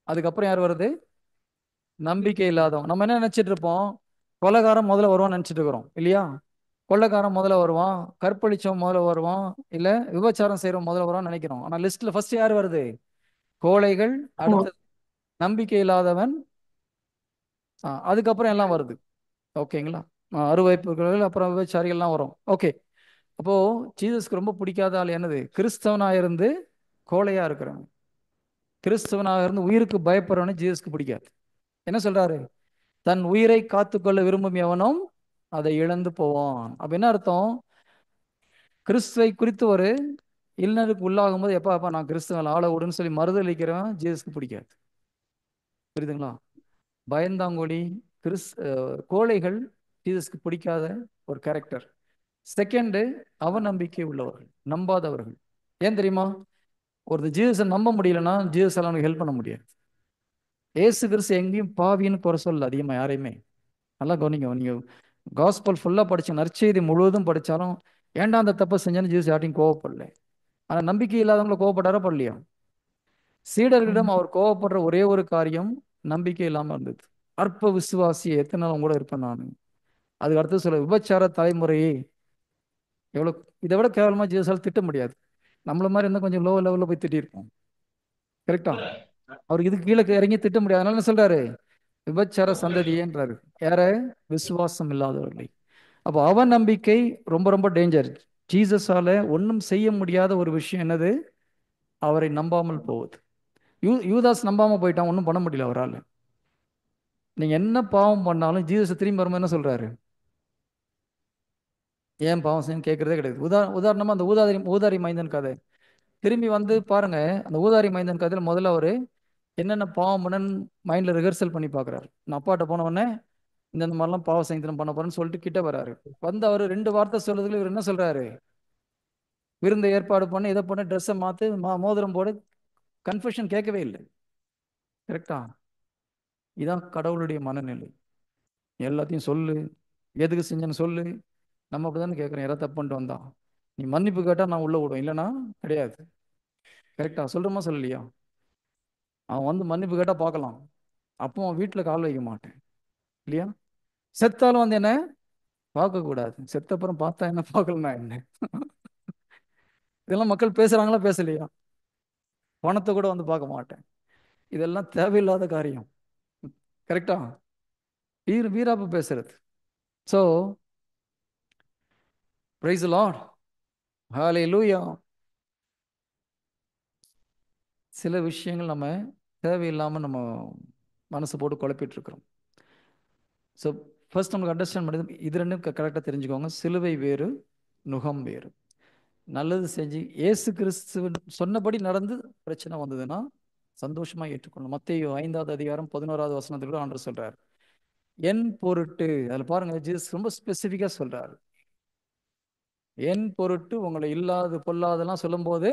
அதுக்கப்புறம் யார் வருது? நம்பிக்கை இல்லாதவங்க. நம்ம என்ன நினைச்சிட்டு இருப்போம்? கொலைகாரன் முதல்ல வருவான்னு நினைச்சிட்டு இருக்கிறோம் இல்லையா? கொள்ளைக்காரன் முதல்ல வருவான், கற்பழிச்சவன் முதல்ல வருவான், இல்ல விபச்சாரம் செய்யறவன் முதல்ல வருவான்னு நினைக்கிறோம். ஆனா லிஸ்ட்ல ஃபர்ஸ்ட் யார் வருது? கோழைகள், அடுத்து நம்பிக்கை இல்லாதவன், அதுக்கப்புறம் எல்லாம் வருது. ஓகேங்களா? அருவைப்புகள், அப்புறம் விபச்சாரிகள்லாம் வரும். ஓகே. அப்போ ஜீசஸ்க்கு ரொம்ப பிடிக்காத ஆள் என்னது? கிறிஸ்தவனா இருந்து கோழையா இருக்கிறவன். கிறிஸ்தவனாக இருந்து உயிருக்கு பயப்படுறவனு ஜீசஸ்க்கு பிடிக்காது. என்ன சொல்றாரு? தன் உயிரை காத்துக்கொள்ள விரும்பும் எவனும் அதை இழந்து போவான். அப்ப என்ன அர்த்தம்? கிறிஸ்துவை குறித்து ஒரு இல்லனுக்கு உள்ளாகும் போது எப்பா நான் கிறிஸ்துவ ஆள விடுன்னு சொல்லி மறுதளிக்கிறவன் ஜீசஸ்க்கு பிடிக்காது. புரியுதுங்களா? பயந்தாங்கோலி கோழைகள் ஜீசஸ்க்கு பிடிக்காத ஒரு கேரக்டர். செகண்ட், அவநம்பிக்கை உள்ளவர்கள், நம்பாதவர்கள். ஏன் தெரியுமா? ஒரு ஜீசஸை நம்ப முடியலன்னா ஜீசஸால அவனுக்கு ஹெல்ப் பண்ண முடியாது. ஏசு கிறிஸ்து எங்கேயும் பாவின்னு குறை சொல்ல அதிகமா யாரையுமே. நல்லா கவனிங்க. நீங்க காஸ்பல் ஃபுல்லா படிச்ச நற்செய்தி முழுவதும் படிச்சாலும் ஏன்டா அந்த தப்பை செஞ்சேன்னு ஜீசஸ் யார்ட்டையும் கோவப்படல. ஆனா நம்பிக்கை இல்லாதவங்களை கோவப்பட்டாரா படலையா? சீடர்களிடம் அவர் கோவப்படுற ஒரே ஒரு காரியம் நம்பிக்கை இல்லாம இருந்தது. அற்ப விசுவாசி, எத்தனை நாள் கூட இருப்பேன் நான். அதுக்கு அடுத்து சொல்ல விபச்சார தலைமுறையே எவ்வளவு இதை விட கேவலமா ஜீசஸால் திட்ட முடியாது. நம்மள மாதிரி இருந்தால் கொஞ்சம் லோ லெவலில் போய் திட்டிருப்போம். கரெக்டா? அவருக்கு இதுக்கு கீழே இறங்கி திட்ட முடியாது. அதனால என்ன சொல்றாரு? விபச்சார சந்ததியேன்றாரு. யார? விசுவாசம் இல்லாதவர்களை. அப்போ அவநம்பிக்கை ரொம்ப ரொம்ப டேஞ்சர். ஜீசஸால ஒன்றும் செய்ய முடியாத ஒரு விஷயம் என்னது? அவரை நம்பாமல் போவது. யூதாஸ் நம்பாம போயிட்டான், ஒன்றும் பண்ண முடியல அவரால். நீங்க என்ன பாவம் பண்ணாலும் ஜீசஸ் திரும்பி வரும்போது என்ன சொல்றாரு? ஏன் பாவம் செய்யணும் கேட்கறதே கிடையாது. உதாரணமா அந்த ஊதாரி மைந்தன் கதை திரும்பி பாருங்க. அந்த ஊதாரி மைந்தன் கதையில முதல்ல அவரு என்னென்ன பாவம் பண்ணன்னு மைண்ட்ல ரிஹர்சல் பண்ணி பாக்குறாரு. நான் அப்பாட்ட போன உடனே இந்த மாதிரிலாம் பாவ சங்கீதம் பண்ண போறேன்னு சொல்லிட்டு கிட்ட வராரு. அவர் 2 வார்த்தை சொல்றதுல இவர் என்ன சொல்றாரு? விருந்து ஏற்பாடு பண்ணி இதை பண்ணி ட்ரெஸ்ஸை மாத்து, மோதிரம் போடு. கன்ஃபெஷன் கேட்கவே இல்லை. கரெக்டா? இதான் கடவுளுடைய மனநிலை. எல்லாத்தையும் சொல்லு, எதுக்கு செஞ்சேன்னு சொல்லு. நம்ம அப்படிதானே கேட்குறோம். யாராவது தப்பு பண்ணிட்டு வந்தா நீ மன்னிப்பு கேட்டா நான் உள்ள விடுவேன், இல்லைன்னா கிடையாது. கரெக்டா சொல்றோமா சொல்லலையா? அவன் மன்னிப்பு கேட்டா பார்க்கலாம், அப்போ அவன் வீட்டில் கால் வைக்க மாட்டேன் இல்லையா? செத்தாலும் என்ன பார்க்கக்கூடாது, செத்தப்புறம் பார்த்தா என்ன பார்க்கலன்னா என்ன? இதெல்லாம் மக்கள் பேசுறாங்களா பேசலையா? பணத்தை கூட பார்க்க மாட்டேன். இதெல்லாம் தேவையில்லாத காரியம். கரெக்டா? வீராப்பு பேசுறது. ஸோ பிரைஸ் தி லார்ட், ஹல்லேலூயா. சில விஷயங்கள் நம்ம தேவையில்லாமல் நம்ம மனசு போட்டு குழப்பிட்டு இருக்கிறோம். ஸோ ஃபர்ஸ்ட் நமக்கு அண்டர்ஸ்டாண்ட் பண்ணுறது இது ரெண்டும் கரெக்டாக தெரிஞ்சுக்கோங்க. சிலுவை வேறு, நுகம் வேறு. நல்லது செஞ்சு ஏசு கிறிஸ்து சொன்னபடி நடந்து பிரச்சனை வந்ததுன்னா சந்தோஷமாக ஏற்றுக்கொள்ளணும். மத்தேயு 5வது அதிகாரம் 11வது வசனத்தில் கூட ஆண்டவர் சொல்றார், என் பொருட்டு. அதில் பாருங்க, ஜீசஸ் ரொம்ப ஸ்பெசிஃபிக்காக சொல்றாரு. என் பொருட்டு உங்களை இல்லாது பொல்லாதெல்லாம் சொல்லும்போது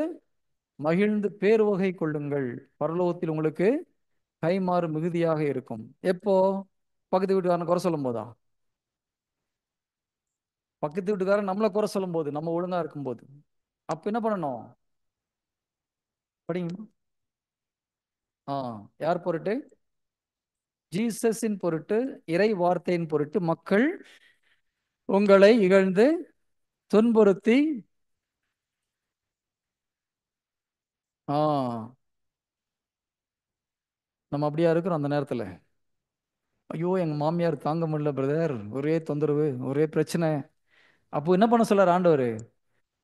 மகிழ்ந்து பேருவகை கொள்ளுங்கள், பரலோகத்தில் உங்களுக்கு கைமாறு மிகுதியாக இருக்கும். எப்போ? பக்கத்து வீட்டுக்காரனை குறை சொல்லும் போதா? பக்கத்து வீட்டுக்காரன் நம்மளை குறை சொல்லும் போது, நம்ம ஒழுங்கா இருக்கும்போது. அப்ப என்ன பண்ணணும்? படிங்க. யார் பொருட்டு? ஜீசஸின் பொருட்டு, இறை வார்த்தையின் பொருட்டு மக்கள் உங்களை இகழ்ந்து துன்புறுத்தி நம்ம அப்படியா இருக்கிறோம் அந்த நேரத்தில்? ஐயோ எங்கள் மாமியார் தாங்க முடியல பிரதர், ஒரே தொந்தரவு, ஒரே பிரச்சனை. அப்போ என்ன பண்ண சொல்றாரு ஆண்டவர்?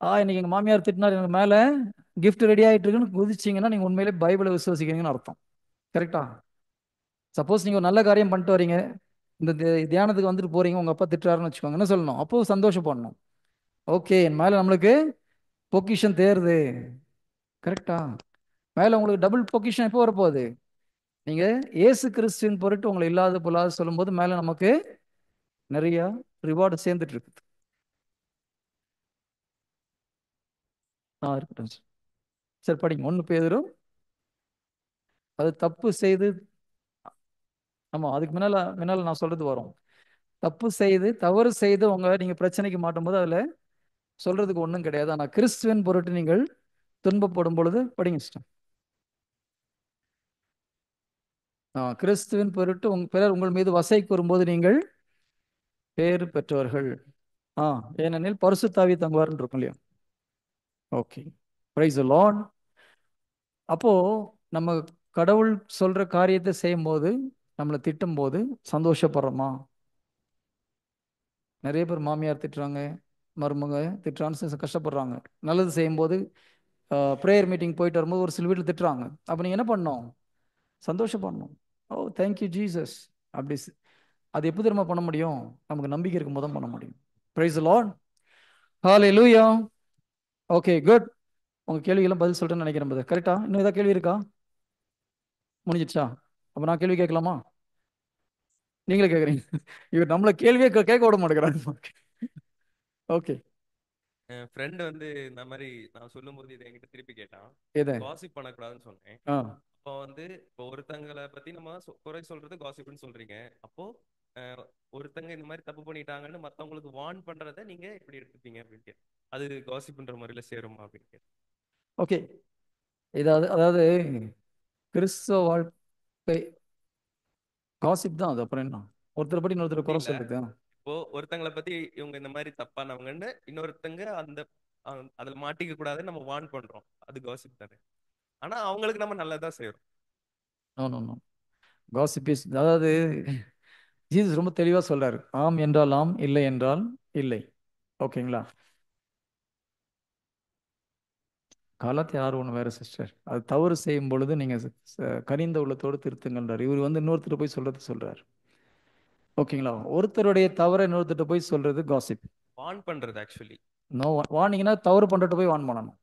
இன்னைக்கு எங்கள் மாமியார் திட்டினார் எனக்கு மேலே, gift ரெடி ஆகிட்டு இருக்குன்னு குதிச்சிங்கன்னா நீங்கள் உண்மையிலே பைபிளை விசுவாசிக்கிறீங்கன்னு அர்த்தம். கரெக்டா? சப்போஸ் நீங்கள் ஒரு நல்ல காரியம் பண்ணிட்டு வரீங்க, இந்த தியானத்துக்கு வந்துட்டு போறீங்க, உங்கள் அப்பா திட்டுறாருன்னு வச்சுக்கோங்க, என்ன சொல்லணும்? அப்போ சந்தோஷப்படணும். ஓகே, என் மேலே நம்மளுக்கு பொக்கிஷன் தேருது. கரெக்டா? மேலே உங்களுக்கு டபுள் பொக்கிஷன் எப்போ வரப்போகுது? நீங்கள் இயேசு கிறிஸ்துவின் பொருட்டு உங்களை இல்லாத பொல்லாத சொல்லும்போது மேலே நமக்கு நிறைய ரிவார்டு சேர்ந்துட்டு இருக்குது. இருக்கட்டும் சார். சரி படிங்க. 1 பேதுரு. அது தப்பு செய்து, ஆமாம், அதுக்கு முன்னால் நான் சொல்றது வரும். தப்பு செய்து தவறு செய்து நீங்கள் பிரச்சனைக்கு மாட்டும் போது அதில் சொல்றதுக்கு ஒன்றும் கிடையாது. ஆனால் கிறிஸ்துவின் பொருட்டு நீங்கள் துன்பப்படும் பொழுது படிங்க சிஸ்டம். கிறிஸ்துவின் பொருட்டு பிறர் உங்கள் மீது வசை கூறும்போது நீங்கள் பேறு பெற்றவர்கள். ஏனெனில் பரிசுத்தாவி தங்குவார்னு இருக்கும் இல்லையா? Okay, price the Lord. அப்போ நம்ம கடவுள் சொல்ற காரியத்தை செய்யும் போது, நம்மளை திட்டும் போது சந்தோஷப்படுறோமா? நிறைய பேர் மாமியார் திட்டுறாங்க, மருமக திட்டுறான்னு கஷ்டப்படுறாங்க. நல்லது செய்யும்போது ப்ரேயர் மீட்டிங் போயிட்டு வரும்போது ஒரு சில வீட்டில் திட்டுறாங்க. அப்போ நீங்கள் என்ன பண்ணணும்? சந்தோஷப்படணும். ஓ தேங்க்யூ ஜீசஸ். அப்படி அது எப்போ திரும்ப பண்ண முடியும்? நமக்கு நம்பிக்கை இருக்கும் போது தான் பண்ண முடியும். Price the Lord. Hallelujah. Okay good. உங்கள் கேள்விகள்லாம் பதில் சொல்லிட்டேன்னு நினைக்கிறேன் பிரதர். கரெக்டா? இன்னும் ஏதாவது கேள்வி இருக்கா? முடிஞ்சிடுச்சா? அப்போ நான் கேள்வி கேட்கலாமா? நீங்களே கேட்குறீங்க. இவர் நம்மளை கேள்வியே கேட்க விட மாட்டேங்கிறாங்க. ஓகே.
என் ஃப்ரெண்ட் வந்து இந்த மாதிரி நான் சொல்லும்போது இதை என்கிட்ட திருப்பி கேட்டான்.
எதை?
காசிப் பண்ணக்கூடாதுன்னு சொன்னேன். அப்போ வந்து இப்போ ஒருத்தங்களை பத்தி நம்ம குறை சொல்றது காசிப்னு சொல்றீங்க. அப்போ ஒருத்தங்க இந்த மாதிரி தப்பு பண்ணிட்டாங்கன்னு மத்தவங்களுக்கு வார்ன் பண்றதை நீங்க எப்படி எடுத்துப்பீங்க அப்படின்னு கேட்டேன். அது காசிப்ன்ற முறையில சேருமா அப்படின்னு கேட்டேன்.
ஓகே, அதாவது கிறிஸ்தவ வாழ்க்கை காசிப் தான். அது அப்புறம் என்ன? ஒருத்தர் படி இன்னொருத்தர் குறை சொல்றது.
இப்போ ஒருத்தங்களை பத்தி இவங்க இந்த மாதிரி தப்பானவங்கன்னு இன்னொருத்தங்க அந்த அதுல மாட்டிக்க கூடாதுன்னு நம்ம வார்ன் பண்றோம், அது காசிப் தானே. ஆனா அவங்களுக்கு நம்ம நல்லதா செய்யறோம்.
காசிப் அதாவது ஜீசஸ் ரொம்ப தெளிவா சொல்றாரு, ஆம் என்றால் ஆம், இல்லை என்றால் இல்லை. ஓகேங்களா? காலத்தை 6:1 வேற சிஸ்டர். அது தவறு செய்யும் பொழுது நீங்க கனிந்த உள்ளத்தோடு திருத்துங்கள்ன்றார். இவர் வந்து இன்னொருத்தர் போய் சொல்றாரு. ஓகேங்களா? ஒருத்தருடைய தவறை இன்னொருத்தர் போய் சொல்றது காசிப்.
வார்ன் பண்றது ஆக்சுவலி.
நோ வார்னிங்னா தவறு பண்றட்டு போய் வார்ன் பண்ணணும்.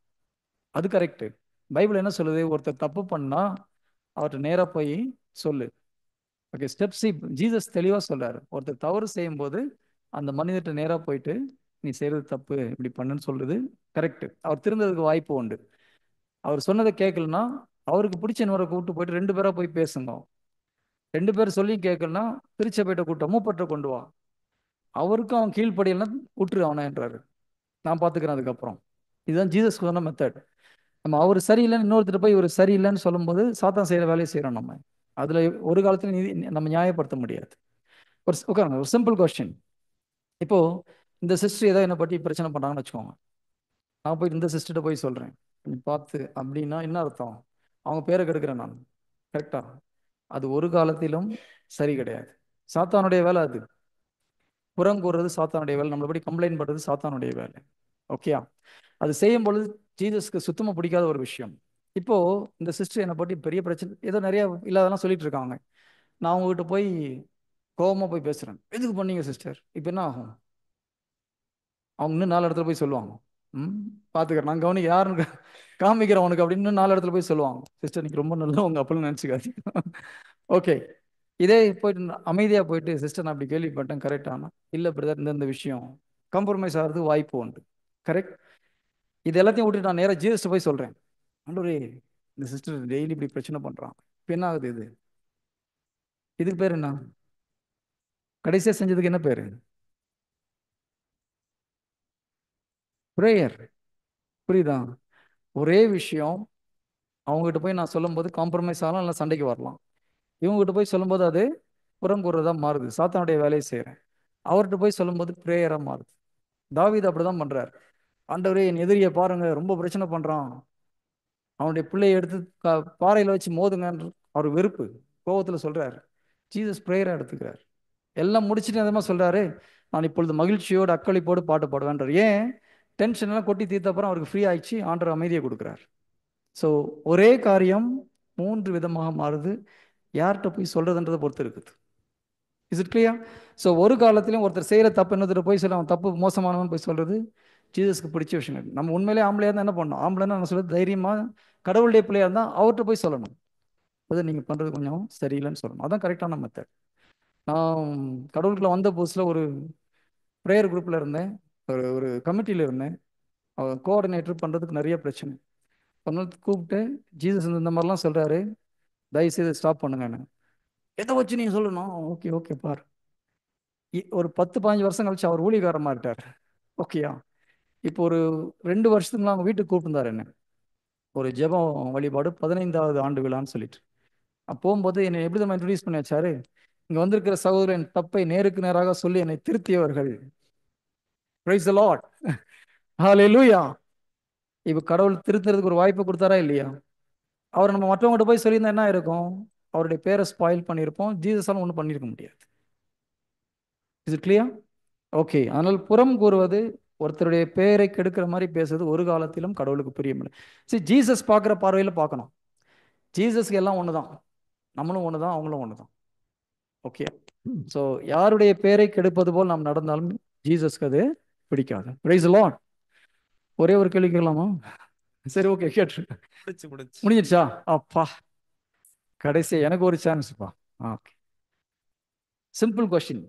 அது கரெக்ட். பைபிள் என்ன சொல்லுது? ஒருத்தர் தப்பு பண்ணா அவர்கிட்ட நேரா போய் சொல்லு. Okay, step C. ஜீசஸ் தெளிவா சொல்றாரு, ஒருத்தர் தவறு செய்யும் போது அந்த மனிதர்கிட்ட நேரா போயிட்டு நீ செய்யறது தப்பு, இப்படி பண்ணுன்னு சொல்றது கரெக்ட். அவர் திருந்ததுக்கு வாய்ப்பு உண்டு. அவர் சொன்னதை கேட்கலன்னா அவருக்கு பிடிச்ச இன்னொரு கூப்பிட்டு போயிட்டு 2 பேரா போய் பேசுங்க. 2 பேர் சொல்லி கேட்கலன்னா திருச்சபையிட்ட கூட்டம் மூப்பற்ற கொண்டு வா. அவருக்கும் அவன் கீழ்ப்படியலாம் விட்டுரு அவனன்றாரு. நான் பார்த்துக்கிறேன் அதுக்கப்புறம். இதுதான் ஜீசஸ் சொன்ன மெத்தட். நம்ம அவர் சரியில்லைன்னு இன்னொருத்தர் போய் இவர் சரியில்லைன்னு சொல்லும்போது சாத்தான் செய்கிற வேலையை செய்கிறோம் நம்ம. அதில் ஒரு காலத்தில் நம்ம நியாயப்படுத்த முடியாது. ஒரு சிம்பிள் கொஸ்டின். இப்போது இந்த சிஸ்டர் ஏதோ என்னை பற்றி பிரச்சனை பண்ணுறாங்கன்னு வச்சுக்கோங்க. நான் போய் இந்த சிஸ்டர்கிட்ட போய் சொல்கிறேன், நீ பார்த்து அப்படின்னா என்ன அர்த்தம்? அவங்க பேரை கெடுக்கிறேன் நான். கரெக்டா? அது ஒரு காலத்திலும் சரி கிடையாது. சாத்தானுடைய வேலை அது. புறம் கூறுறது சாத்தானுடைய வேலை, நம்மளபடி கம்ப்ளைண்ட் பண்ணுறது சாத்தானுடைய வேலை. ஓகேயா? அது செய்யும் பொழுது ஜீசஸ்க்கு சுத்தமாக பிடிக்காத ஒரு விஷயம். இப்போ இந்த சிஸ்டர் என்னை பற்றி பெரிய பிரச்சனை ஏதோ நிறைய இல்லாதெல்லாம் சொல்லிட்டு இருக்காங்க. நான் அவங்ககிட்ட போய் கோபமாக போய் பேசுகிறேன், எதுக்கு பண்ணீங்க சிஸ்டர்? இப்போ என்ன ஆகும்? அவங்க இன்னும் 4 இடத்துல போய் சொல்லுவாங்க, பார்த்துக்கிறேன் நான் கவனிக்க யாருன்னு காமிக்கிறேன் உனக்கு அப்படின்னு 4 இடத்துல போய் சொல்லுவாங்க. சிஸ்டர் நீங்க ரொம்ப நல்லா உங்க அப்பெல்லாம் நினச்சிக்காது. ஓகே, இதே போயிட்டு அமைதியாக போயிட்டு சிஸ்டர் நான் அப்படி கேள்விப்பட்டேன் கரெக்டானா, இல்லை பிரதர் இந்த விஷயம் காம்ப்ரமைஸ் ஆகிறதுக்கு வாய்ப்பு உண்டு. கரெக்ட்? இது எல்லாத்தையும் விட்டுட்டு நான் நேராக ஜீசஸ் போய் சொல்கிறேன், ஆண்டவரே இந்த சிஸ்டர் டெய்லி இப்படி பிரச்சனை பண்ணுறான், இப்போ என்ன ஆகுது? இதுக்கு பேர் என்ன? கடைசியாக செஞ்சதுக்கு என்ன பேர்? ப்ரேயர். புரியுதா? ஒரே விஷயம் அவங்ககிட்ட போய் நான் சொல்லும்போது காம்ப்ரமைஸ் ஆகலாம், இல்லை சண்டைக்கு வரலாம். இவங்ககிட்ட போய் சொல்லும்போது அது புறம் கூறுறதா மாறுது, சாத்தானுடைய வேலையை செய்கிறேன். அவர்கிட்ட போய் சொல்லும்போது ப்ரேயராக மாறுது. தாவீது அப்படிதான் பண்றார். ஆண்டவரே என் எதிரியை பாருங்க, ரொம்ப பிரச்சனை பண்றான், அவனுடைய பிள்ளையை எடுத்து பாறையில வச்சு மோதுங்கன்ற அவர் வெறுப்பு கோபத்துல சொல்றாரு. ஜீசஸ் ப்ரேயராக எடுத்துக்கிறார். எல்லாம் முடிச்சுட்டு அதமா சொல்றாரு, நான் இப்பொழுது மகிழ்ச்சியோடு அக்களிப்போடு பாட்டு பாடுவேன்றார். ஏன்? டென்ஷன் எல்லாம் கொட்டி தீர்த்த அப்புறம் அவருக்கு ஃப்ரீ ஆயிடுச்சு. ஆண்டவர் அமைதியை கொடுக்குறார். ஸோ ஒரே காரியம் 3 விதமாக மாறுது. யார்கிட்ட போய் சொல்றதுன்றதை பொறுத்து இருக்குது. Is it clear? ஸோ ஒரு காலத்திலும் ஒருத்தர் செய்கிற தப்பு இன்னொருத்தர் போய் சொல்ல அவன் தப்பு மோசமானவன் போய் சொல்றது ஜீசஸ்க்கு பிடிச்ச விஷயம் இல்லை. நம்ம உண்மையிலே ஆம்பளையாக இருந்தால் என்ன பண்ணணும்? ஆம்பளைன்னா நான் சொல்றது தைரியமாக கடவுளுடைய பிள்ளையாக இருந்தால் அவர்கிட்ட போய் சொல்லணும், அது நீங்கள் பண்ணுறது கொஞ்சம் சரியில்லைன்னு சொல்லணும். அதான் கரெக்டான மெத்தட். நான் கடவுளுக்குள்ள வந்த புதுசில் ஒரு ப்ரேயர் குரூப்பில் இருந்தேன், ஒரு ஒரு கமிட்டியில் இருந்தேன். கோஆர்டினேட்டர் பண்ணுறதுக்கு நிறைய பிரச்சனை. பண்ணது கூப்பிட்டு ஜீசஸ் இந்த மாதிரிலாம் சொல்கிறாரு, தயவுசெய்து ஸ்டாப் பண்ணுங்கன்னு. எதை வச்சு நீங்கள் சொல்லணும்? ஓகே ஓகே பார். ஒரு 10-15 வருஷம் கழிச்சு அவர் ஊழியக்காரமாக இருக்கார். ஓகேயா? இப்போ ஒரு 2 வருஷத்துக்குலாம் அவங்க வீட்டுக்கு கூப்பிட்டுருந்தார் என்ன, ஒரு ஜெபம் வழிபாடு 15வது ஆண்டு விழான்னு சொல்லிட்டு. போகும்போது என்னை எப்படி தான் இன்ட்ரடியூஸ் பண்ணி வச்சாரு, இங்கே வந்திருக்கிற சகோதரன் தப்பை நேருக்கு நேராக சொல்லி என்னை திருத்தியவர்கள். Price the Lord. ஹல்லேலூயா. இப்போ கடவுள் திருத்துறதுக்கு ஒரு வாய்ப்பு கொடுத்தாரா இல்லையா? அவர் நம்ம மற்றவங்ககிட்ட போய் சொல்லியிருந்தா என்ன இருக்கும்? அவருடைய பேரை ஸ்பாயில் பண்ணியிருப்போம். ஜீசஸாலும் ஒன்றும் பண்ணியிருக்க முடியாது. Is it clear? ஓகே. அதனால் புறம் கூறுவது, ஒருத்தருடைய பேரை கெடுக்கிற மாதிரி பேசுறது ஒரு காலத்திலும் கடவுளுக்கு பிரியமில்லை. சரி, ஜீசஸ் பார்க்குற பார்வையில் பார்க்கணும். ஜீசஸ்க்கு எல்லாம் ஒன்று தான், நம்மளும் ஒன்று தான், அவங்களும் ஒன்று தான். ஓகே. ஸோ யாருடைய பேரை கெடுப்பது போல் நாம் நடந்தாலும் ஜீசஸ்க்கு அது பிடிக்காது. Price the Lord. ஒரே ஒரு கேள்வி கேட்கலாமா? சரி, ஓகே, கேட்டு முடிஞ்சிடுச்சா? அப்பா, கடைசி எனக்கு ஒரு சான்ஸ்ப்பா. Okay, simple question.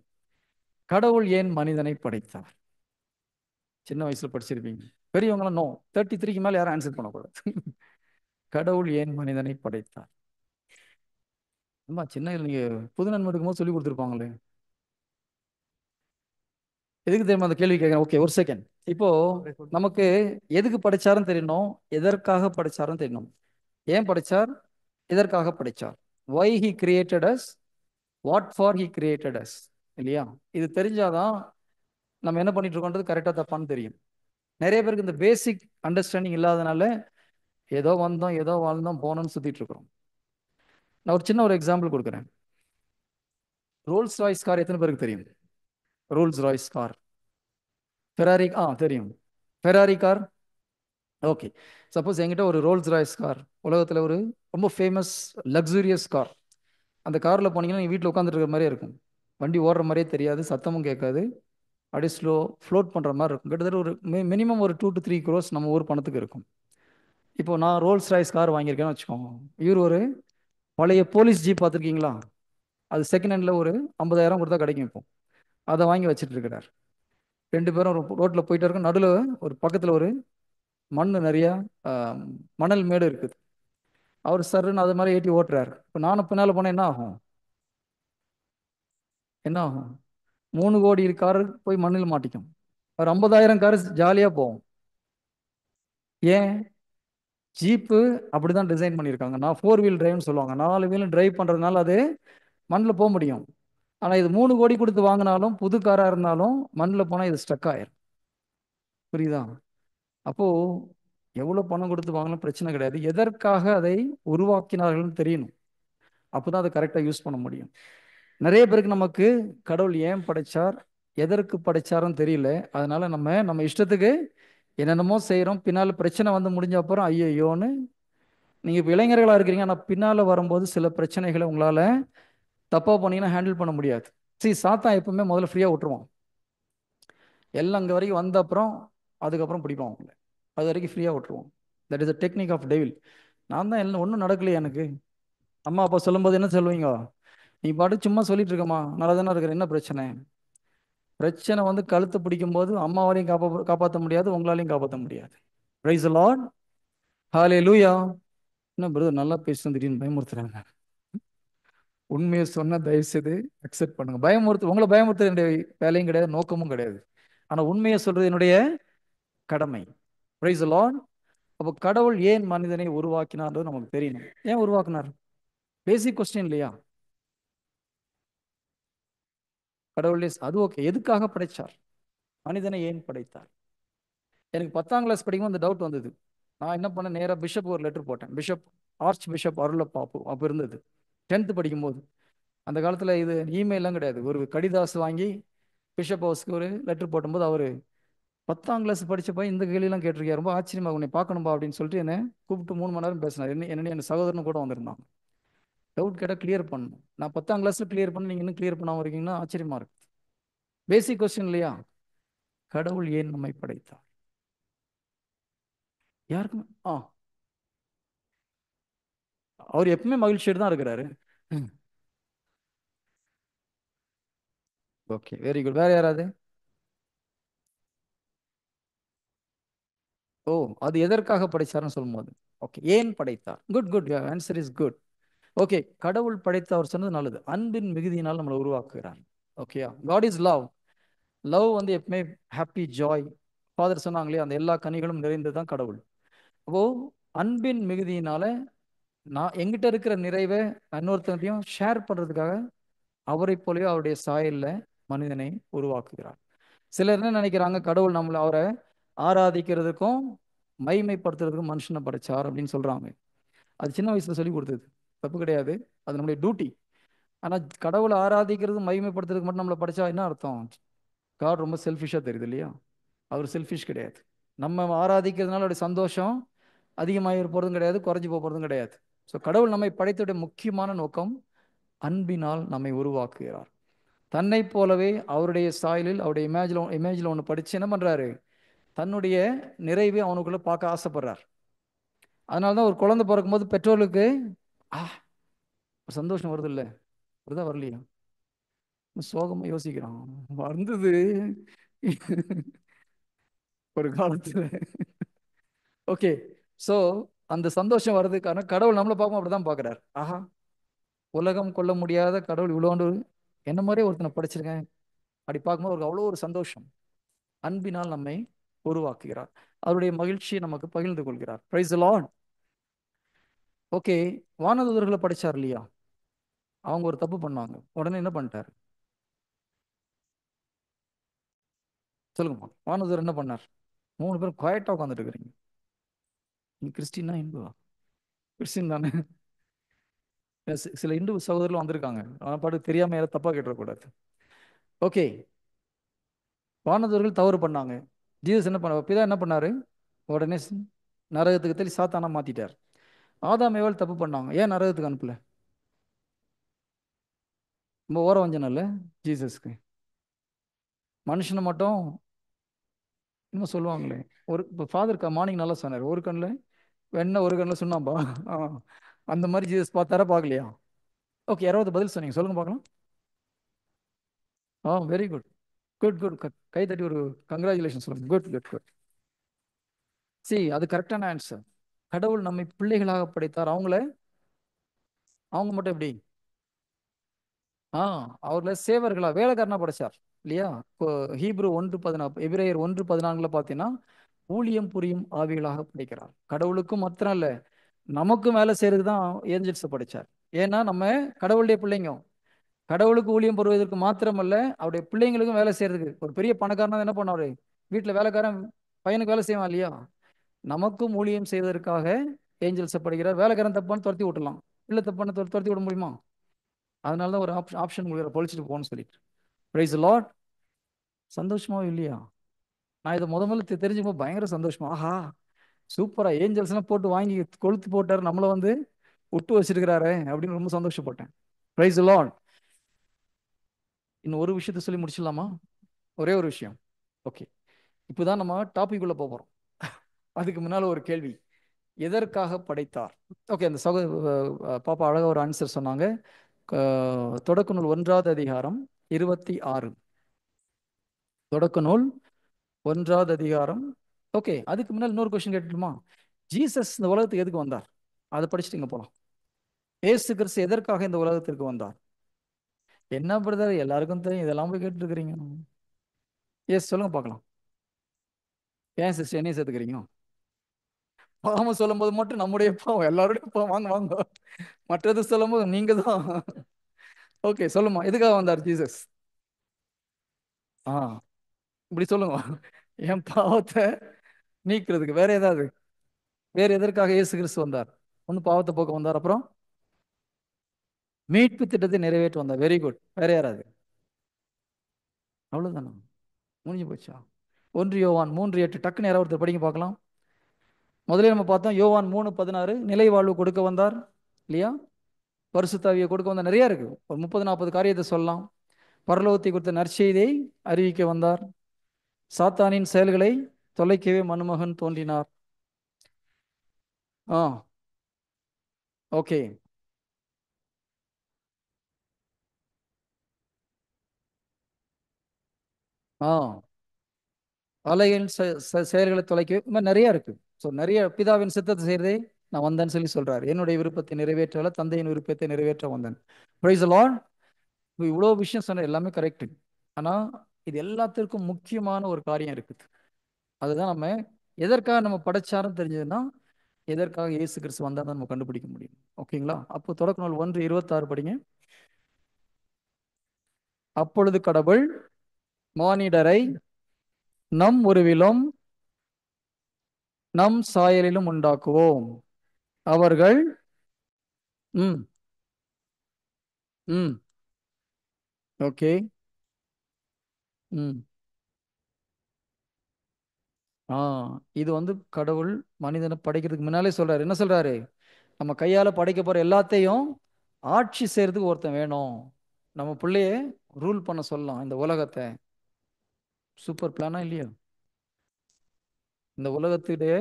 கடவுள் ஏன் மனிதனை படைத்தார்? சின்ன வயசுல படிச்சிருப்பீங்க. பெரியவங்களாம் நோ, 33க்கு மேலே யாரும் ஆன்சர் பண்ணக்கூடாது. கடவுள் ஏன் மனிதனை படைத்தார்? அம்மா சின்ன நீங்க புது நன்மை எடுக்கும்போது சொல்லி கொடுத்துருப்பாங்களே. எதுக்கு தெரியுமா அந்த கேள்வி கேட்குறேன்? ஓகே, ஒரு செகண்ட். இப்போ நமக்கு எதுக்கு படைச்சாருன்னு தெரியணும், எதற்காக படைச்சாருன்னு தெரியணும். ஏன் படைச்சார், எதற்காக படைச்சார். why he created us, what for he created us, இல்லையா? இது தெரிஞ்சாதான் நம்ம என்ன பண்ணிட்டு இருக்கோன்றது கரெக்டாக தப்பான்னு தெரியும். நிறைய பேருக்கு இந்த பேசிக் அண்டர்ஸ்டாண்டிங் இல்லாதனால ஏதோ வந்தோம், ஏதோ வாழ்ந்தோம், போனோம்னு சுத்திட்டு இருக்கிறோம். நான் ஒரு சின்ன எக்ஸாம்பிள் கொடுக்குறேன். ரோல்ஸ் ராய்ஸ் கார் எத்தனை பேருக்கு தெரியும்? Rolls Royce car. ஃபெராரி தெரியும். Ferrari car. ஓகே, சப்போஸ் என்கிட்ட ஒரு ரோல்ஸ் ராய்ஸ் கார், உலகத்தில் ஒரு ரொம்ப ஃபேமஸ் லக்ஸூரியஸ் கார். அந்த காரில் போனீங்கன்னா நீங்கள் வீட்டில் உட்காந்துட்டு இருக்கிற மாதிரியே இருக்கும். வண்டி ஓடுற மாதிரியே தெரியாது, சத்தமும் கேட்காது, அப்படியே ஃப்ளோட் பண்ணுற மாதிரி இருக்கும். கிட்டத்தட்ட ஒரு மினிமம் ஒரு 2 to 3 crores நம்ம ஊர் பணத்துக்கு இருக்கும். இப்போ நான் ரோல்ஸ் ராய்ஸ் கார் வாங்கியிருக்கேன்னு வச்சுக்கோங்க. இவர் ஒரு பழைய போலீஸ் ஜீப் பார்த்துருக்கீங்களா? அது செகண்ட் ஹேண்டில் ஒரு 50,000 கொடுத்தா கிடைக்கும். இப்போ அதை வாங்கி வச்சுட்டு இருக்கிறார். 2 பேரும் ரோட்டில் போயிட்டு இருக்கோம். நடுவில் ஒரு பக்கத்தில் ஒரு மண் நிறையா மணல் மேடு இருக்குது. அவர் சருன்னு அது மாதிரி ஏற்றி ஓட்டுறாரு. இப்போ நானும் பின்னால் போனால் என்ன ஆகும்? என்ன ஆகும்? 3 கோடி காரு போய் மண்ணில் மாட்டிக்கும். ஒரு 50,000 காரு ஜாலியாக போகும். ஏன்? ஜீப்பு அப்படிதான் டிசைன் பண்ணியிருக்காங்க. நான் 4 வீல் டிரைவ்னு சொல்லுவாங்க. 4 வீலும் டிரைவ் பண்ணுறதுனால அது மண்ணில் போக முடியும். ஆனால் இது 3 கோடி கொடுத்து வாங்கினாலும், புது காராக இருந்தாலும் மண்ணில் போனால் இது ஸ்டக் ஆயிரும். புரியுதா? அப்போது எவ்வளோ பணம் கொடுத்து வாங்கினாலும் பிரச்சனை கிடையாது. எதற்காக அதை உருவாக்கினார்கள்னு தெரியணும். அப்போ தான் அதை கரெக்டாக யூஸ் பண்ண முடியும். நிறைய பேருக்கு நமக்கு கடவுள் ஏன் படைச்சார், எதற்கு படைச்சாருன்னு தெரியல. அதனால நம்ம இஷ்டத்துக்கு என்னென்னமோ செய்கிறோம். பின்னால் பிரச்சனை வந்து முடிஞ்ச அப்புறம் ஐயோன்னு நீங்கள் இப்போ இளைஞர்களாக இருக்கிறீங்க. ஆனால் பின்னால் வரும்போது சில பிரச்சனைகளை உங்களால் தப்பாக பண்ணீங்கன்னா ஹேண்டில் பண்ண முடியாது. சாத்தான் எப்பவுமே முதல்ல ஃப்ரீயாக விட்டுருவான். எல்லாம் அங்கே வரைக்கும் வந்த அப்புறம் அதுக்கப்புறம் பிடிப்பான் அவங்கள. அது வரைக்கும் ஃப்ரீயாக விட்டுருவோம். That is the technique of devil. நான் தான் எல்லாம் ஒன்றும் நடக்கலையே எனக்கு. அம்மா அப்பா சொல்லும்போது என்ன சொல்லுவீங்க? நீ பாட்டு சும்மா சொல்லிட்டு இருக்கம்மா, நல்லா தானே இருக்கிற, என்ன பிரச்சனை? பிரச்சனை வந்து கழுத்தை பிடிக்கும்போது அம்மாவாலையும் காப்பாற்ற முடியாது, உங்களாலையும் காப்பாற்ற முடியாது. Praise the Lord. ஹல்லேலூயா. என்ன பிரதர் நல்லா பேசுறது, திடீர்னு பயமுறுத்துறாங்க. உண்மையை சொன்ன தயவு செய்து அக்செப்ட் பண்ணுங்க. உங்களை பயமுறுத்துற என்னுடைய வேலையும் கிடையாது, நோக்கமும் கிடையாது. ஆனால் உண்மையை சொல்றது என்னுடைய கடமை. Price the Lord. அப்போ கடவுள் ஏன் மனிதனை உருவாக்கினார்ன்றது நமக்கு தெரியணும். ஏன் உருவாக்கினார்? பேசிக் கொஸ்டின் இல்லையா? கடவுள் அது ஓகே. எதுக்காக படைச்சார்? மனிதனை ஏன் படைத்தார்? எனக்கு 10ஆம் கிளாஸ் படிக்கும்போது அந்த டவுட் வந்தது. நான் என்ன பண்ணேன், நேராக பிஷப் ஒரு லெட்டர் போட்டேன். பிஷப், ஆர்ச் பிஷப் அருளப்பாப்பு அப்போ இருந்தது. 10th படிக்கும்போது அந்த காலத்தில் இது இமெயிலாம் கிடையாது. ஒரு கடிதாசு வாங்கி பிஷப் ஹவுஸ்க்கு ஒரு லெட்டர் போட்டும்போது அவர் 10ஆம் கிளாஸ் படிச்சப்ப இந்த கேள்வியெல்லாம் கேட்டிருக்காரு. ரொம்ப ஆச்சரியமா உன்னை பார்க்கணும்பா அப்படின்னு சொல்லிட்டு என்னை கூப்பிட்டு 3 மணி நேரம் பேசினார். என் சகோதரனும் கூட வந்திருந்தாங்க. டவுட் கேட்டால் கிளியர் பண்ணணும். நான் 10ஆம் கிளாஸில் கிளியர் பண்ண, நீங்கள் இன்னும் கிளியர் பண்ணாமல் இருக்கீங்கன்னா ஆச்சரியமா இருக்கு. பேசிக் கொஸ்டின் இல்லையா? கடவுள் ஏன் நம்மை படைத்தார்? யாருக்குமே அவர் எப்பவுமே மகிழ்ச்சியோடு தான் இருக்கிறாரு. Okay, very good. வேற யாராவது? ஓ, அது எதற்காக படைத்தார்னு சொல்லும்போது ஓகே, ஏன் படைத்தார்? Good good, answer is good. Okay, கடவுள் படைத்த அவர் சொன்னது நல்லது. அன்பின் மிகுதியினால் நம்மளை உருவாக்குகிறார். Okay, God is love. Love வந்து எப்பவுமே ஹாப்பி, ஜாய். ஃபாதர் சொன்னாங்களே, அந்த எல்லா கனிகளும் நிறைந்தது தான் கடவுள். அப்போ அன்பின் மிகுதியினால நான் எங்கிட்ட இருக்கிற நிறைவை இன்னொருத்தரையும் ஷேர் பண்றதுக்காக அவரை போலவே அவருடைய சாயல்ல மனிதனை உருவாக்குகிறார். சிலர் என்ன நினைக்கிறாங்க, கடவுள் நம்மளை அவரை ஆராதிக்கிறதுக்கும் மைமைப்படுத்துறதுக்கும் மனுஷனை படைச்சார் அப்படின்னு சொல்றாங்க. அது சின்ன வயசுல சொல்லி கொடுத்தது, தப்பு கிடையாது, அது நம்மளுடைய டியூட்டி. ஆனா கடவுளை ஆராதிக்கிறது மைமைப்படுத்துறதுக்கு மட்டும் நம்மளை படைச்சா என்ன அர்த்தம்? காட் ரொம்ப செல்ஃபிஷா தெரியுது இல்லையா? அவர் செல்ஃபிஷ் கிடையாது. நம்ம ஆராதிக்கிறதுனால அவருடைய சந்தோஷம் அதிகமாகி போகிறதும் கிடையாது, குறைஞ்சி போகிறதும் கிடையாது. ஸோ கடவுள் நம்மை படைத்துடைய முக்கியமான நோக்கம் அன்பினால் நம்மை உருவாக்குகிறார். தன்னை போலவே அவருடைய சாயலில், அவருடைய இமேஜில் ஒன்று படித்து என்ன பண்ணுறாரு, தன்னுடைய நிறைவை அவனுக்குள்ள பார்க்க ஆசைப்படுறார். அதனால தான் ஒரு குழந்தை பிறக்கும்போது பெற்றோர்களுக்கு ஒரு சந்தோஷம் வருது இல்லை? வருதா வரலையா? சோகமாக யோசிக்கிறான். வந்தது ஒரு காலத்தில். ஓகே, ஸோ அந்த சந்தோஷம் வர்றதுக்கான கடவுள் நம்மளை பார்க்கும் அப்படிதான் பார்க்குறாரு. ஆஹா, உலகம் கொள்ள முடியாத கடவுள் இவ்வளோண்டு என்ன மாதிரியே ஒருத்தனை படிச்சிருக்கேன் அப்படி பார்க்கும்போது அவருக்கு அவ்வளோ ஒரு சந்தோஷம். அன்பினால் நம்மை உருவாக்குகிறார். அவருடைய மகிழ்ச்சியை நமக்கு பகிர்ந்து கொள்கிறார். Price the Lord. ஓகே, வானதூதர்களை படிச்சார் இல்லையா? அவங்க ஒரு தப்பு பண்ணாங்க. உடனே என்ன பண்ணிட்டாரு சொல்லுங்கம்மா? வானதூதர் என்ன பண்ணார்? 3 பேரும் குவாய்ட்டா உட்காந்துட்டு இருக்கிறீங்க. நீ கிறிஸ்டின்னா இந்துவா? கிறிஸ்டின் தானே. சில இந்து சகோதரர்கள் வந்திருக்காங்க, அவன் பாட்டு தெரியாம யாரும் தப்பா கேட்டுறக்கூடாது. ஓகே, வானதூதர்கள் தவறு பண்ணாங்க. ஜீசஸ் என்ன பண்ண, பிதா என்ன பண்ணாரு? உடனே நரகத்துக்கு தள்ளி சாத்தானா மாத்திட்டார். ஆதாம் ஏவாள் தப்பு பண்ணாங்க, ஏன் நரகத்துக்கு அனுப்பல? ரொம்ப ஓர வஞ்சனம் இல்லை ஜீசஸ்க்கு? மனுஷனை மட்டும் இன்னும் சொல்லுவாங்களே, ஒரு இப்போ ஃபாதர் மார்னிங் நல்லா சொன்னார், ஒரு கண்ணில் வெண்ணெய் ஒரு கண்ணில் சொன்னாம்பா. அந்த மாதிரி ஜீசஸ் பார்த்தாரா பார்க்கலையா? ஓகே, யாராவது பதில் சொன்னீங்க, சொல்லுங்க பார்க்கலாம். Very good, good good. கை தட்டி ஒரு கங்க்ராச்சுலேஷன் சொல்லுங்க. Good good good. அது கரெக்டான ஆன்சர். கடவுள் நம்மை பிள்ளைகளாக படைத்தார். அவங்க மட்டும் எப்படி? அவர்களை சேவர்களா, வேலைக்காரனா படைச்சார் இல்லையா? இப்போ ஹீப்ரு 1:14, எபிரேயர் 1:14 பார்த்தீங்கன்னா ஊழியம் புரியும் ஆவிகளாக படைக்கிறார். கடவுளுக்கும் மாத்திரம் இல்லை, நமக்கும் வேலை செய்யறதுக்கு தான் ஏஞ்சல்ஸை படைச்சார். ஏன்னா நம்ம கடவுளுடைய பிள்ளைங்க. கடவுளுக்கு ஊழியம் புரிவதற்கு மாத்திரமல்ல, அவருடைய பிள்ளைங்களுக்கும் வேலை செய்யறதுக்கு. ஒரு பெரிய பணக்காரனா என்ன பண்ணுவாரு, வீட்டில் வேலைக்காரன் பையனுக்கு வேலை செய்வான் இல்லையா? நமக்கும் ஊழியம் செய்வதற்காக ஏஞ்சல்ஸை படைக்கிறார். வேலைக்காரன் தப்பான்னு துரத்தி விட்டலாம், இல்லை தப்பான துரத்தி விட முடியுமா? அதனால தான் ஒரு ஆப்ஷன் உங்களுக்கு பொழிச்சிட்டு போகணும்னு சொல்லிட்டு. Price the Lord. சந்தோஷமா இல்லையா? நான் இதை முதல்ல தெரிஞ்சுக்கும்போது பயங்கர சந்தோஷமா, ஆஹா சூப்பரா ஏஞ்சல்ஸ்லாம் போட்டு வாங்கி கொளுத்து போட்டார், நம்மளை வந்து விட்டு வச்சிருக்கிறாரு அப்படின்னு ரொம்ப சந்தோஷப்பட்டேன். Praise the Lord. இன்னும் ஒரு விஷயத்த சொல்லி முடிச்சிடலாமா? ஒரே ஒரு விஷயம். ஓகே, இப்போதான் நம்ம டாபிக் உள்ள போகிறோம். அதுக்கு முன்னால ஒரு கேள்வி, எதற்காக படைத்தார்? ஓகே, அந்த பாப்பா அழகா ஒரு ஆன்சர் சொன்னாங்க. தொடக்க நூல் 1வது அதிகாரம் 26. தொடக்க நூல் 1வது அதிகாரம். ஓகே, அதுக்கு முன்னால் இன்னொரு கொஸ்டின் கேட்டுட்டுமா? ஜீசஸ் இந்த உலகத்துக்கு எதுக்கு வந்தார்? அதை படிச்சுட்டு போலாம். ஏசு கிறிஸ்து எதற்காக இந்த உலகத்திற்கு வந்தார்? என்ன பிரதர், எல்லாருக்கும் தெரியும், இதெல்லாம் போய் கேட்டு இருக்கிறீங்க. சொல்லுங்க பார்க்கலாம். ஏன் சிஸ்டர் என்னையும் சேர்த்துக்கிறீங்க? பாவம் சொல்லும் போது மட்டும் நம்முடைய பாவம், எல்லாருடைய பாவம், வாங்க வாங்க. மற்றது சொல்லும் போது நீங்க தான். ஓகே, சொல்லுமா, எதுக்காக வந்தார் ஜீசஸ்? இப்படி சொல்லுங்க, என் பாவத்தை நீக்கிறதுக்கு. வேற ஏதாவது, வேற எதற்காக இயேசு கிறிஸ்து வந்தார்? ஒன்று பாவத்தை போக்க வந்தார், அப்புறம் மீட்பு திட்டத்தை நிறைவேற்ற வந்தார். Very good. வேற யாராவது? அவ்வளவுதானா? முடிஞ்சு போச்சா? 1 யோவான் 3:8 டக்குன்னு யாராவது ஒருத்தர் படிங்க பார்க்கலாம். முதல்ல நம்ம பார்த்தோம் யோவான் 3:16 நிலை வாழ்வு கொடுக்க வந்தார் இல்லையா? பரிசுத்தாவியை கொடுக்க வந்தார். நிறைய இருக்கு. ஒரு 30-40 காரியத்தை சொல்லலாம். பரலோகத்தை குறித்த நற்செய்தியை அறிவிக்க வந்தார். சாத்தானின் செயல்களை தொலைக்கவே மனுமகன் தோன்றினார். ஆ ஓகே. ஆ அலையின் செயல்களை தொலைக்கவே, இந்த மாதிரி நிறைய இருக்கு. ஸோ நிறைய பிதாவின் சித்தத்தை செய்யறதே நான் வந்தேன்னு சொல்லி சொல்றாரு. என்னுடைய விருப்பத்தை நிறைவேற்றல, தந்தையின் விருப்பத்தை நிறைவேற்ற வந்தேன். Price the Lord. இவ்வளோ விஷயம் சொன்ன எல்லாமே கரெக்டு. ஆனால் இது எல்லாத்திற்கும் முக்கியமான ஒரு காரியம் இருக்குது. அதுதான் நம்ம எதற்காக நம்ம படைச்சாரும் தெரிஞ்சதுன்னா எதற்காக இயேசு கிறிஸ்து வந்தால் தான் நம்ம கண்டுபிடிக்க முடியும். ஓகேங்களா? அப்போ தொடக்க நூல் 1:26 படிங்க. அப்பொழுது கடவுள் மானிடரை நம் உருவிலும் நம் சாயலிலும் உண்டாக்குவோம். அவர்கள் ம் ம் ஓகே ம் ஆ இது கடவுள் மனிதனை படைக்கிறதுக்கு முன்னாலே சொல்றாரு. என்ன சொல்றாரு? நம்ம கையால படைக்க போற எல்லாத்தையும் ஆட்சி செய்யறதுக்கு ஒருத்தன் வேணும். நம்ம பிள்ளைய ரூல் பண்ண சொல்லலாம் இந்த உலகத்தை. சூப்பர் பிளானா இல்லையா? இந்த உலகத்துடைய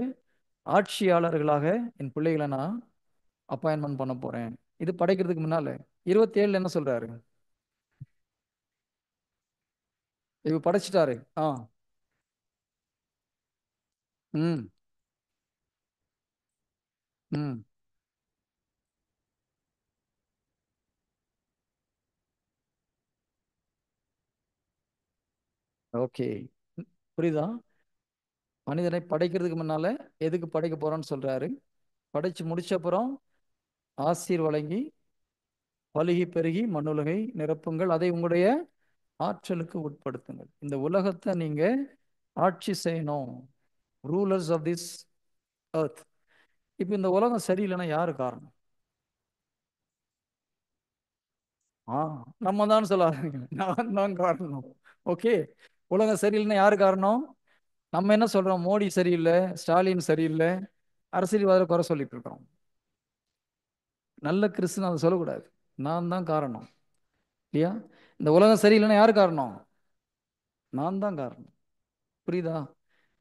ஆட்சியாளர்களாக என் பிள்ளைகளை நான் அப்பாயின்மெண்ட் பண்ண போறேன். இது படைக்கிறதுக்கு முன்னால 27 என்ன சொல்றாரு? இவ படைச்சிட்டாரு. ஆ ம் ம் ஓகே. புரியுதா? மனிதனை படைக்கிறதுக்கு முன்னால எதுக்கு படைக்க போறோம்னு சொல்றாரு. படைச்சு முடிச்ச அப்புறம் ஆசீர் வழங்கி பலுகி பெருகி மண்ணுலகை நிரப்புங்கள், அதை உங்களுடைய ஆற்றலுக்கு உட்படுத்துங்கள். இந்த உலகத்தை நீங்க ஆட்சி செய்யணும். Rulers of this earth. இப்போ இந்த உலகம் சரியில்லைன்னா யாரு காரணம்? ஆ நம்ம தான் சொல்லாதீங்க, நான் தான் காரணம். ஓகே. உலகம் சரியில்லைன்னா யாரு காரணம்? நம்ம என்ன சொல்றோம்? மோடி சரியில்லை, ஸ்டாலின் சரியில்லை, அரசியல்வாதிகளை குறை சொல்லிட்டு இருக்கோம். நல்ல கிறிஸ்துன்னு அதை சொல்லக்கூடாது. நான் தான் காரணம் இல்லையா? இந்த உலகம் சரியில்லைன்னா யாரு காரணம்? நான் தான் காரணம். புரியுதா?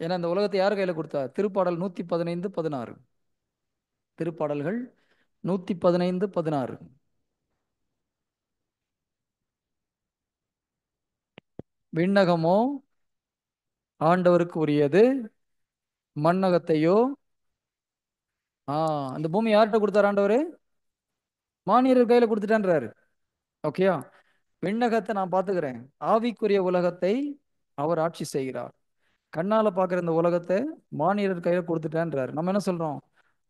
ஏன்னா இந்த உலகத்தை யார் கையில கொடுத்தா? திருப்பாடல் 115:16. திருப்பாடல்கள் 115:16. விண்ணகமோ ஆண்டவருக்கு உரியது, மண்ணகத்தையோ அந்த பூமி யார்கிட்ட கொடுத்தாரு ஆண்டவர்? மானியர்கள் கையில கொடுத்துட்டான்றாரு. ஓகேயா? விண்ணகத்தை நான் பார்த்துக்கிறேன், ஆவிக்குரிய உலகத்தை அவர் ஆட்சி செய்கிறார். கண்ணால பார்க்குற இந்த உலகத்தை மானியர் கையில கொடுத்துட்டேன்றாரு. நம்ம என்ன சொல்றோம்?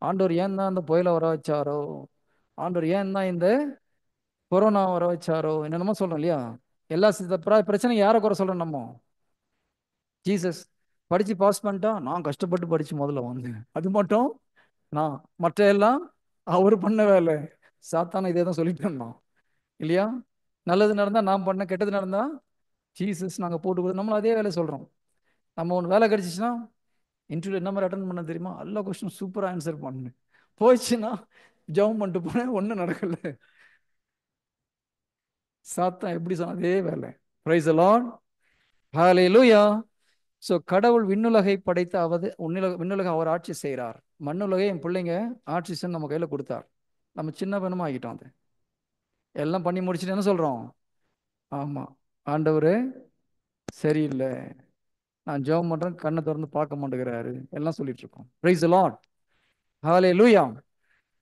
ஆண்டவர் ஏன் தான் இந்த புயலை வர வச்சாரோ, ஆண்டவர் ஏன் தான் இந்த கொரோனா வர வச்சாரோ, என்னென்னமோ சொல்றோம் இல்லையா? எல்லா பிரச்சனை யாரை குறை சொல்றோம் நம்ம? ஜீசஸ். படிச்சு பாஸ் பண்ணிட்டா நான் கஷ்டப்பட்டு படிச்சு முதல்ல வந்தேன், அது மட்டும் நான், மற்ற எல்லாம் அவர் பண்ண வேலை. சாத்தான இதே தான் சொல்லிட்டு இருந்தோம் இல்லையா? நல்லது நடந்தா நான் பண்ண, கெட்டது நடந்தா ஜீசஸ் நாங்கள் போட்டு கொடுத்து நம்மளும் அதே வேலை சொல்றோம். நம்ம ஒன்று வேலை கிடைச்சிச்சுன்னா இன்டர்வியூ என்ன மாதிரி அட்டன் பண்ண தெரியுமா? எல்லா கொஸ்டின் சூப்பராக ஆன்சர் பண்ணு. போயிடுச்சுன்னா ஜெபம் பண்ணிட்டு போனேன், ஒன்றும் நடக்கல. சாத்தான் எப்படி சொன்ன அதே வேலை. Price the Lord. Hallelujah. So கடவுள் விண்ணுலகை படைத்த அவது விண்ணுலகை அவர் ஆட்சி செய்கிறார். மண்ணுலகை என் பிள்ளைங்க ஆட்சி செய்ய நம்ம கையில் கொடுத்தார். நம்ம சின்ன பணமா ஆகிட்டோம். அது எல்லாம் பண்ணி முடிச்சுட்டு என்ன சொல்றோம்? ஆமா, ஆண்டவர் சரியில்லை, நான் ஜெபம் பண்றேன், கண்ணை திறந்து பார்க்க மாட்டேங்கிறாரு, எல்லாம் சொல்லிட்டு இருக்கோம். Price the Lord. Hallelujah.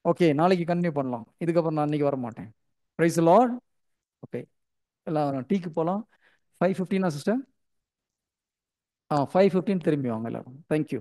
Okay, நாளைக்கு கண்டினியூ பண்ணலாம். இதுக்கப்புறம் நான் இன்னைக்கு வர மாட்டேன். Price the Lord. ஓகே, எல்லாம் டீக்கு போகலாம். 5:15 சிஸ்டர். 5:15 திரும்பி வாங்க எல்லாரும். தேங்க்யூ.